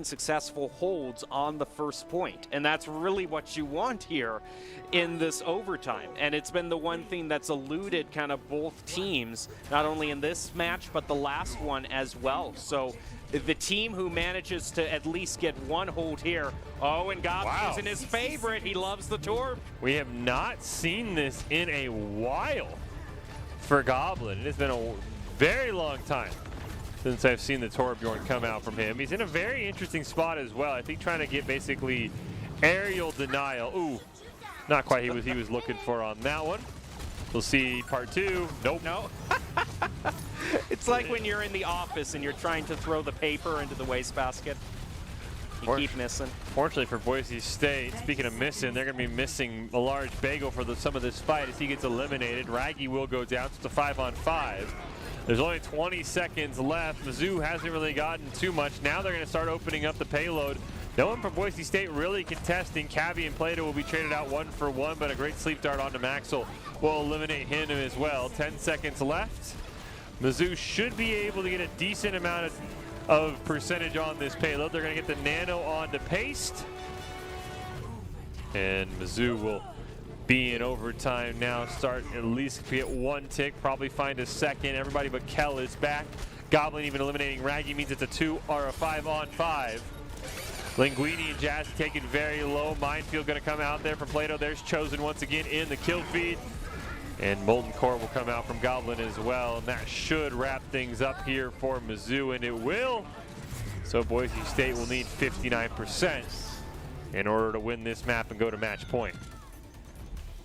successful holds on the first point, and that's really what you want here in this overtime. And it's been the one thing that's eluded kind of both teams, not only in this match but the last one as well. So the team who manages to at least get one hold here, and Goblin isn't his favorite. He loves the Torb. We have not seen this in a while for Goblin. It has been a very long time since I've seen the Torbjorn come out from him. He's in a very interesting spot as well. I think trying to get basically aerial denial. Ooh, not quite he was looking for on that one. We'll see part two. Nope. No. It's like when you're in the office and you're trying to throw the paper into the wastebasket. You keep missing. Fortunately for Boise State, speaking of missing, they're going to be missing a large bagel for some of this fight as he gets eliminated. Raggy will go down. So it's a 5-on-5. There's only 20 seconds left. Mizzou hasn't really gotten too much. Now they're going to start opening up the payload. No one from Boise State really contesting. Cavi and Plato will be traded out 1-for-1, but a great sleep dart onto Maxwell will eliminate him as well. 10 seconds left. Mizzou should be able to get a decent amount of percentage on this payload. They're going to get the nano onto Paste. And Mizzou will be in overtime now. Start at least get one tick, probably find a second. Everybody but Kell is back. Goblin even eliminating Raggy means it's a 2 or a 5-on-5. Linguini and Jazz take it very low. Minefield going to come out there for Plato. There's Chosen once again in the kill feed. And Molten Core will come out from Goblin as well. And that should wrap things up here for Mizzou, and it will. So Boise State will need 59% in order to win this map and go to match point.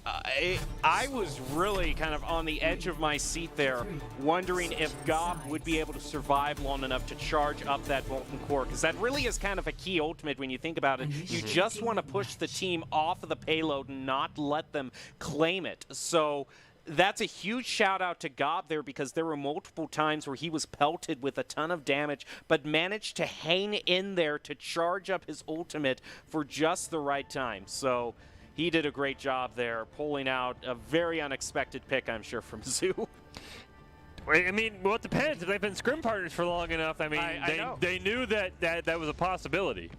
I was really kind of on the edge of my seat there, wondering if Gob would be able to survive long enough to charge up that molten core, because that really is kind of a key ultimate when you think about it. You just want to push the team off of the payload and not let them claim it. So that's a huge shout out to Gob there, because there were multiple times where he was pelted with a ton of damage, but managed to hang in there to charge up his ultimate for just the right time. So he did a great job there, pulling out a very unexpected pick, I'm sure, from Zoo. I mean, well, it depends. If they've been scrim partners for long enough, I mean, they knew that was a possibility.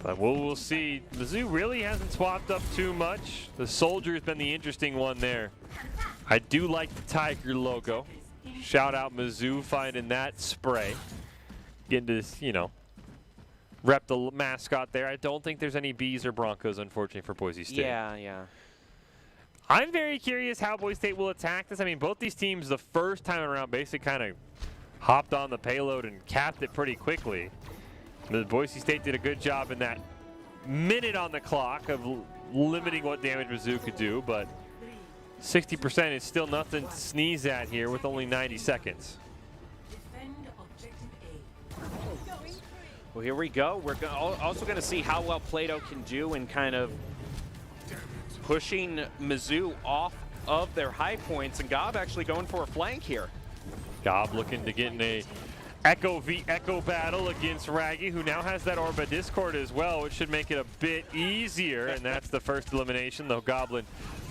But we'll see. Mizzou really hasn't swapped up too much. The Soldier has been the interesting one there. I do like the Tiger logo. Shout out Mizzou finding that spray. Getting to this, you know, rep the mascot there. I don't think there's any Bees or Broncos, unfortunately, for Boise State. Yeah. I'm very curious how Boise State will attack this. I mean, both these teams the first time around basically kind of hopped on the payload and capped it pretty quickly. The Boise State did a good job in that minute on the clock of limiting what damage Mizzou could do, but 60% is still nothing to sneeze at here with only 90 seconds. Well, here we go. We're also going to see how well Plato can do in kind of pushing Mizzou off of their high points, and Gob actually going for a flank here. Gob looking to get in a Echo v Echo battle against Raggy, who now has that Orba Discord as well, which should make it a bit easier, and that's the first elimination, though Goblin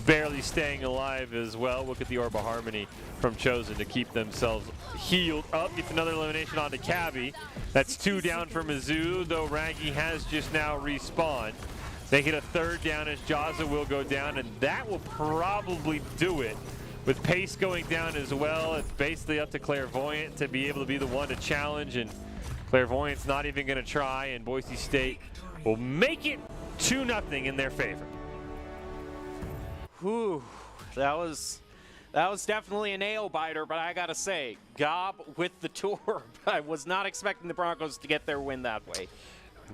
barely staying alive as well. Look at the Orba Harmony from Chosen to keep themselves healed up. Gets another elimination onto Cabby. That's 2 down for Mizzou, though Raggy has just now respawned. They get a 3rd down as Jaza will go down, and that will probably do it. With Pace going down as well, it's basically up to Clairvoyant to be able to be the one to challenge, and Clairvoyant's not even going to try, and Boise State will make it 2-0 in their favor. Whew, that was definitely a nail biter, but I gotta say, Gob with the Torb. I was not expecting the Broncos to get their win that way.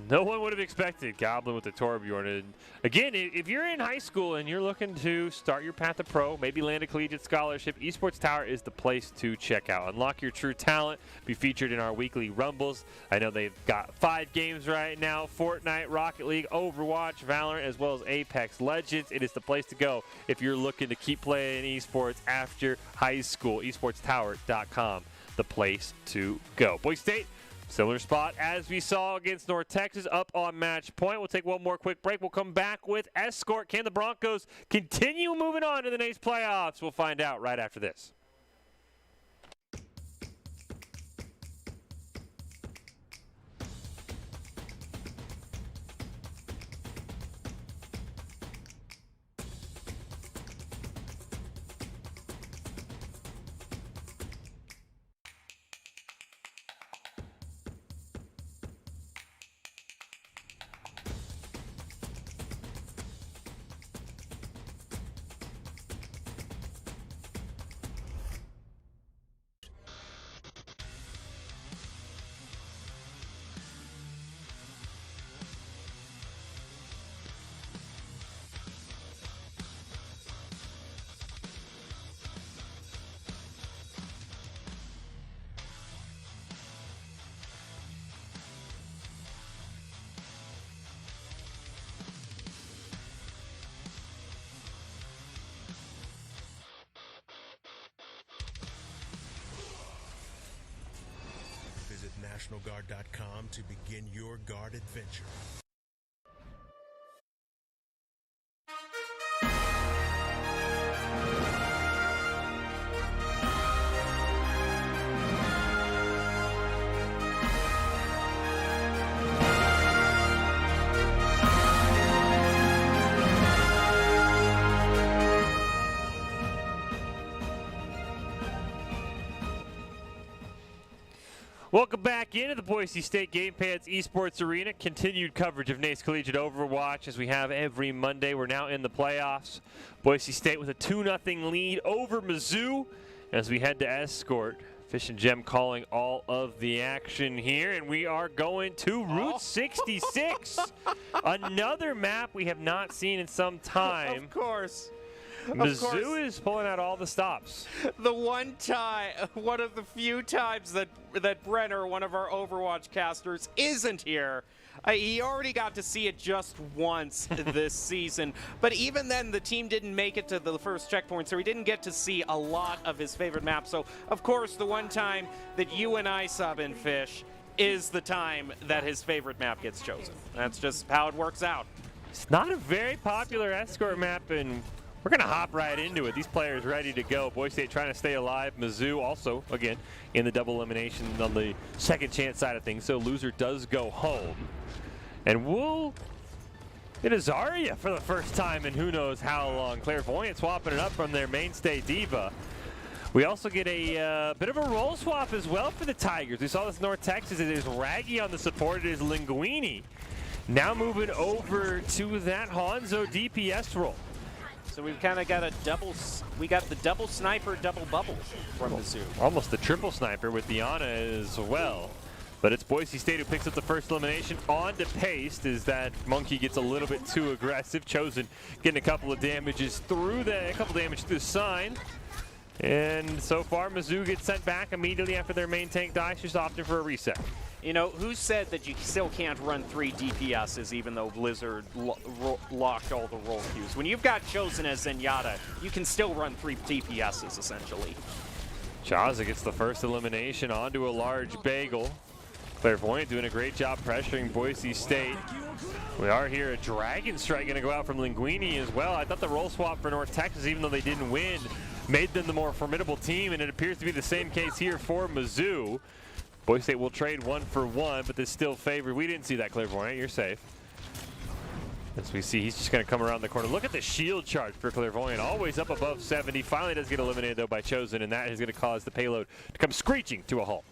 No one would have expected Goblin with the Torbjorn. And again, if you're in high school and you're looking to start your path to pro, maybe land a collegiate scholarship, Esports Tower is the place to check out. Unlock your true talent, be featured in our weekly Rumbles. I know they've got 5 games right now: Fortnite, Rocket League, Overwatch, Valorant, as well as Apex Legends. It is the place to go if you're looking to keep playing esports after high school. Esportstower.com, the place to go. Boise State, similar spot as we saw against North Texas, up on match point. We'll take one more quick break. We'll come back with Escort. Can the Broncos continue moving on to the NACE playoffs? We'll find out right after this. Visit NationalGuard.com to begin your guard adventure. Welcome back into the Boise State Game Pants Esports Arena. Continued coverage of NACE Collegiate Overwatch as we have every Monday. We're now in the playoffs. Boise State with a 2-0 lead over Mizzou as we head to Escort. Fish and Gem calling all of the action here, and we are going to Route 66. Another map we have not seen in some time. Of course. Mizzou is pulling out all the stops. The one of the few times that Brenner, one of our Overwatch casters, isn't here. He already got to see it just once this season, but even then the team didn't make it to the first checkpoint, so he didn't get to see a lot of his favorite maps. So, of course, the one time that you and I sub in Fish is the time that his favorite map gets chosen. That's just how it works out. It's not a very popular escort map, and we're going to hop right into it. These players ready to go. Boise State trying to stay alive. Mizzou also, again, in the double elimination on the second chance side of things. So loser does go home. And we'll get a Zarya for the first time in who knows how long. Clairvoyant swapping it up from their mainstay Diva. We also get a bit of a role swap as well for the Tigers. We saw this in North Texas. It is Raggy on the support. It is Linguini. Now moving over to that Hanzo DPS role. So we've kind of got a we got the double sniper, double bubble from Mizzou. Almost the triple sniper with Diana as well. But it's Boise State who picks up the first elimination on to Paste as that monkey gets a little bit too aggressive. Chosen getting a couple of damages through the sign. And so far Mizzou gets sent back immediately after their main tank dies, just opting for a reset. You know, who said that you still can't run 3 DPSs even though Blizzard locked all the role queues? When you've got Chosen as Zenyatta, you can still run 3 DPSs essentially. Chaza gets the first elimination onto a large bagel. Clairvoyant doing a great job pressuring Boise State. We are here. A Dragon Strike going to go out from Linguini as well. I thought the role swap for North Texas, even though they didn't win, made them the more formidable team, and it appears to be the same case here for Mizzou. Boise State will trade 1 for 1, but this still favored. We didn't see that, Clairvoyant. You're safe. As we see, he's just going to come around the corner. Look at the shield charge for Clairvoyant, always up above 70. Finally does get eliminated, though, by Chosen, and that is going to cause the payload to come screeching to a halt.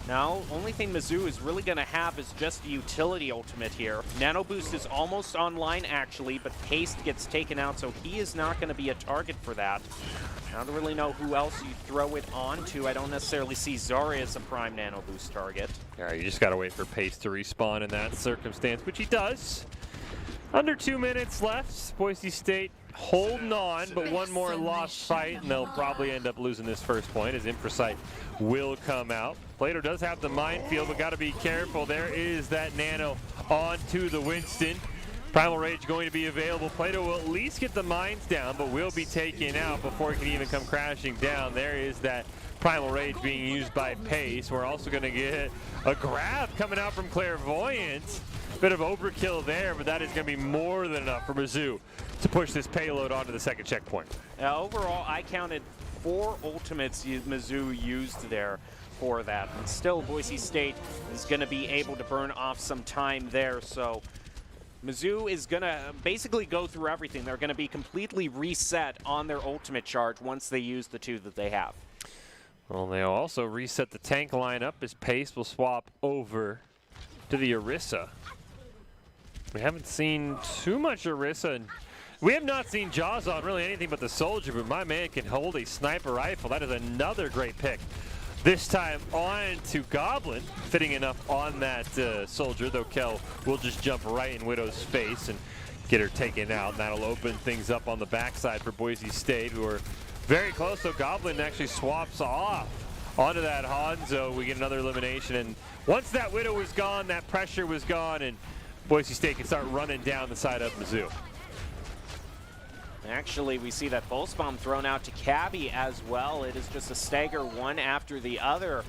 Now, only thing Mizzou is really going to have is just the utility ultimate here. Nano Boost is almost online, actually, but Paste gets taken out, so he is not going to be a target for that. I don't really know who else you throw it onto. I don't necessarily see Zarya as a prime Nano Boost target. Yeah, you just got to wait for Paste to respawn in that circumstance, which he does. Under 2 minutes left. Boise State holding on, but one more lost fight, and they'll probably end up losing this first point as Imprecite will come out. Plato does have the minefield, but got to be careful. There is that Nano onto the Winston. Primal Rage going to be available. Plato will at least get the mines down, but will be taken out before he can even come crashing down. There is that Primal Rage being used by Pace. We're also going to get a grab coming out from Clairvoyant. Bit of overkill there, but that is going to be more than enough for Mizzou to push this payload onto the second checkpoint. Overall, I counted 4 ultimates Mizzou used there for that. And still, Boise State is going to be able to burn off some time there. So Mizzou is going to basically go through everything. They're going to be completely reset on their ultimate charge once they use the 2 that they have. Well, they'll also reset the tank lineup as Pace will swap over to the Orisa. We haven't seen too much Orisa. We have not seen Jaws on really anything but the Soldier, but my man can hold a sniper rifle. That is another great pick. This time on to Goblin, fitting enough on that Soldier, though Kel will just jump right in Widow's face and get her taken out. And that'll open things up on the backside for Boise State, who are very close. So Goblin actually swaps off onto that Hanzo. We get another elimination, and once that Widow was gone, that pressure was gone, and Boise State can start running down the side of Mizzou. Actually, we see that Pulse Bomb thrown out to Cabby as well. It is just a stagger one after the other.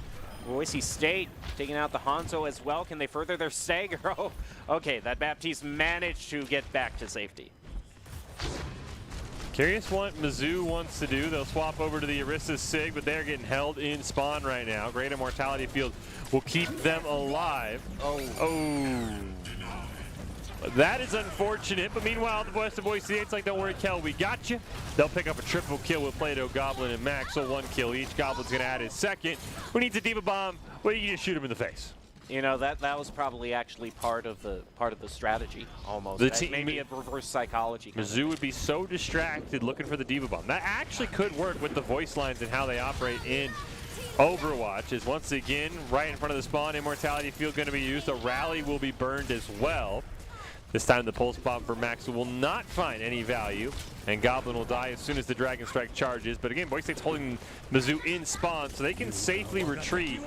Boise State taking out the Hanzo as well. Can they further their stagger? Oh, okay, that Baptiste managed to get back to safety. Curious what Mizzou wants to do. They'll swap over to the Orisa Sig, but they're getting held in spawn right now. Great Immortality Field will keep them alive. Oh. That is unfortunate, but meanwhile, the West of Boise State's like, don't worry, Kel, we got you. They'll pick up a triple kill with Plato, Goblin, and Max, so 1 kill each. Goblin's going to add his second. Who needs a Diva Bomb? Well, you can just shoot him in the face. You know, that was probably actually part of the strategy almost. The team, maybe a reverse psychology. Mizzou would be so distracted looking for the Diva Bomb. That actually could work with the voice lines and how they operate in Overwatch. Is once again right in front of the spawn, Immortality Field going to be used. A rally will be burned as well. This time the pulse bomb for Max will not find any value, and Goblin will die as soon as the Dragon Strike charges. But again, Boise State's holding Mizzou in spawn so they can safely retreat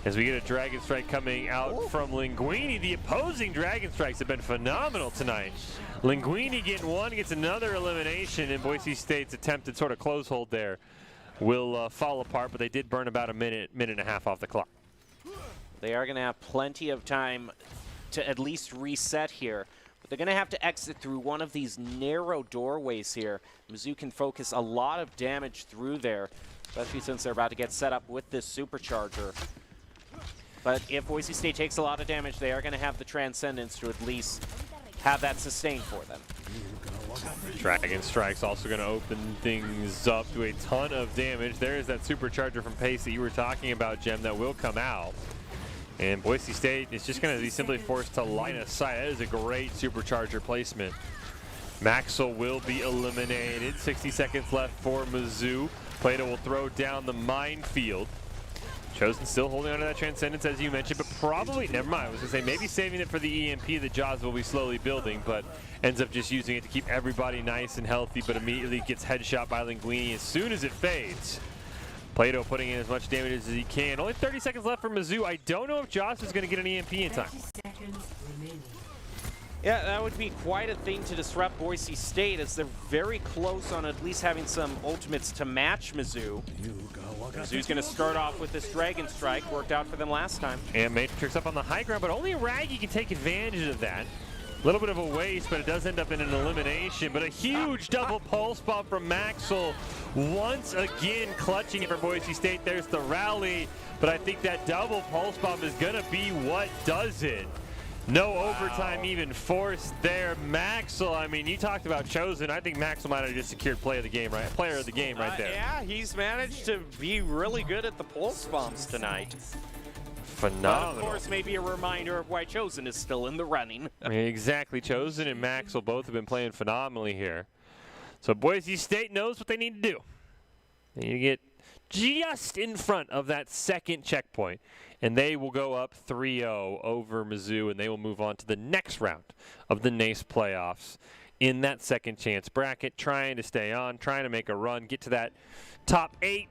as we get a Dragon Strike coming out from Linguini. The opposing Dragon Strikes have been phenomenal tonight. Linguini getting one, gets another elimination, and Boise State's attempted sort of close hold there will fall apart, but they did burn about a minute and a half off the clock. They are going to have plenty of time to at least reset here, but they're going to have to exit through one of these narrow doorways here. Mizzou can focus a lot of damage through there, especially since they're about to get set up with this supercharger. But if Boise State takes a lot of damage, they are going to have the Transcendence to at least have that sustained for them. Dragon Strike's also going to open things up to a ton of damage. There is that supercharger from Pace that you were talking about, Jem, that will come out. And Boise State is just going to be simply forced to line of sight. That is a great supercharger placement. Maxwell will be eliminated. 60 seconds left for Mizzou. Plato will throw down the minefield. Chosen still holding on to that Transcendence, as you mentioned, but probably, never mind, I was going to say maybe saving it for the EMP that Jaws will be slowly building, but ends up just using it to keep everybody nice and healthy, but immediately gets headshot by Linguini as soon as it fades. Plato putting in as much damage as he can. Only 30 seconds left for Mizzou. I don't know if Joss is going to get an EMP in time. Yeah, that would be quite a thing to disrupt Boise State, as they're very close on at least having some ultimates to match Mizzou. Mizzou's going to start off with this Dragon Strike. Worked out for them last time. And Matrix up on the high ground, but only Raggy can take advantage of that. A little bit of a waste, but it does end up in an elimination. But a huge double pulse bomb from Maxwell. Once again clutching it for Boise State. There's the rally, but I think that double pulse bomb is going to be what does it. No overtime even forced there. Maxwell, I mean, you talked about Chosen. I think Maxwell might have just secured player of the game right there. Yeah, he's managed to be really good at the pulse bombs tonight. Phenomenal. But of course, maybe a reminder of why Chosen is still in the running. Exactly. Chosen and Maxwell both have been playing phenomenally here. So Boise State knows what they need to do. They need to get just in front of that second checkpoint, and they will go up 3-0 over Mizzou, and they will move on to the next round of the NACE playoffs in that second chance bracket, trying to stay on, trying to make a run, get to that top 8,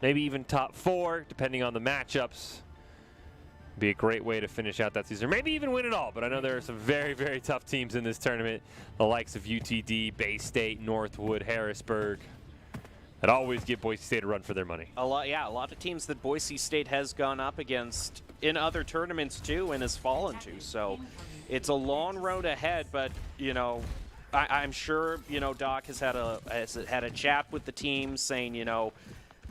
maybe even top 4, depending on the matchups. Be a great way to finish out that season, or maybe even win it all. But I know there are some very, very tough teams in this tournament, the likes of UTD, Bay State, Northwood, Harrisburg, that always give Boise State a run for their money. A lot of teams that Boise State has gone up against in other tournaments too, and has fallen to. So it's a long road ahead, but you know, I'm sure Doc has had a chat with the team, saying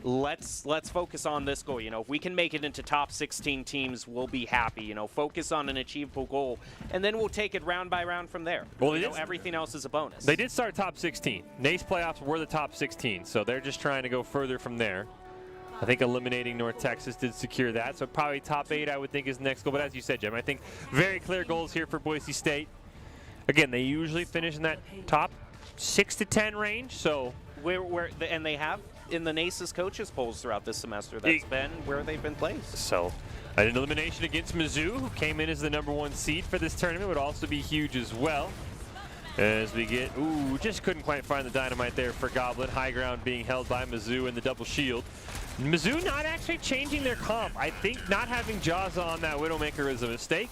let's focus on this goal. If we can make it into top 16 teams, we'll be happy. Focus on an achievable goal, and then we'll take it round by round from there. Well, everything else is a bonus. They did start top 16. NACE playoffs were the top 16, so they're just trying to go further from there. I think eliminating North Texas did secure that, so probably top 8 I would think is the next goal. But as you said, Jim, I think very clear goals here for Boise State. Again, they usually finish in that top 6 to 10 range, so and they have in the NACE's coaches polls throughout this semester. That's been where they've been placed. So an elimination against Mizzou, who came in as the #1 seed for this tournament, would also be huge as well. As we get, just couldn't quite find the dynamite there for Goblin. High ground being held by Mizzou in the double shield. Mizzou not actually changing their comp. I think not having Jaza on that Widowmaker is a mistake,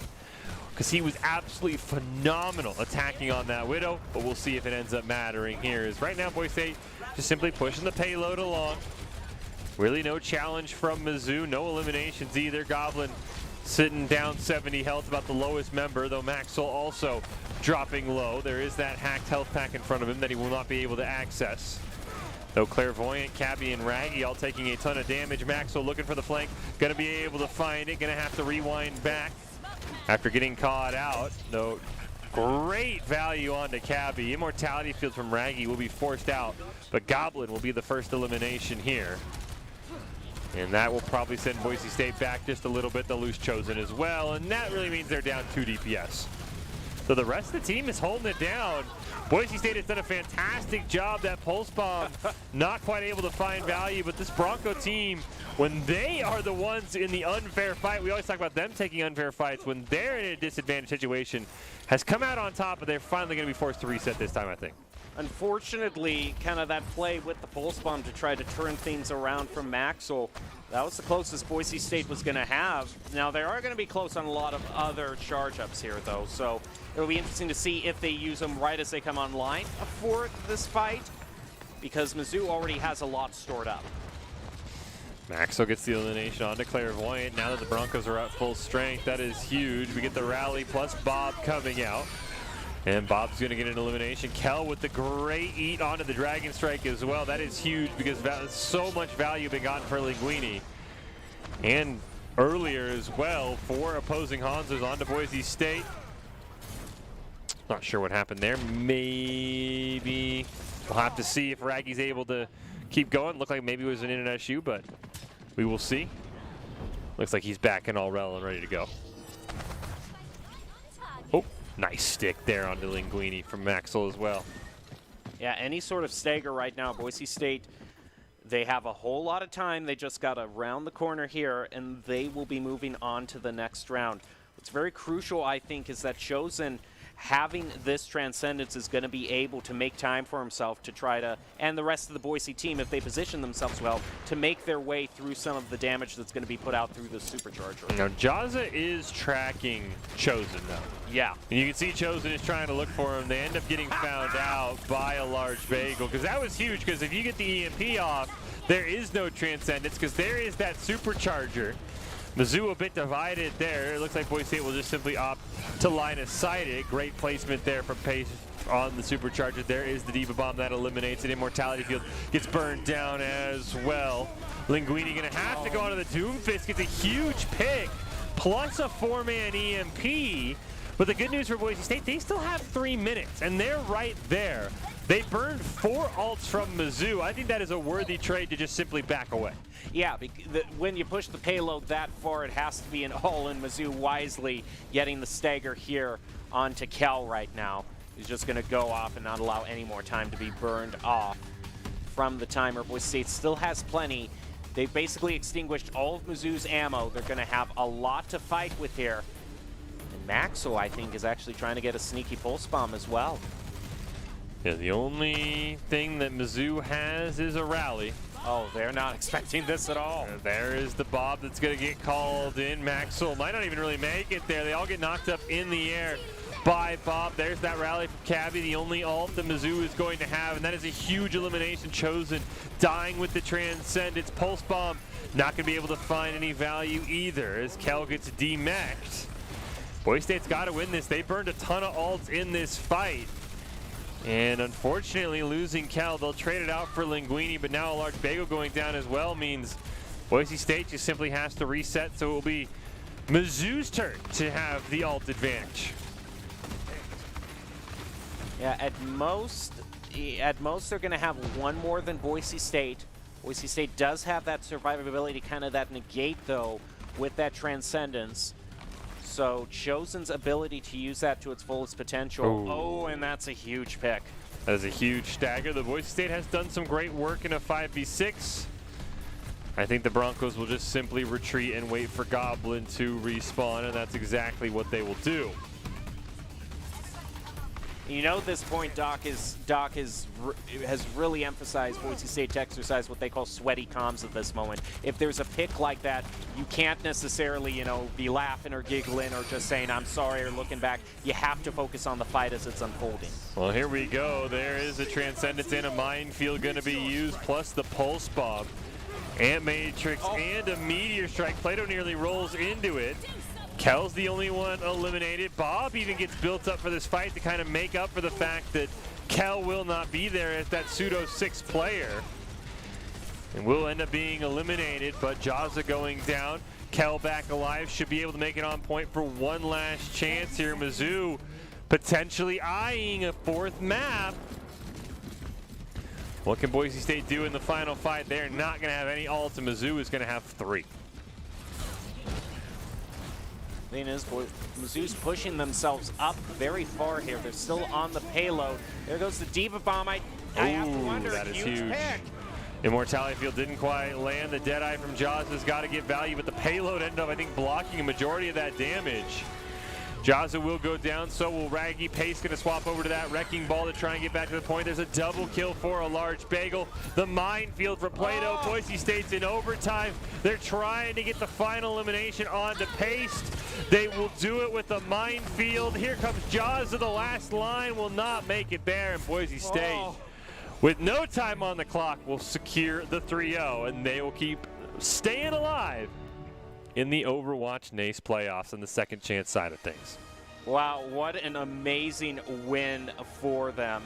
because he was absolutely phenomenal attacking on that Widow, but we'll see if it ends up mattering here. Is right now Boise State just simply pushing the payload along. Really no challenge from Mizzou, no eliminations either. Goblin sitting down 70 health, about the lowest member, though Maxwell also dropping low. There is that hacked health pack in front of him that he will not be able to access. Though Clairvoyant, Cabby, and Raggy all taking a ton of damage. Maxwell looking for the flank, gonna be able to find it, gonna have to rewind back after getting caught out. Though great value onto Cabby. Immortality Field from Raggy will be forced out, but Goblin will be the first elimination here. And that will probably send Boise State back just a little bit. They'll lose Chosen as well, and that really means they're down 2 DPS. So the rest of the team is holding it down. Boise State has done a fantastic job. That Pulse Bomb not quite able to find value, but this Bronco team, when they are the ones in the unfair fight, we always talk about them taking unfair fights, when they're in a disadvantaged situation, has come out on top, but they're finally going to be forced to reset this time, I think. Unfortunately, kind of that play with the Pulse Bomb to try to turn things around from Maxwell, that was the closest Boise State was going to have. Now, they are going to be close on a lot of other charge-ups here, though, so it'll be interesting to see if they use them right as they come online for this fight, because Mizzou already has a lot stored up. Maxwell gets the elimination onto Clairvoyant. Now that the Broncos are at full strength, that is huge. We get the rally plus Bob coming out. And Bob's going to get an elimination. Kel with the great eat onto the Dragon Strike as well. That is huge because so much value been gotten for Linguini. And earlier as well for opposing Hanzos onto Boise State. Not sure what happened there. Maybe we'll have to see if Raggy's able to keep going. Looked like maybe it was an internet issue, but we will see. Looks like he's back in all rel and ready to go. Oh. Nice stick there onto Linguini from Maxwell as well. Yeah, any sort of stagger right now, Boise State, they have a whole lot of time. They just got to round the corner here, and they will be moving on to the next round. What's very crucial, I think, is that Chosen, having this Transcendence, is going to be able to make time for himself to try to, and the rest of the Boise team, if they position themselves well, to make their way through some of the damage that's going to be put out through the Supercharger. Now, Jaza is tracking Chosen, though. Yeah. And you can see Chosen is trying to look for him. They end up getting found out by a large bagel, because that was huge, because if you get the EMP off, there is no Transcendence, because there is that Supercharger. Mizzou a bit divided there. It looks like Boise State will just simply opt to line of sight it. Great placement there from Pace on the Supercharger. There is the Diva Bomb that eliminates it. Immortality Field gets burned down as well. Linguini gonna have to go onto the Doomfist. Gets a huge pick, plus a 4-man EMP. But the good news for Boise State, they still have 3 minutes, and they're right there. They burned 4 ults from Mizzou. I think that is a worthy trade to just simply back away. Yeah, when you push the payload that far, it has to be an all-in. Mizzou wisely getting the stagger here onto Kel right now. He's just going to go off and not allow any more time to be burned off from the timer. Boise State still has plenty. They've basically extinguished all of Mizzou's ammo. They're going to have a lot to fight with here. And Maxwell, I think, is actually trying to get a sneaky pulse bomb as well. Yeah, the only thing that Mizzou has is a rally. Oh, they're not expecting this at all. There is the Bob that's going to get called in. Maxwell might not even really make it there. They all get knocked up in the air by Bob. There's that rally from Cabby, the only ult that Mizzou is going to have, and that is a huge elimination. Chosen dying with the Transcendence. Pulse Bomb not going to be able to find any value either as Kel gets demeched. Boise State's got to win this. They burned a ton of ults in this fight. And unfortunately, losing Kel, they'll trade it out for Linguini, but now a large bagel going down as well means Boise State just simply has to reset, so it will be Mizzou's turn to have the ult advantage. Yeah, at most they're going to have one more than Boise State. Boise State does have that survivability, kind of that negate, though, with that Transcendence. So Chosen's ability to use that to its fullest potential. Ooh. Oh, and that's a huge pick. That is a huge stagger. The Boise State has done some great work in a 5v6. I think the Broncos will just simply retreat and wait for Goblin to respawn, and that's exactly what they will do. You know, at this point, Doc has really emphasized Boise State to exercise what they call sweaty comms at this moment. If there's a pick like that, you can't necessarily, you know, be laughing or giggling or just saying, I'm sorry, or looking back. You have to focus on the fight as it's unfolding. Well, here we go. There is a Transcendence and a Minefield going to be used, plus the Pulse Bomb. Ant Matrix and a Meteor Strike. Plato nearly rolls into it. Kel's the only one eliminated. Bob even gets built up for this fight to kind of make up for the fact that Kel will not be there as that pseudo 6 player. And will end up being eliminated, but Jaza going down. Kel back alive, should be able to make it on point for one last chance here. Mizzou potentially eyeing a 4th map. What can Boise State do in the final fight? They're not going to have any ults, and Mizzou is going to have 3. Thing is, Mizzou's pushing themselves up very far here. They're still on the payload. There goes the Diva Bomb. I have to wonder, that is huge huge. pick. Immortality Field didn't quite land. The Deadeye from Jaws has got to get value, but the payload ended up, I think, blocking a majority of that damage. Jaza will go down, so will Raggy. Pace going to swap over to that Wrecking Ball to try and get back to the point. There's a double kill for a large bagel. The minefield for Plato. Boise State's in overtime. They're trying to get the final elimination onto Pace. They will do it with the minefield. Here comes Jaza. The last line will not make it there, and Boise State, with no time on the clock, will secure the 3-0, and they will keep staying alive in the Overwatch NACE playoffs on the second chance side of things. Wow, what an amazing win for them.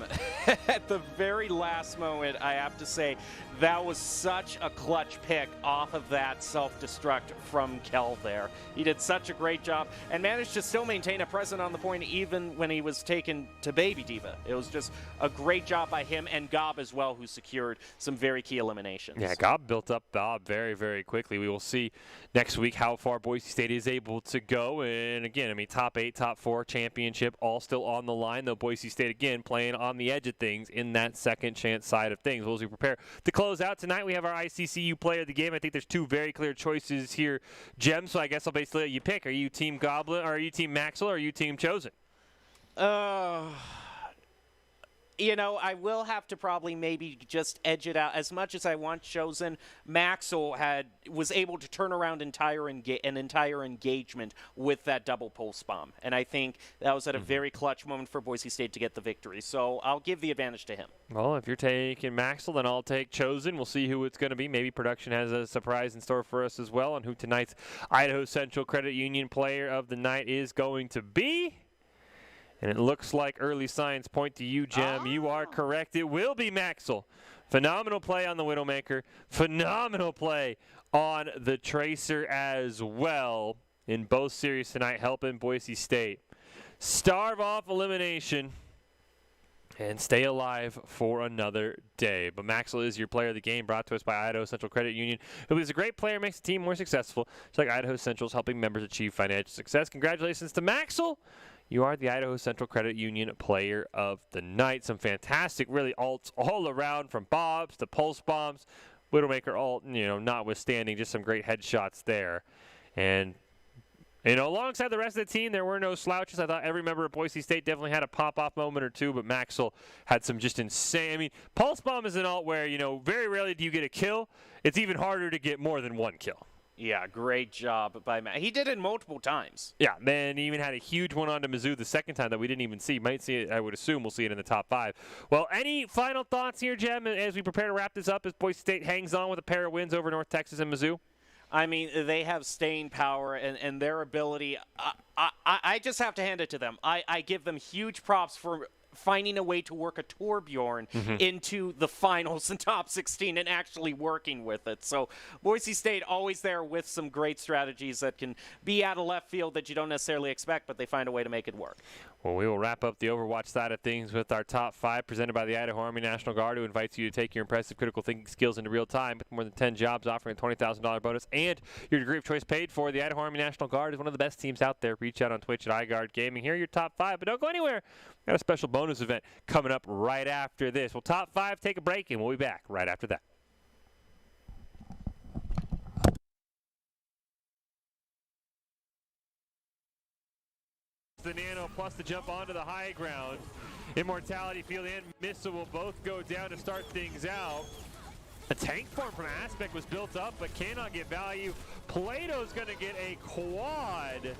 At the very last moment, I have to say, that was such a clutch pick off of that self-destruct from Kel there. He did such a great job and managed to still maintain a presence on the point even when he was taken to Baby Diva. It was just a great job by him and Gob as well, who secured some very key eliminations. Yeah, Gob built up Bob very, very quickly. We will see next week how far Boise State is able to go. And again, I mean, top 8, top 4 championship all still on the line, though Boise State, again, playing on the edge of things in that second chance side of things. Well, as we prepare to close out tonight, we have our ICCU player of the game. I think there's 2 very clear choices here, Jem, so I guess I'll basically let you pick. Are you Team Goblin, or are you Team Maxwell, or are you Team Chosen? You know, I will have to probably maybe just edge it out. As much as I want Chosen, Maxwell was able to turn around an entire engagement with that double pulse bomb. And I think that was at a very clutch moment for Boise State to get the victory. So I'll give the advantage to him. Well, if you're taking Maxwell, then I'll take Chosen. We'll see who it's going to be. Maybe production has a surprise in store for us as well on who tonight's Idaho Central Credit Union player of the night is going to be. And it looks like early signs point to you, Jem. You are correct. It will be Maxwell. Phenomenal play on the Widowmaker. Phenomenal play on the Tracer as well in both series tonight, helping Boise State starve off elimination and stay alive for another day. But Maxwell is your player of the game, brought to us by Idaho Central Credit Union, who is a great player, makes the team more successful. It's like Idaho Central's helping members achieve financial success. Congratulations to Maxwell. You are the Idaho Central Credit Union player of the night. Some fantastic, really, ults all around, from bobs to pulse bombs. Widowmaker ult, notwithstanding, just some great headshots there. And, alongside the rest of the team, there were no slouches. I thought every member of Boise State definitely had a pop-off moment or two, but Maxwell had some just insane. I mean, pulse bomb is an ult where, very rarely do you get a kill. It's even harder to get more than one kill. Yeah, great job by Matt. He did it multiple times. Yeah, then he even had a huge one onto Mizzou the second time that we didn't even see. Might see it, I would assume we'll see it in the top 5. Well, any final thoughts here, Jem, as we prepare to wrap this up as Boise State hangs on with a pair of wins over North Texas and Mizzou? I mean, they have staying power and their ability. I just have to hand it to them. I give them huge props for finding a way to work a Torbjorn into the finals and top 16 and actually working with it. So Boise State always there with some great strategies that can be out of left field that you don't necessarily expect, but they find a way to make it work. Well, we will wrap up the Overwatch side of things with our top 5 presented by the Idaho Army National Guard, who invites you to take your impressive critical thinking skills into real time with more than 10 jobs offering a $20,000 bonus and your degree of choice paid for. The Idaho Army National Guard is one of the best teams out there. Reach out on Twitch at iGuard Gaming. Here are your top 5, but don't go anywhere. We've got a special bonus event coming up right after this. Well, top 5, take a break, and we'll be back right after that. The Nano plus to jump onto the high ground. Immortality Field and Missile will both go down to start things out. A tank form from Aspect was built up but cannot get value. Plato's going to get a quad.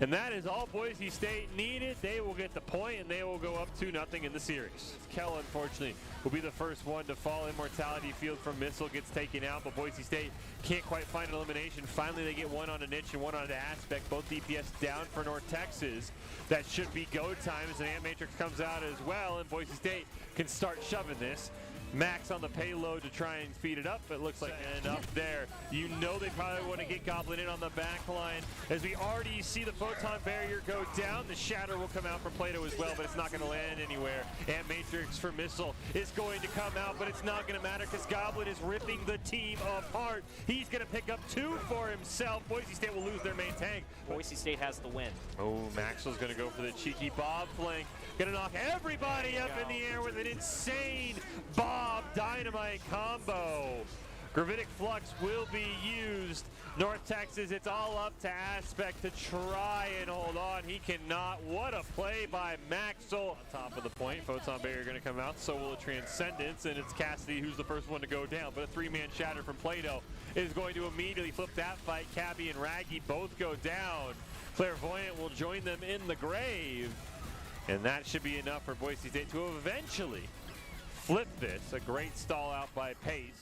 And that is all Boise State needed. They will get the point, and they will go up 2-0 in the series. Kell, unfortunately, will be the first one to fall. Immortality Field from Missile gets taken out, but Boise State can't quite find an elimination. Finally, they get one on a Niche and one on the Aspect. Both DPS down for North Texas. That should be go time as an Ant Matrix comes out as well, and Boise State can start shoving this. Max on the payload to try and speed it up. It looks like, and up there, you know they probably want to get Goblin in on the back line. As we already see the photon barrier go down, the shatter will come out from Plato as well, but it's not going to land anywhere. And Matrix for Missile is going to come out, but it's not going to matter because Goblin is ripping the team apart. He's going to pick up 2 for himself. Boise State will lose their main tank. Boise State has the win. Oh, Maxwell's going to go for the cheeky Bob flank. Going to knock everybody up in the air with an insane Bob Dynamite combo. Gravitic Flux will be used. North Texas, it's all up to Aspect to try and hold on. He cannot. What a play by Maxwell. On top of the point, Photon Barrier going to come out. So will a Transcendence, and it's Cassidy who's the first one to go down. But a 3-man shatter from Plato is going to immediately flip that fight. Cabby and Raggy both go down. Clairvoyant will join them in the grave. And that should be enough for Boise State to eventually flip this. A great stall out by Pace.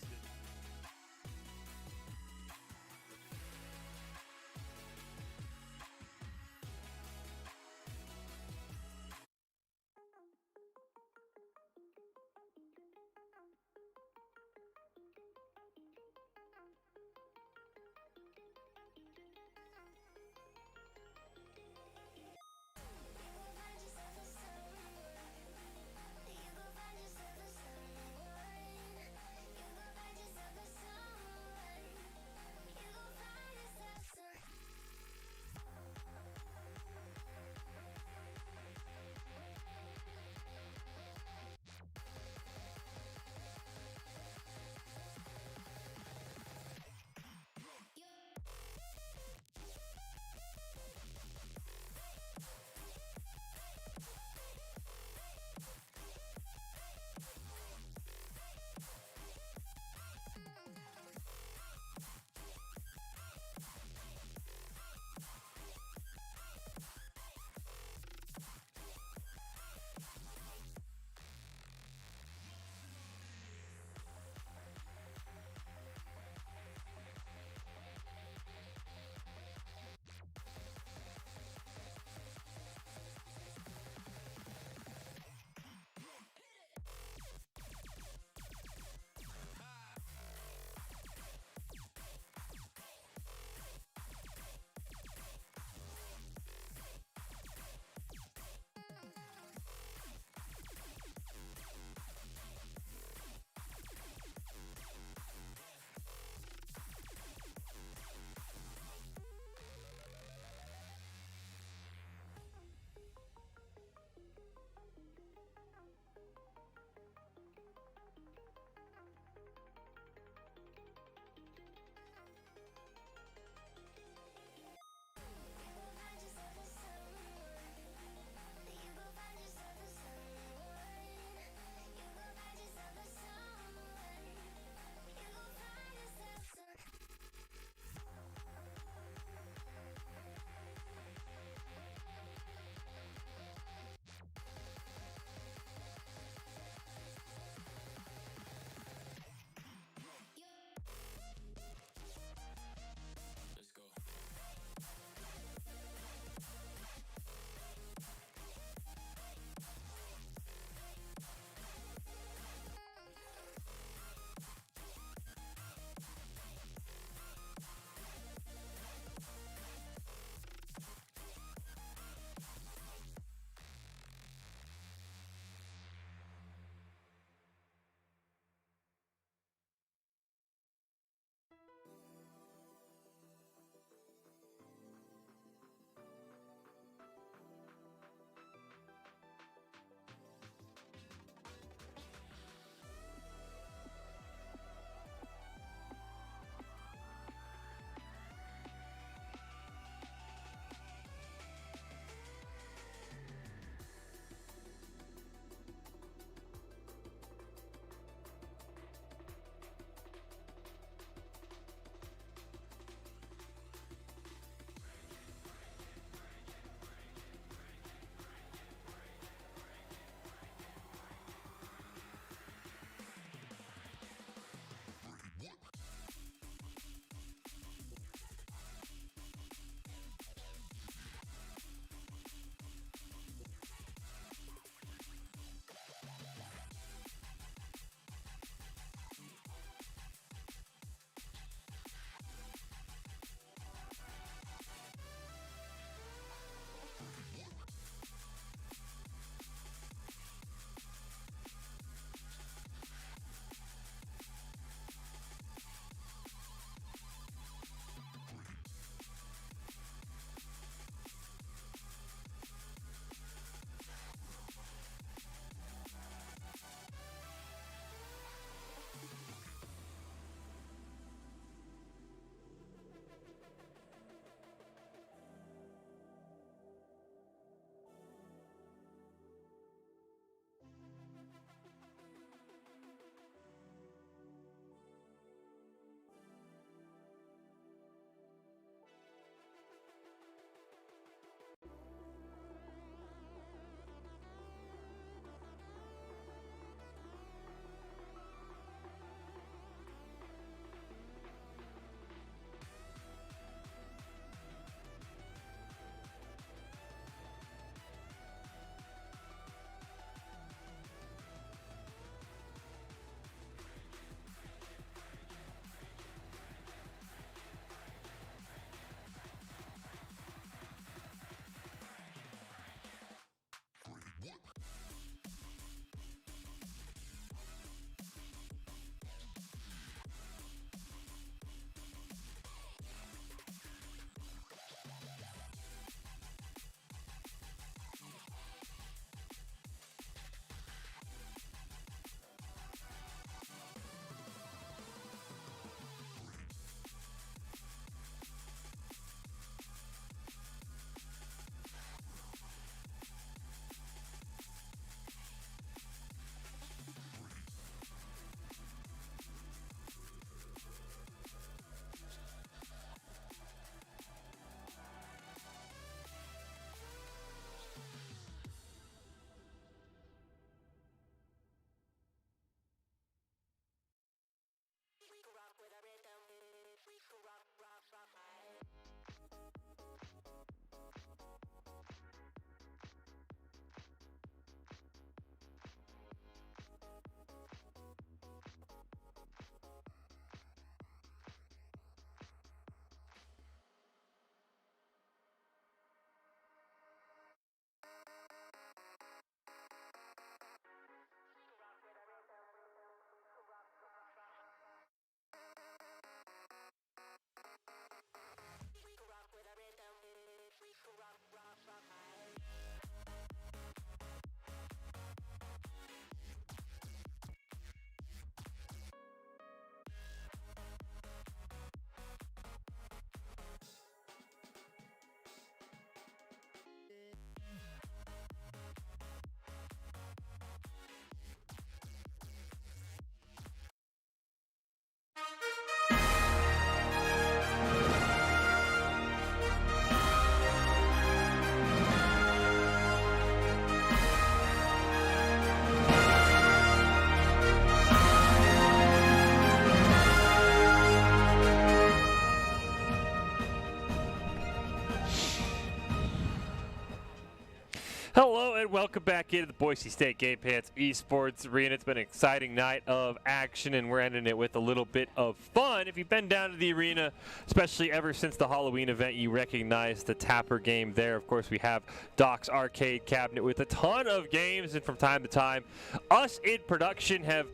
Hello and welcome back into the Boise State Game Pants Esports Arena. It's been an exciting night of action, and we're ending it with a little bit of fun. If you've been down to the arena, especially ever since the Halloween event, you recognize the Tapper game there. Of course, we have Doc's arcade cabinet with a ton of games, and from time to time, us in production have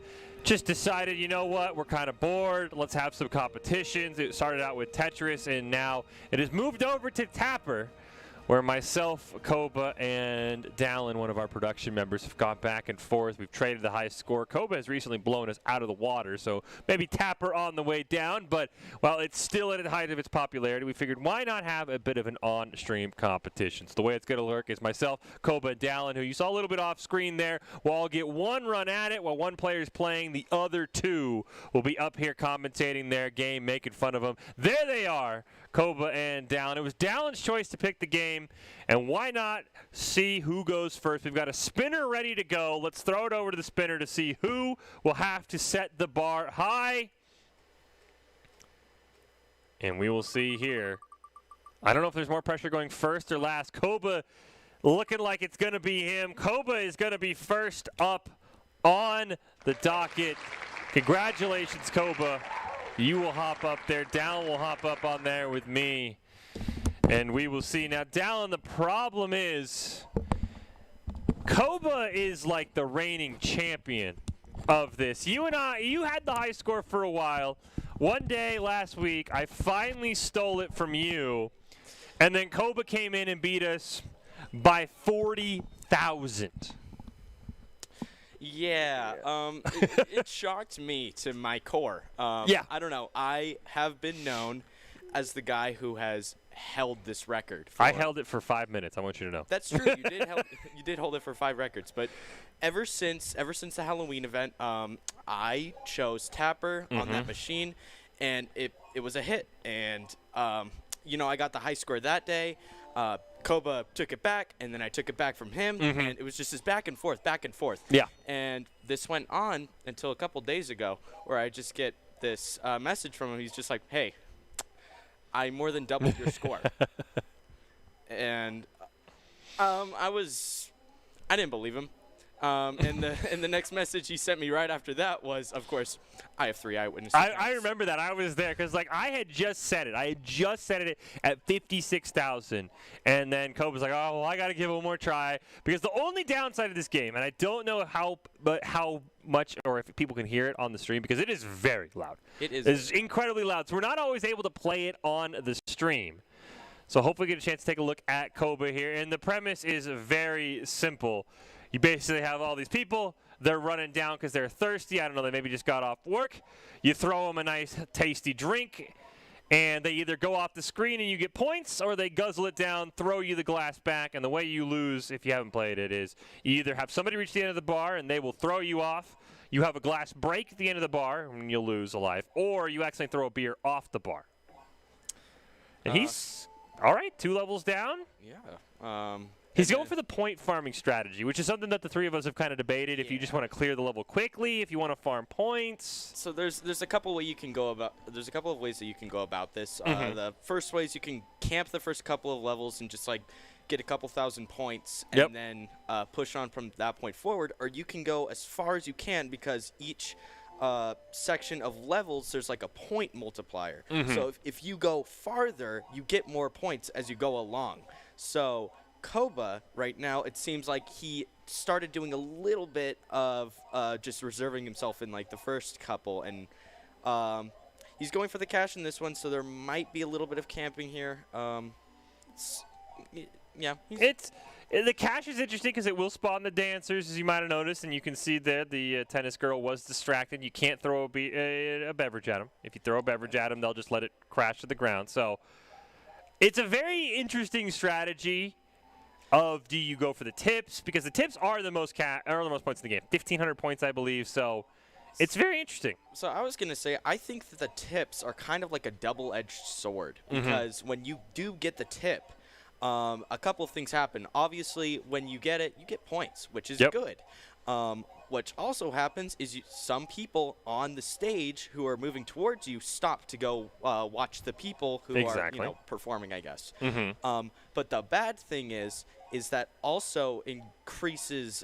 just decided, you know what, we're kind of bored. Let's have some competitions. It started out with Tetris, and now it has moved over to Tapper, where myself, Koba, and Dallin, one of our production members, have gone back and forth. We've traded the highest score. Koba has recently blown us out of the water, so maybe Tapper on the way down. But while it's still at the height of its popularity, we figured why not have a bit of an on-stream competition. So the way it's going to work is myself, Koba, and Dallin, who you saw a little bit off screen there, will all get one run at it while one player is playing. The other two will be up here commentating their game, making fun of them. There they are, Koba and Dallin. It was Dallin's choice to pick the game, and why not see who goes first? We've got a spinner ready to go. Let's throw it over to the spinner to see who will have to set the bar high. And we will see here. I don't know if there's more pressure going first or last. Koba looking like it's going to be him. Koba is going to be first up on the docket. Congratulations, Koba. You will hop up there. Dallin will hop up on there with me. And we will see. Now, Dallin, the problem is Koba is like the reigning champion of this. You had the high score for a while. One day last week, I finally stole it from you. And then Koba came in and beat us by 40,000. Yeah, it shocked me to my core. Yeah. I don't know. I have been known as the guy who has held this record. I held it for 5 minutes. I want you to know. That's true. You did hold it for 5 records. But ever since the Halloween event, I chose Tapper on that machine, and it was a hit. And I got the high score that day. Koba took it back, and then I took it back from him, and it was just this back and forth. Yeah. And this went on until a couple days ago, where I just get this message from him. He's just like, "Hey, I more than doubled your score." And I didn't believe him. And the next message he sent me right after that was, of course, I have 3 eyewitnesses. I remember that. I was there because, I had just said it. I had just said it at 56,000. And then Kobe was like, oh, well, I got to give it one more try. Because the only downside of this game, and I don't know how much or if people can hear it on the stream, because it is very loud. It's incredibly loud. So we're not always able to play it on the stream. So hopefully we get a chance to take a look at Kobe here. And the premise is very simple. You basically have all these people. They're running down because they're thirsty. I don't know, they maybe just got off work. You throw them a nice, tasty drink, and they either go off the screen and you get points, or they guzzle it down, throw you the glass back. And the way you lose, if you haven't played it, is you either have somebody reach the end of the bar and they will throw you off. You have a glass break at the end of the bar and you'll lose a life. Or you accidentally throw a beer off the bar. And he's, all right, 2 levels down. Yeah. He's going for the point farming strategy, which is something that the 3 of us have kind of debated. If you just want to clear the level quickly, if you want to farm points. So there's a couple ways you can go about. There's a couple of ways that you can go about this. The first way is you can camp the first couple of levels and just get a couple thousand points and then push on from that point forward. Or you can go as far as you can, because each section of levels there's a point multiplier. So if you go farther, you get more points as you go along. So Koba right now, it seems like he started doing a little bit of just reserving himself in the first couple, and he's going for the cash in this one, so there might be a little bit of camping here. Yeah, the cash is interesting because it will spawn the dancers, as you might have noticed, and you can see there the tennis girl was distracted. You can't throw a beverage at them. If you throw a beverage at them, they'll just let it crash to the ground. So it's a very interesting strategy. Do you go for the tips? Because the tips are the most points in the game. 1,500 points, I believe. So it's very interesting. So I was going to say, I think that the tips are kind of like a double-edged sword. Because when you do get the tip, a couple of things happen. Obviously, when you get it, you get points, which is good. what also happens is some people on the stage who are moving towards you stop to go watch the people who are performing, I guess. But the bad thing is that also increases,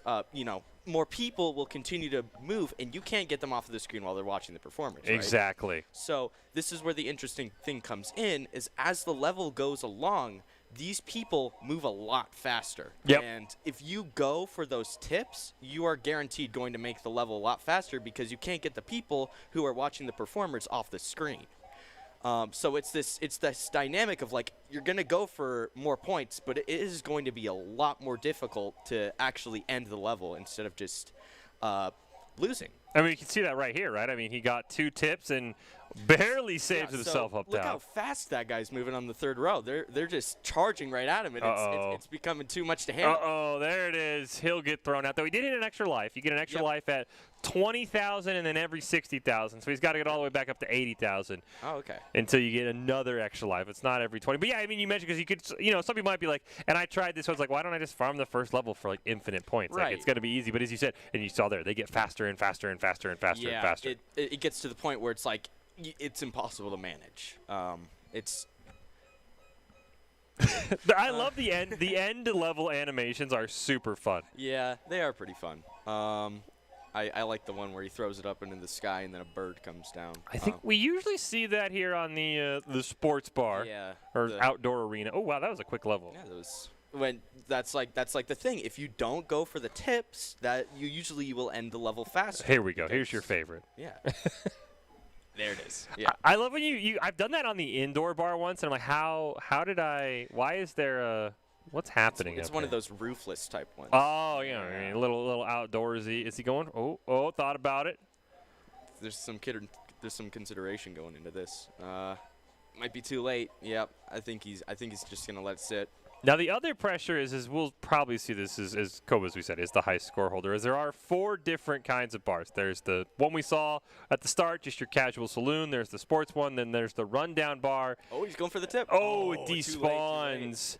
more people will continue to move, and you can't get them off of the screen while they're watching the performers. Right? Exactly. So this is where the interesting thing comes in, is as the level goes along, these people move a lot faster. Yep. And if you go for those tips, you are guaranteed going to make the level a lot faster because you can't get the people who are watching the performers off the screen. So it's this dynamic of like, you're going to go for more points, but it is going to be a lot more difficult to actually end the level instead of just losing. I mean, you can see that right here, right? I mean, he got 2 tips and barely saves himself up look down. how fast that guy's moving on the 3rd row. They're just charging right at him, and it's becoming too much to handle. Uh-oh, there it is. He'll get thrown out. Though he did hit an extra life. You get an extra life at 20,000 and then every 60,000. So he's got to get all the way back up to 80,000. Oh, okay. Until you get another extra life. It's not every 20. But yeah, I mean, you mentioned because you could, some people might be like, and I tried this. I was like, why don't I just farm the first level for like infinite points? Right. Like it's going to be easy. But as you said, and you saw there, they get faster and faster and faster and faster and faster. It gets to the point where it's like, it's impossible to manage. I love the end. The end level animations are super fun. Yeah, they are pretty fun. I like the one where he throws it up into the sky and then a bird comes down. I think we usually see that here on the sports bar or outdoor arena. Oh wow, that was a quick level. Yeah, that's like the thing. If you don't go for the tips, that you will end the level faster. Here we go. Here's your favorite. Yeah. There it is. Yeah. I love when I've done that on the indoor bar once, and I'm like, why is there what's happening? It's one of those roofless type ones. Oh, I mean, a little outdoorsy. Is he going? Oh, thought about it. There's some consideration going into this. Might be too late. Yep. I think he's just gonna let it sit. Now the other pressure is we'll probably see this as Kobe, as we said, is the high score holder. As there are 4 different kinds of bars. There's the one we saw at the start, just your casual saloon. There's the sports one. Then there's the rundown bar. Oh, he's going for the tip. Oh, it despawns.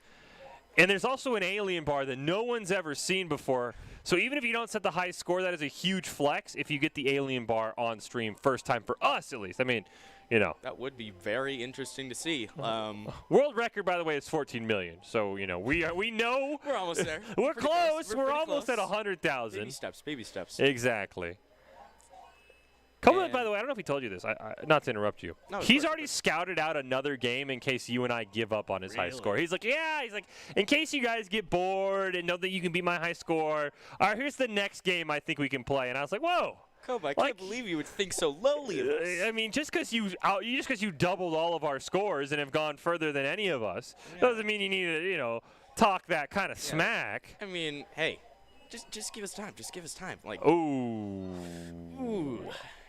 And there's also an alien bar that no one's ever seen before. So even if you don't set the high score, that is a huge flex if you get the alien bar on stream first time for us, at least. I mean, that would be very interesting to see. World record, by the way, is 14 million. So, we know. We're almost there. We're close. We're almost close. at 100,000. Baby steps. Exactly. Kobe, by the way, I don't know if he told you this. Not to interrupt you. No, he's already scouted out another game in case you and I give up on his high score. He's like, in case you guys get bored and know that you can beat my high score, all right, here's the next game I think we can play. And I was like, whoa. Kobe, I can't believe you would think so lowly of us. I mean, just because you doubled all of our scores and have gone further than any of us doesn't mean you need to, talk that kind of smack. I mean, hey, just give us time. Just give us time. Like, ooh.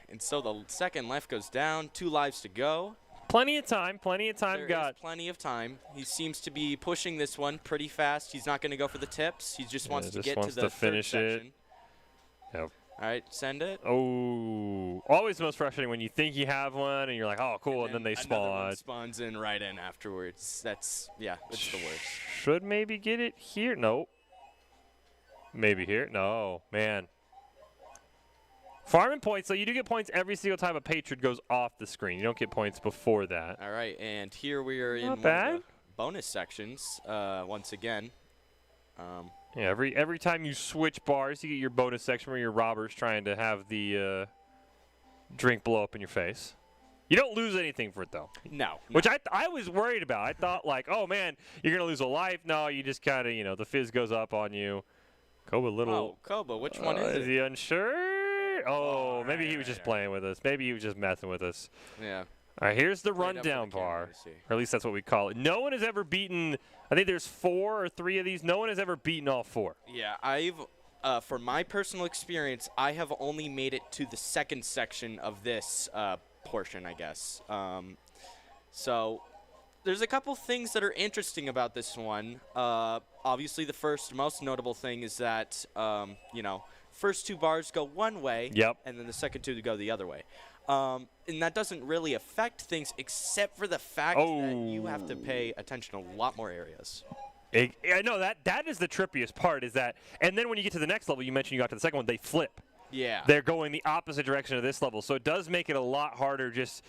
And so the second left goes down. 2 lives to go. Plenty of time. There is plenty of time. He seems to be pushing this one pretty fast. He's not going to go for the tips. He just wants to get to the finish third it. section. Yep. All right, send it. Oh, always the most frustrating when you think you have one and you're like, oh, cool, and then they spawn. Another one spawns in right in afterwards. That's the worst. Should maybe get it here. Nope. Maybe here. No, man. Farming points, so you do get points every single time a patron goes off the screen. You don't get points before that. All right, and here we are in one of the bonus sections once again. Yeah, every time you switch bars, you get your bonus section where your robber's trying to have the drink blow up in your face. You don't lose anything for it, though. No. Which I was worried about. I thought, like, oh, man, you're going to lose a life. No, you just kind of, the fizz goes up on you. Koba, Koba, which one is it? Is he unsure? Oh, maybe he was just playing with us. Maybe he was just messing with us. Yeah. All right, here's the rundown bar. Or at least that's what we call it. No one has ever beaten, I think there's 4 or 3 of these. No one has ever beaten all 4. Yeah, for my personal experience, I have only made it to the second section of this portion, I guess. So there's a couple things that are interesting about this one. Obviously, the first most notable thing is that, first 2 bars go one way, and then the second 2 go the other way. And that doesn't really affect things except for the fact that you have to pay attention to a lot more areas. I know that is the trippiest part is that, and then when you get to the next level, you mentioned you got to the second one, they flip. Yeah. they're going the opposite direction of this level. So it does make it a lot harder just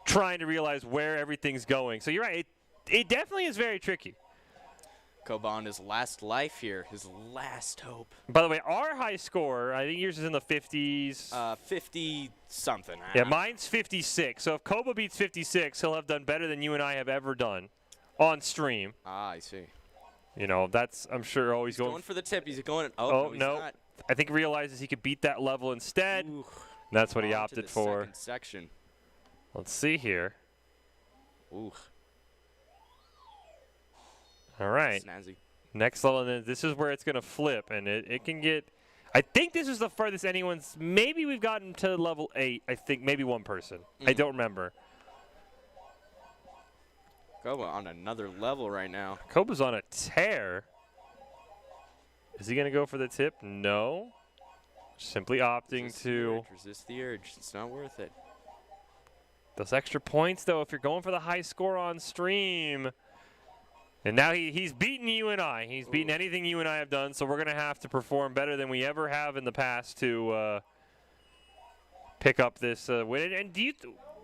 trying to realize where everything's going. So you're right. It definitely is very tricky. Koba on his last life here, his last hope. By the way, our high score, I think yours is in the 50s. 50-something. Yeah, mine's 56. So if Koba beats 56, he'll have done better than you and I have ever done on stream. Ah, I see. You know, that's, I'm sure, always Going for the tip. He's going. Oh, no, he's no. not. I think he realizes he could beat that level instead. Ooh. That's what he On to opted the for. second section. Let's see here. Ooh. All right. Snazzy. Next level, and then this is where it's going to flip, and it can get. I think this is the furthest anyone's. Maybe we've gotten to level 8. I think maybe one person. I don't remember. Koba on another level right now. Koba's on a tear. Is he going to go for the tip? No. Simply opting to. Resist the urge. It's not worth it. Those extra points, though, if you're going for the high score on stream. And now he's beaten you and I. He's beaten anything you and I have done, so we're going to have to perform better than we ever have in the past to pick up this win. And do you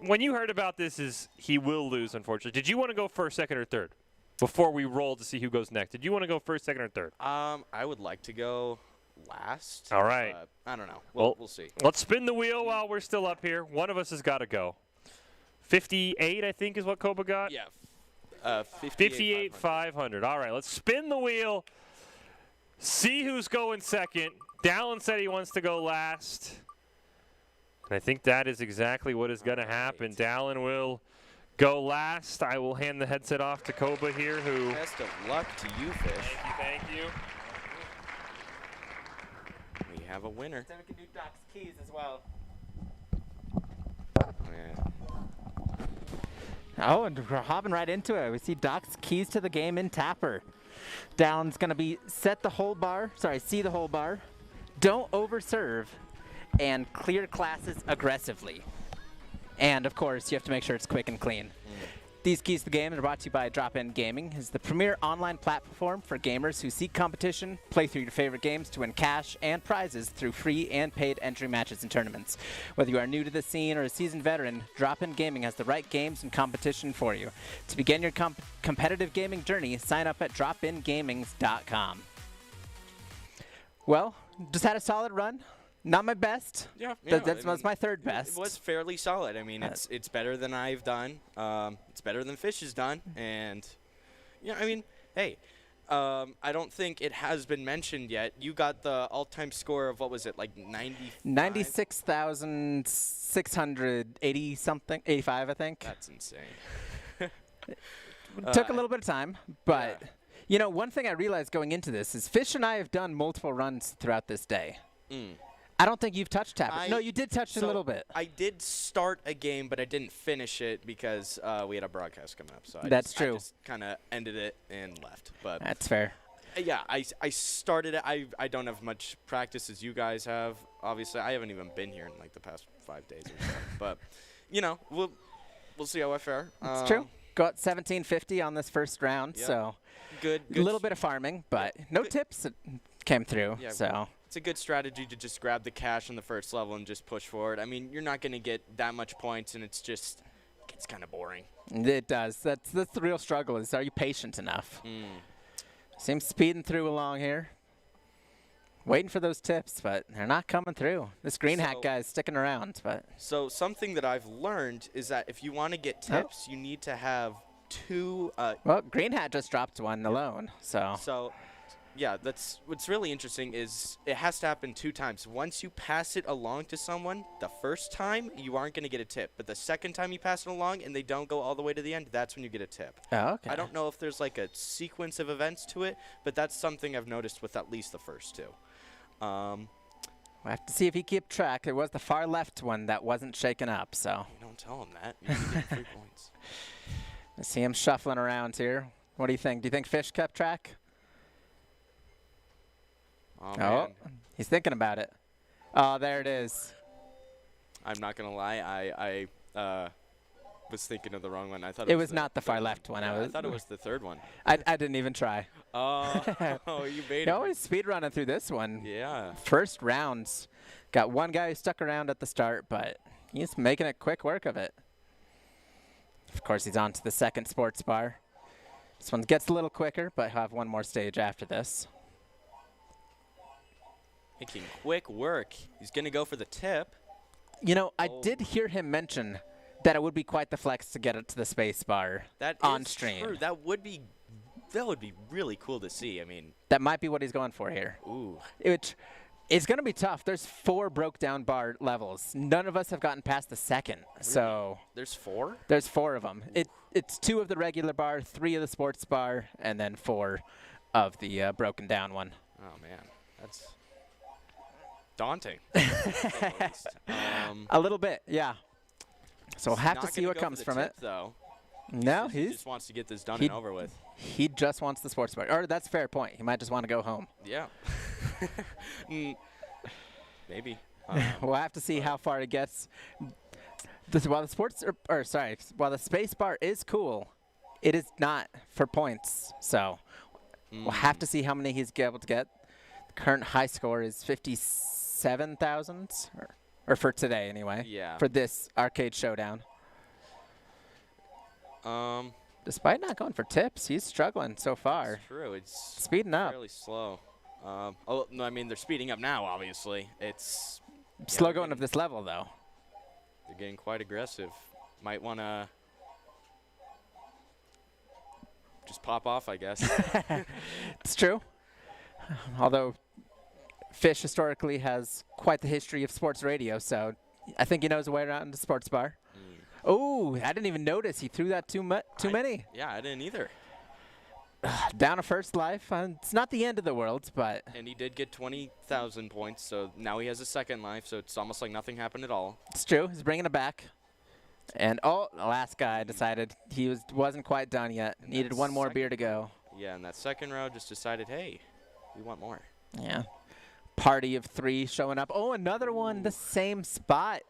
when you heard about this, is he will lose, unfortunately. Did you want to go first, second, or third before we roll to see who goes next? Did you want to go first, second, or third? I would like to go last. All right. I don't know. Well, We'll see. Let's spin the wheel while we're still up here. One of us has got to go. 58, I think, is what Koba got? Yeah. 58,500. All right, let's spin the wheel. See who's going second. Dallin said he wants to go last. And I think that is exactly what is going to happen. Dallin will go last. I will hand the headset off to Koba here, who. Best of luck to you, Fish. Thank you. We have a winner. Then we can do Doc's keys as well. Yeah. Oh, and we're hopping right into it. We see Doc's keys to the game in Tapper. Down's going to be see the whole bar, don't overserve, and clear classes aggressively. And, of course, you have to make sure it's quick and clean. These keys to the game are brought to you by Drop-In Gaming. It's the premier online platform for gamers who seek competition, play through your favorite games to win cash and prizes through free and paid entry matches and tournaments. Whether you are new to the scene or a seasoned veteran, Drop-In Gaming has the right games and competition for you. To begin your competitive gaming journey, sign up at dropingamings.com. Well, just had a solid run. Not my best. Yeah, That was my third best. It was fairly solid. I mean, it's better than I've done. It's better than Fish has done. And, yeah, I mean, hey, I don't think it has been mentioned yet. You got the all-time score of, what was it, like 96,680 something, 85, I think. That's insane. Took a little bit of time, but, you know, one thing I realized going into this is Fish and I have done multiple runs throughout this day. I don't think you've touched Tapper. No, you did touch it a little bit. I did start a game, but I didn't finish it because we had a broadcast coming up. So I just kind of ended it and left. But that's fair. Yeah, I started it. I don't have much practice as you guys have. Obviously, I haven't even been here in like the past 5 days or so. But, you know, we'll see how I fare. That's true. Got 1750 on this first round, so good. A little bit of farming, but no tips that came through. Yeah, so. It's a good strategy to just grab the cash on the first level and just push forward. I mean, you're not going to get that much points, and it gets kind of boring. It does. That's the real struggle is, are you patient enough? Seems speeding through along here. Waiting for those tips, but they're not coming through. This green hat guy is sticking around. But so something that I've learned is that if you want to get tips, you need to have 2. Well, green hat just dropped one alone. So. Yeah, that's what's really interesting is it has to happen 2 times. Once you pass it along to someone, the first time you aren't going to get a tip. But the second time you pass it along and they don't go all the way to the end, that's when you get a tip. Oh, okay. I don't know if there's like a sequence of events to it, but that's something I've noticed with at least the first 2. We'll have to see if he kept track. It was the far left one that wasn't shaken up, so. Don't tell him that. You get 3 points. I see him shuffling around here. What do you think? Do you think Fish kept track? Oh, he's thinking about it. Oh, there it is. I'm not going to lie. was thinking of the wrong one. I thought it was not the far left one. I thought it was the third one. I didn't even try. Oh, you baited He me. always speed running through this one. Yeah. First rounds. Got one guy who stuck around at the start, but he's making a quick work of it. Of course, he's on to the second sports bar. This one gets a little quicker, but he'll have one more stage after this. Making quick work. He's going to go for the tip. You know, I did hear him mention that it would be quite the flex to get it to the space bar on stream. True. That would be really cool to see. I mean, that might be what he's going for here. Ooh. It's going to be tough. There's 4 broke down bar levels. None of us have gotten past the second. Really? So there's 4? There's 4 of them. It's 2 of the regular bar, 3 of the sports bar, and then 4 of the broken down one. Oh man, that's daunting. A little bit, yeah. So we'll have to see what go comes for the from tip, it. Though. No, He just wants to get this done he- and over with. He just wants the sports bar. Or that's a fair point. He might just want to go home. Yeah. Maybe. We'll have to see how far it gets. While the space bar is cool, it is not for points. So we'll have to see how many he's able to get. The current high score is 57,000, or for today anyway. Yeah. For this arcade showdown. Despite not going for tips, he's struggling so far. It's true. It's Speeding up. fairly slow. Oh no, I mean they're speeding up now. Obviously, it's Slow going of this level though. They're getting quite aggressive. Might want to just pop off, I guess. It's true. Although Fish historically has quite the history of sports radio, so I think he knows a way around the sports bar. Oh, I didn't even notice he threw that too many. Yeah, I didn't either. Down a first life. It's not the end of the world, but And he did get 20,000 points, so now he has a second life, so it's almost like nothing happened at all. it's true. He's bringing it back. And the last guy decided he wasn't quite done yet. Needed one more beer to go. Yeah, and that second row just decided, hey, we want more. Yeah. Party of 3 showing up. Oh, another one, the same spot.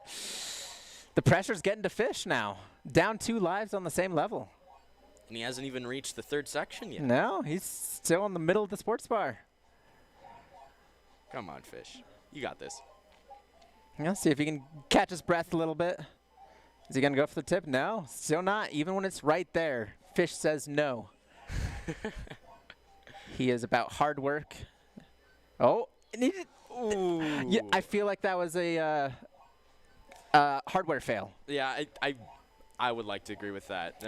The pressure's getting to Fish now. Down 2 lives on the same level. And he hasn't even reached the third section yet. No, he's still in the middle of the sports bar. Come on, Fish. You got this. Yeah, see if he can catch his breath a little bit. Is he going to go for the tip? No, still not. Even when it's right there, Fish says no. He is about hard work. Oh, Ooh. yeah, I feel like that was a hardware fail. Yeah, I would like to agree with that.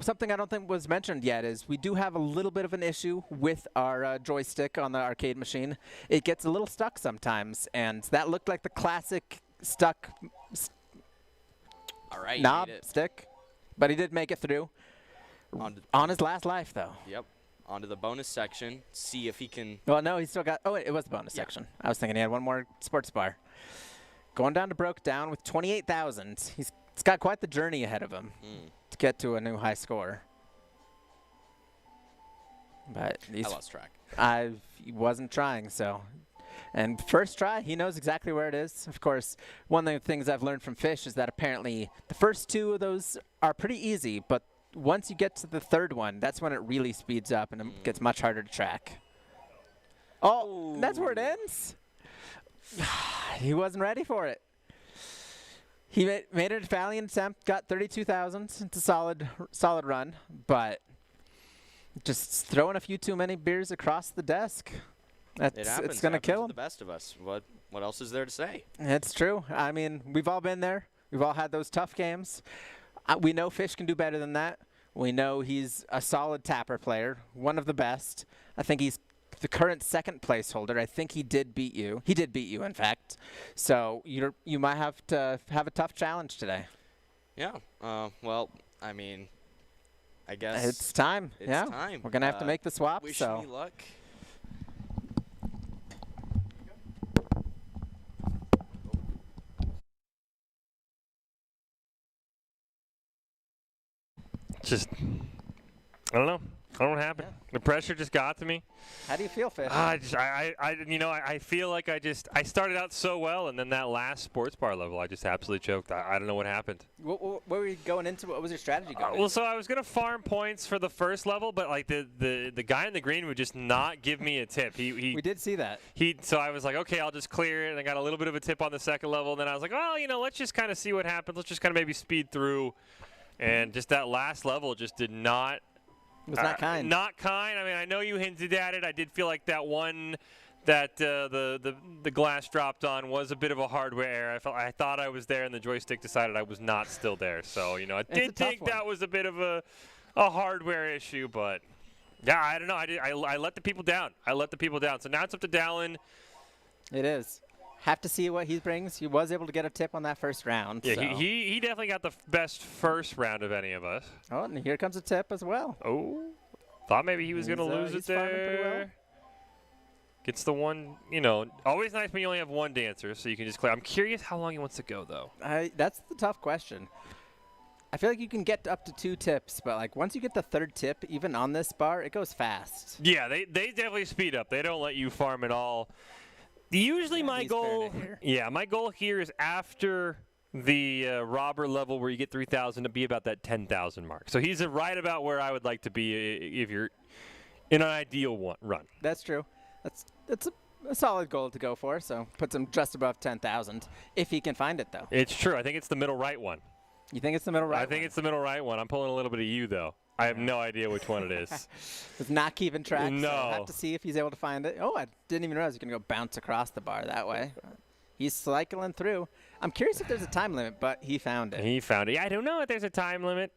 Something I don't think was mentioned yet is we do have a little bit of an issue with our joystick on the arcade machine. It gets a little stuck sometimes, and that looked like the classic stuck All right, knob you made it. stick, but he did make it through. On his last life, though. Yep. Onto the bonus section. See if he can. Well, no, he still got. Oh, wait, it was the bonus Yeah. section. I was thinking he had one more sports bar. Going down to broke down with 28,000. He's got quite the journey ahead of him to get to a new high score. But I lost track. I wasn't trying, so. And first try, he knows exactly where it is. Of course, one of the things I've learned from Fish is that apparently the first 2 of those are pretty easy, but once you get to the third one, that's when it really speeds up and it gets much harder to track. Oh, that's where it ends? He wasn't ready for it. He made a valiant attempt, got 32,000. It's a solid run, but just throwing a few too many beers across the desk. It happens. It's going to kill to him. the best of us. What else is there to say? It's true. I mean, we've all been there. We've all had those tough games. We know Fish can do better than that. We know he's a solid tapper player, one of the best. I think he's the current second place holder. I think he did beat you. He did beat you, in fact. So you might have to have a tough challenge today. Yeah. Well, I mean, I guess It's time. It's yeah. time. We're going to have to make the swap. Wish So me luck. Just, I don't know. I don't know what happened. The pressure just got to me. How do you feel, Fish? I feel like I started out so well, and then that last sports bar level, I just absolutely choked. I don't know what happened. What were you going into? What was your strategy going Well, so I was gonna farm points for the first level, but like the guy in the green would just not give me a tip. We did see that. So I was like, okay, I'll just clear it, and I got a little bit of a tip on the second level, and then I was like, well, let's just kind of see what happens. Let's just kind of maybe speed through, and just that last level just did not. It was not kind. Not kind. I mean, I know you hinted at it. I did feel like that one that the glass dropped on was a bit of a hardware error. I thought I was there, and the joystick decided I was not still there. So, I did think that was a bit of a hardware issue, but yeah, I don't know. I let the people down. So now it's up to Dallin. It is. Have to see what he brings. He was able to get a tip on that first round. Yeah, so. he definitely got the best first round of any of us. Oh, and here comes a tip as well. Oh, thought maybe he was going to lose it farming pretty well. there. Gets the one, always nice when you only have one dancer, so you can just clear. I'm curious how long he wants to go, though. That's the tough question. I feel like you can get up to 2 tips, but like once you get the 3rd tip, even on this bar, it goes fast. Yeah, they definitely speed up. They don't let you farm at all. Usually my goal here is after the robber level where you get 3,000 to be about that 10,000 mark. So he's right about where I would like to be if you're in an ideal run. That's true. That's a solid goal to go for, so puts him just above 10,000 if he can find it, though. It's true. I think it's the middle right one. You think it's the middle right one? I think it's the middle right one. I'm pulling a little bit of you, though. I have no idea which one it is. It's not keeping track. No. So I'll have to see if he's able to find it. Oh, I didn't even realize he's going to go bounce across the bar that way. He's cycling through. I'm curious if there's a time limit, but he found it. He found it. Yeah, I don't know if there's a time limit.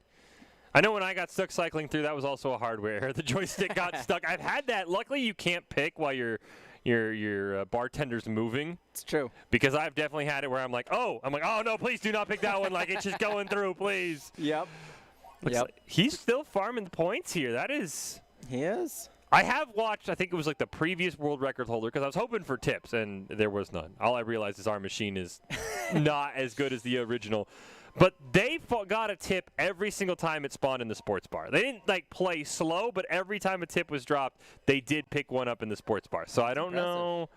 I know when I got stuck cycling through, that was also a hardware error. The joystick got stuck. I've had that. Luckily, you can't pick while your bartender's moving. It's true. Because I've definitely had it where I'm like, oh, no, please do not pick that one. Like, it's just going through, please. Yep. Like he's still farming points here. That is. He is. I have watched, I think it was like the previous world record holder, because I was hoping for tips, and there was none. All I realized is our machine is not as good as the original. But they got a tip every single time it spawned in the sports bar. They didn't like play slow, but every time a tip was dropped, they did pick one up in the sports bar. So I don't know.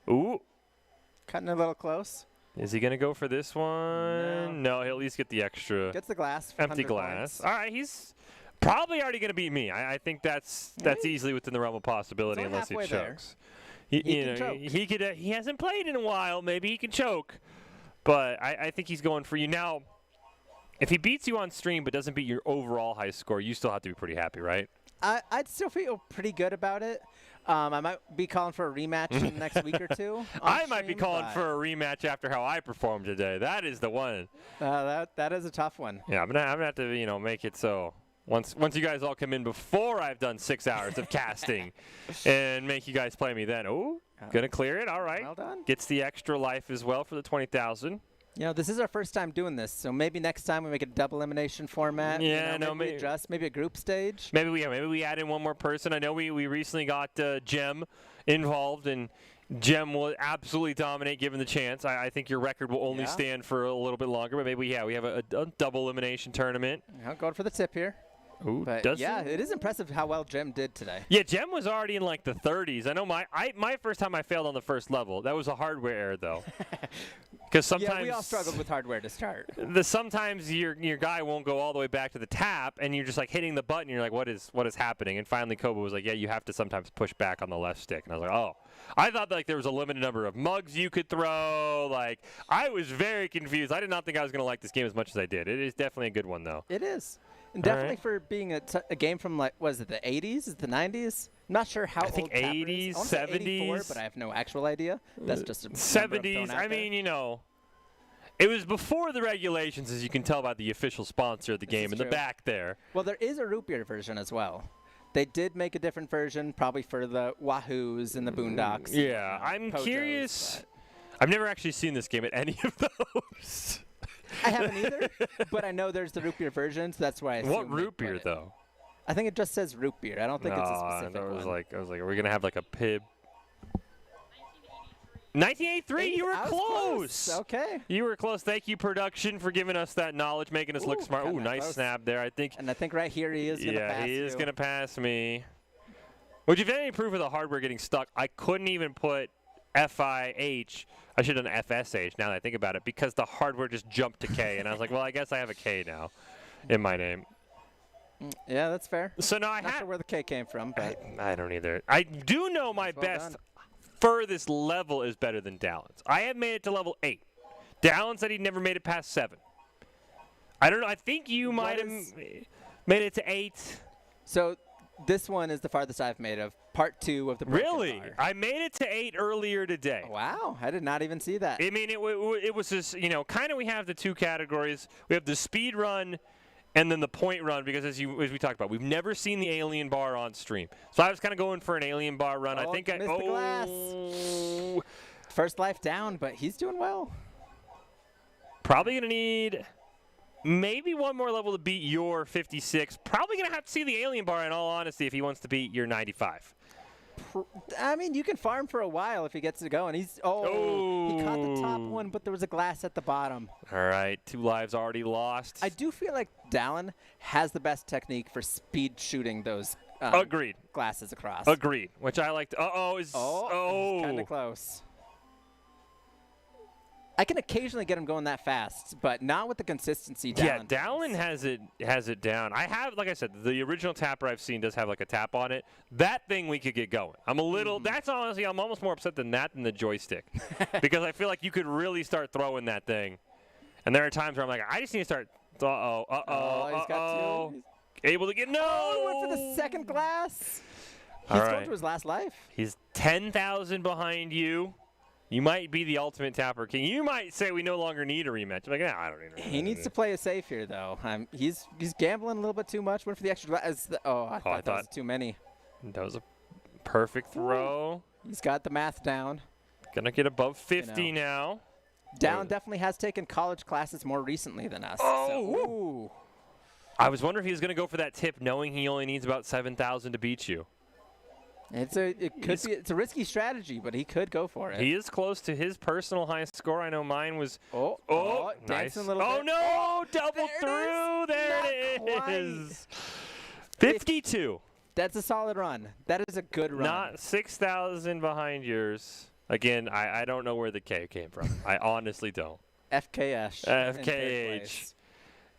Ooh. Cutting a little close. Is he going to go for this one? No, he'll at least get the extra. Gets the glass. Empty glass. All right, he's probably already going to beat me. I think that's easily within the realm of possibility unless he chokes. He can choke. He hasn't played in a while. Maybe he can choke. But I think he's going for you. Now, if he beats you on stream but doesn't beat your overall high score, you still have to be pretty happy, right? I'd still feel pretty good about it. I might be calling for a rematch in the next week or two. I might be calling for a rematch after how I performed today. That is the one. That is a tough one. Yeah, I'm gonna have to make it so once you guys all come in before I've done 6 hours of casting, and make you guys play me then. Oh, gonna clear it. All right. Well done. Gets the extra life as well for the 20,000. This is our first time doing this, so maybe next time we make a double elimination format. Yeah, maybe adjust, maybe a group stage. Maybe we add in one more person. I know we recently got Gem involved, and Gem will absolutely dominate given the chance. I think your record will only stand for a little bit longer, but maybe we have a double elimination tournament. Going for the tip here. Ooh, but it is impressive how well Gem did today. Yeah, Gem was already in like the 30s. I know my first time I failed on the first level. That was a hardware error though. Because sometimes we all struggled with hardware to start. Sometimes your guy won't go all the way back to the tap, and you're just like hitting the button. You're like, what is happening? And finally, Koba was like, yeah, you have to sometimes push back on the left stick. And I was like, oh. I thought like there was a limited number of mugs you could throw. Like I was very confused. I did not think I was going to like this game as much as I did. It is definitely a good one though. It is. And definitely for being a game from was it the 80s? Is it the 90s? I'm not sure how old. I think 80s, 70s. 84, but I have no actual idea. That's just a 70s. I mean, it was before the regulations, as you can tell by the official sponsor of the game in the back there. Well, there is a root beer version as well. They did make a different version, probably for the Wahoos and the Boondocks. Yeah, I'm curious. I've never actually seen this game at any of those. I haven't either, but I know there's the root beer version, so that's why I assume. What root beer, though? I think it just says root beer. I don't think it's a specific one. I was like, are we going to have like a PIB? 1983, you were close. Okay. You were close. Thank you, production, for giving us that knowledge, making us look smart. Ooh, nice close. snap there. I think right here he is going to pass he is going to pass me. Which, if any proof of the hardware getting stuck, I couldn't even put FIH. I should have done FSH now that I think about it, because the hardware just jumped to K. And I was like, well, I guess I have a K now in my name. Yeah, that's fair. So now Not sure where the K came from, but I don't either. I do know my best furthest level is better than Dallon's. I have made it to level 8. Dallon said he never made it past 7. I don't know. I think you might have made it to 8. So this one is the farthest I've made of part 2 of the broken Really? bar. I made it to 8 earlier today. Wow, I did not even see that. I mean, it was just, kind of we have the 2 categories. We have the speed run and then the point run, because as we talked about, we've never seen the alien bar on stream. So I was kind of going for an alien bar run. I think I missed the glass. First life down, but he's doing well. Probably going to need maybe one more level to beat your 56. Probably going to have to see the alien bar, in all honesty, if he wants to beat your 95. I mean, you can farm for a while if he gets it going. He caught the top one, but there was a glass at the bottom. All right, 2 lives already lost. I do feel like Dallon has the best technique for speed shooting those Agreed. glasses across. Agreed. Which I liked. Kind of close. I can occasionally get him going that fast, but not with the consistency Dallon. Yeah, Dallon has it down. I have, like I said, the original tapper I've seen does have like a tap on it. That thing we could get going. I'm a little. That's honestly, I'm almost more upset than the joystick, because I feel like you could really start throwing that thing. And there are times where I'm like, I just need to start. He's got 2. Able to get He went for the second glass. All He's right. going to his last life. He's 10,000 behind you. You might be the ultimate tapper king. You might say we no longer need a rematch. I'm like, I don't need a rematch. He needs to play it safe here, though. He's gambling a little bit too much. Went for the extra glass. I thought that was too many. That was a perfect throw. He's got the math down. Gonna get above 50 now. Dallon definitely has taken college classes more recently than us. Oh! I was wondering if he was gonna go for that tip, knowing he only needs about 7,000 to beat you. It's a risky strategy, but he could go for it. He is close to his personal highest score. I know mine was. Nice. Nice. A little Oh bit. no! Double through. There it is. 52. That's a solid run. That is a good run. Not 6,000 behind yours. Again, I don't know where the K came from. I honestly don't. FKH. FKH.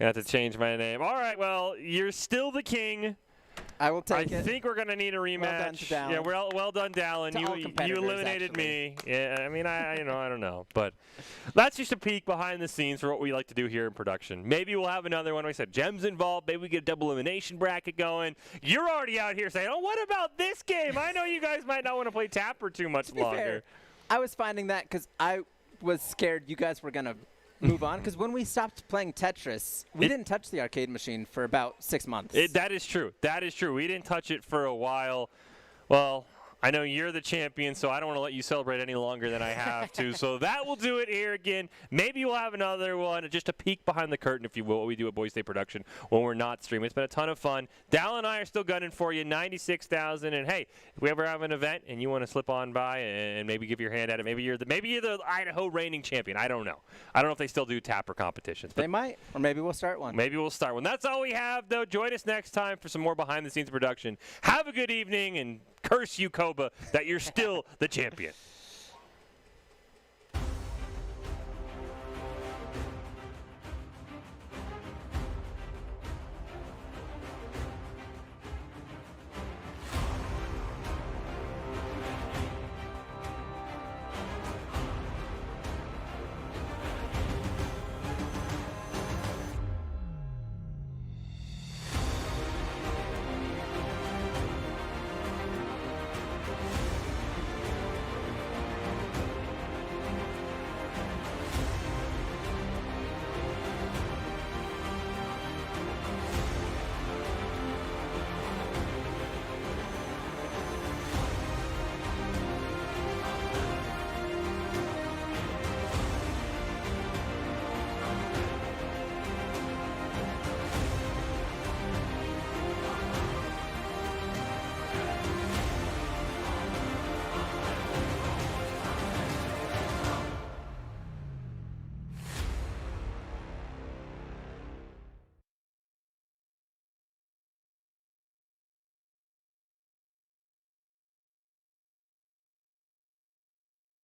I have to change my name. All right, well, you're still the king. I will take it. I think we're going to need a rematch. Well done to Dallon. Yeah, well done, Dallon. To all You competitors, eliminated actually. me. Yeah, I mean, I don't know. But that's just a peek behind the scenes for what we like to do here in production. Maybe we'll have another one. Like I said, Gem's involved. Maybe we get a double elimination bracket going. You're already out here saying, oh, what about this game? I know you guys might not want to play Tapper too much longer. Fair, I was finding that because I was scared you guys were going to move on, because when we stopped playing Tetris, we didn't touch the arcade machine for about 6 months. That is true. That is true. We didn't touch it for a while. Well, I know you're the champion, so I don't want to let you celebrate any longer than I have to. So that will do it here again. Maybe we'll have another one, just a peek behind the curtain, if you will, what we do at Boise State Production when we're not streaming. It's been a ton of fun. Dallon and I are still gunning for you, 96,000. And hey, if we ever have an event and you want to slip on by and maybe give your hand at it, maybe you're the Idaho reigning champion. I don't know. I don't know if they still do Tapper competitions. They might, or maybe we'll start one. Maybe we'll start one. That's all we have, though. Join us next time for some more behind-the-scenes production. Have a good evening, and curse you, Koba, that you're still the champion.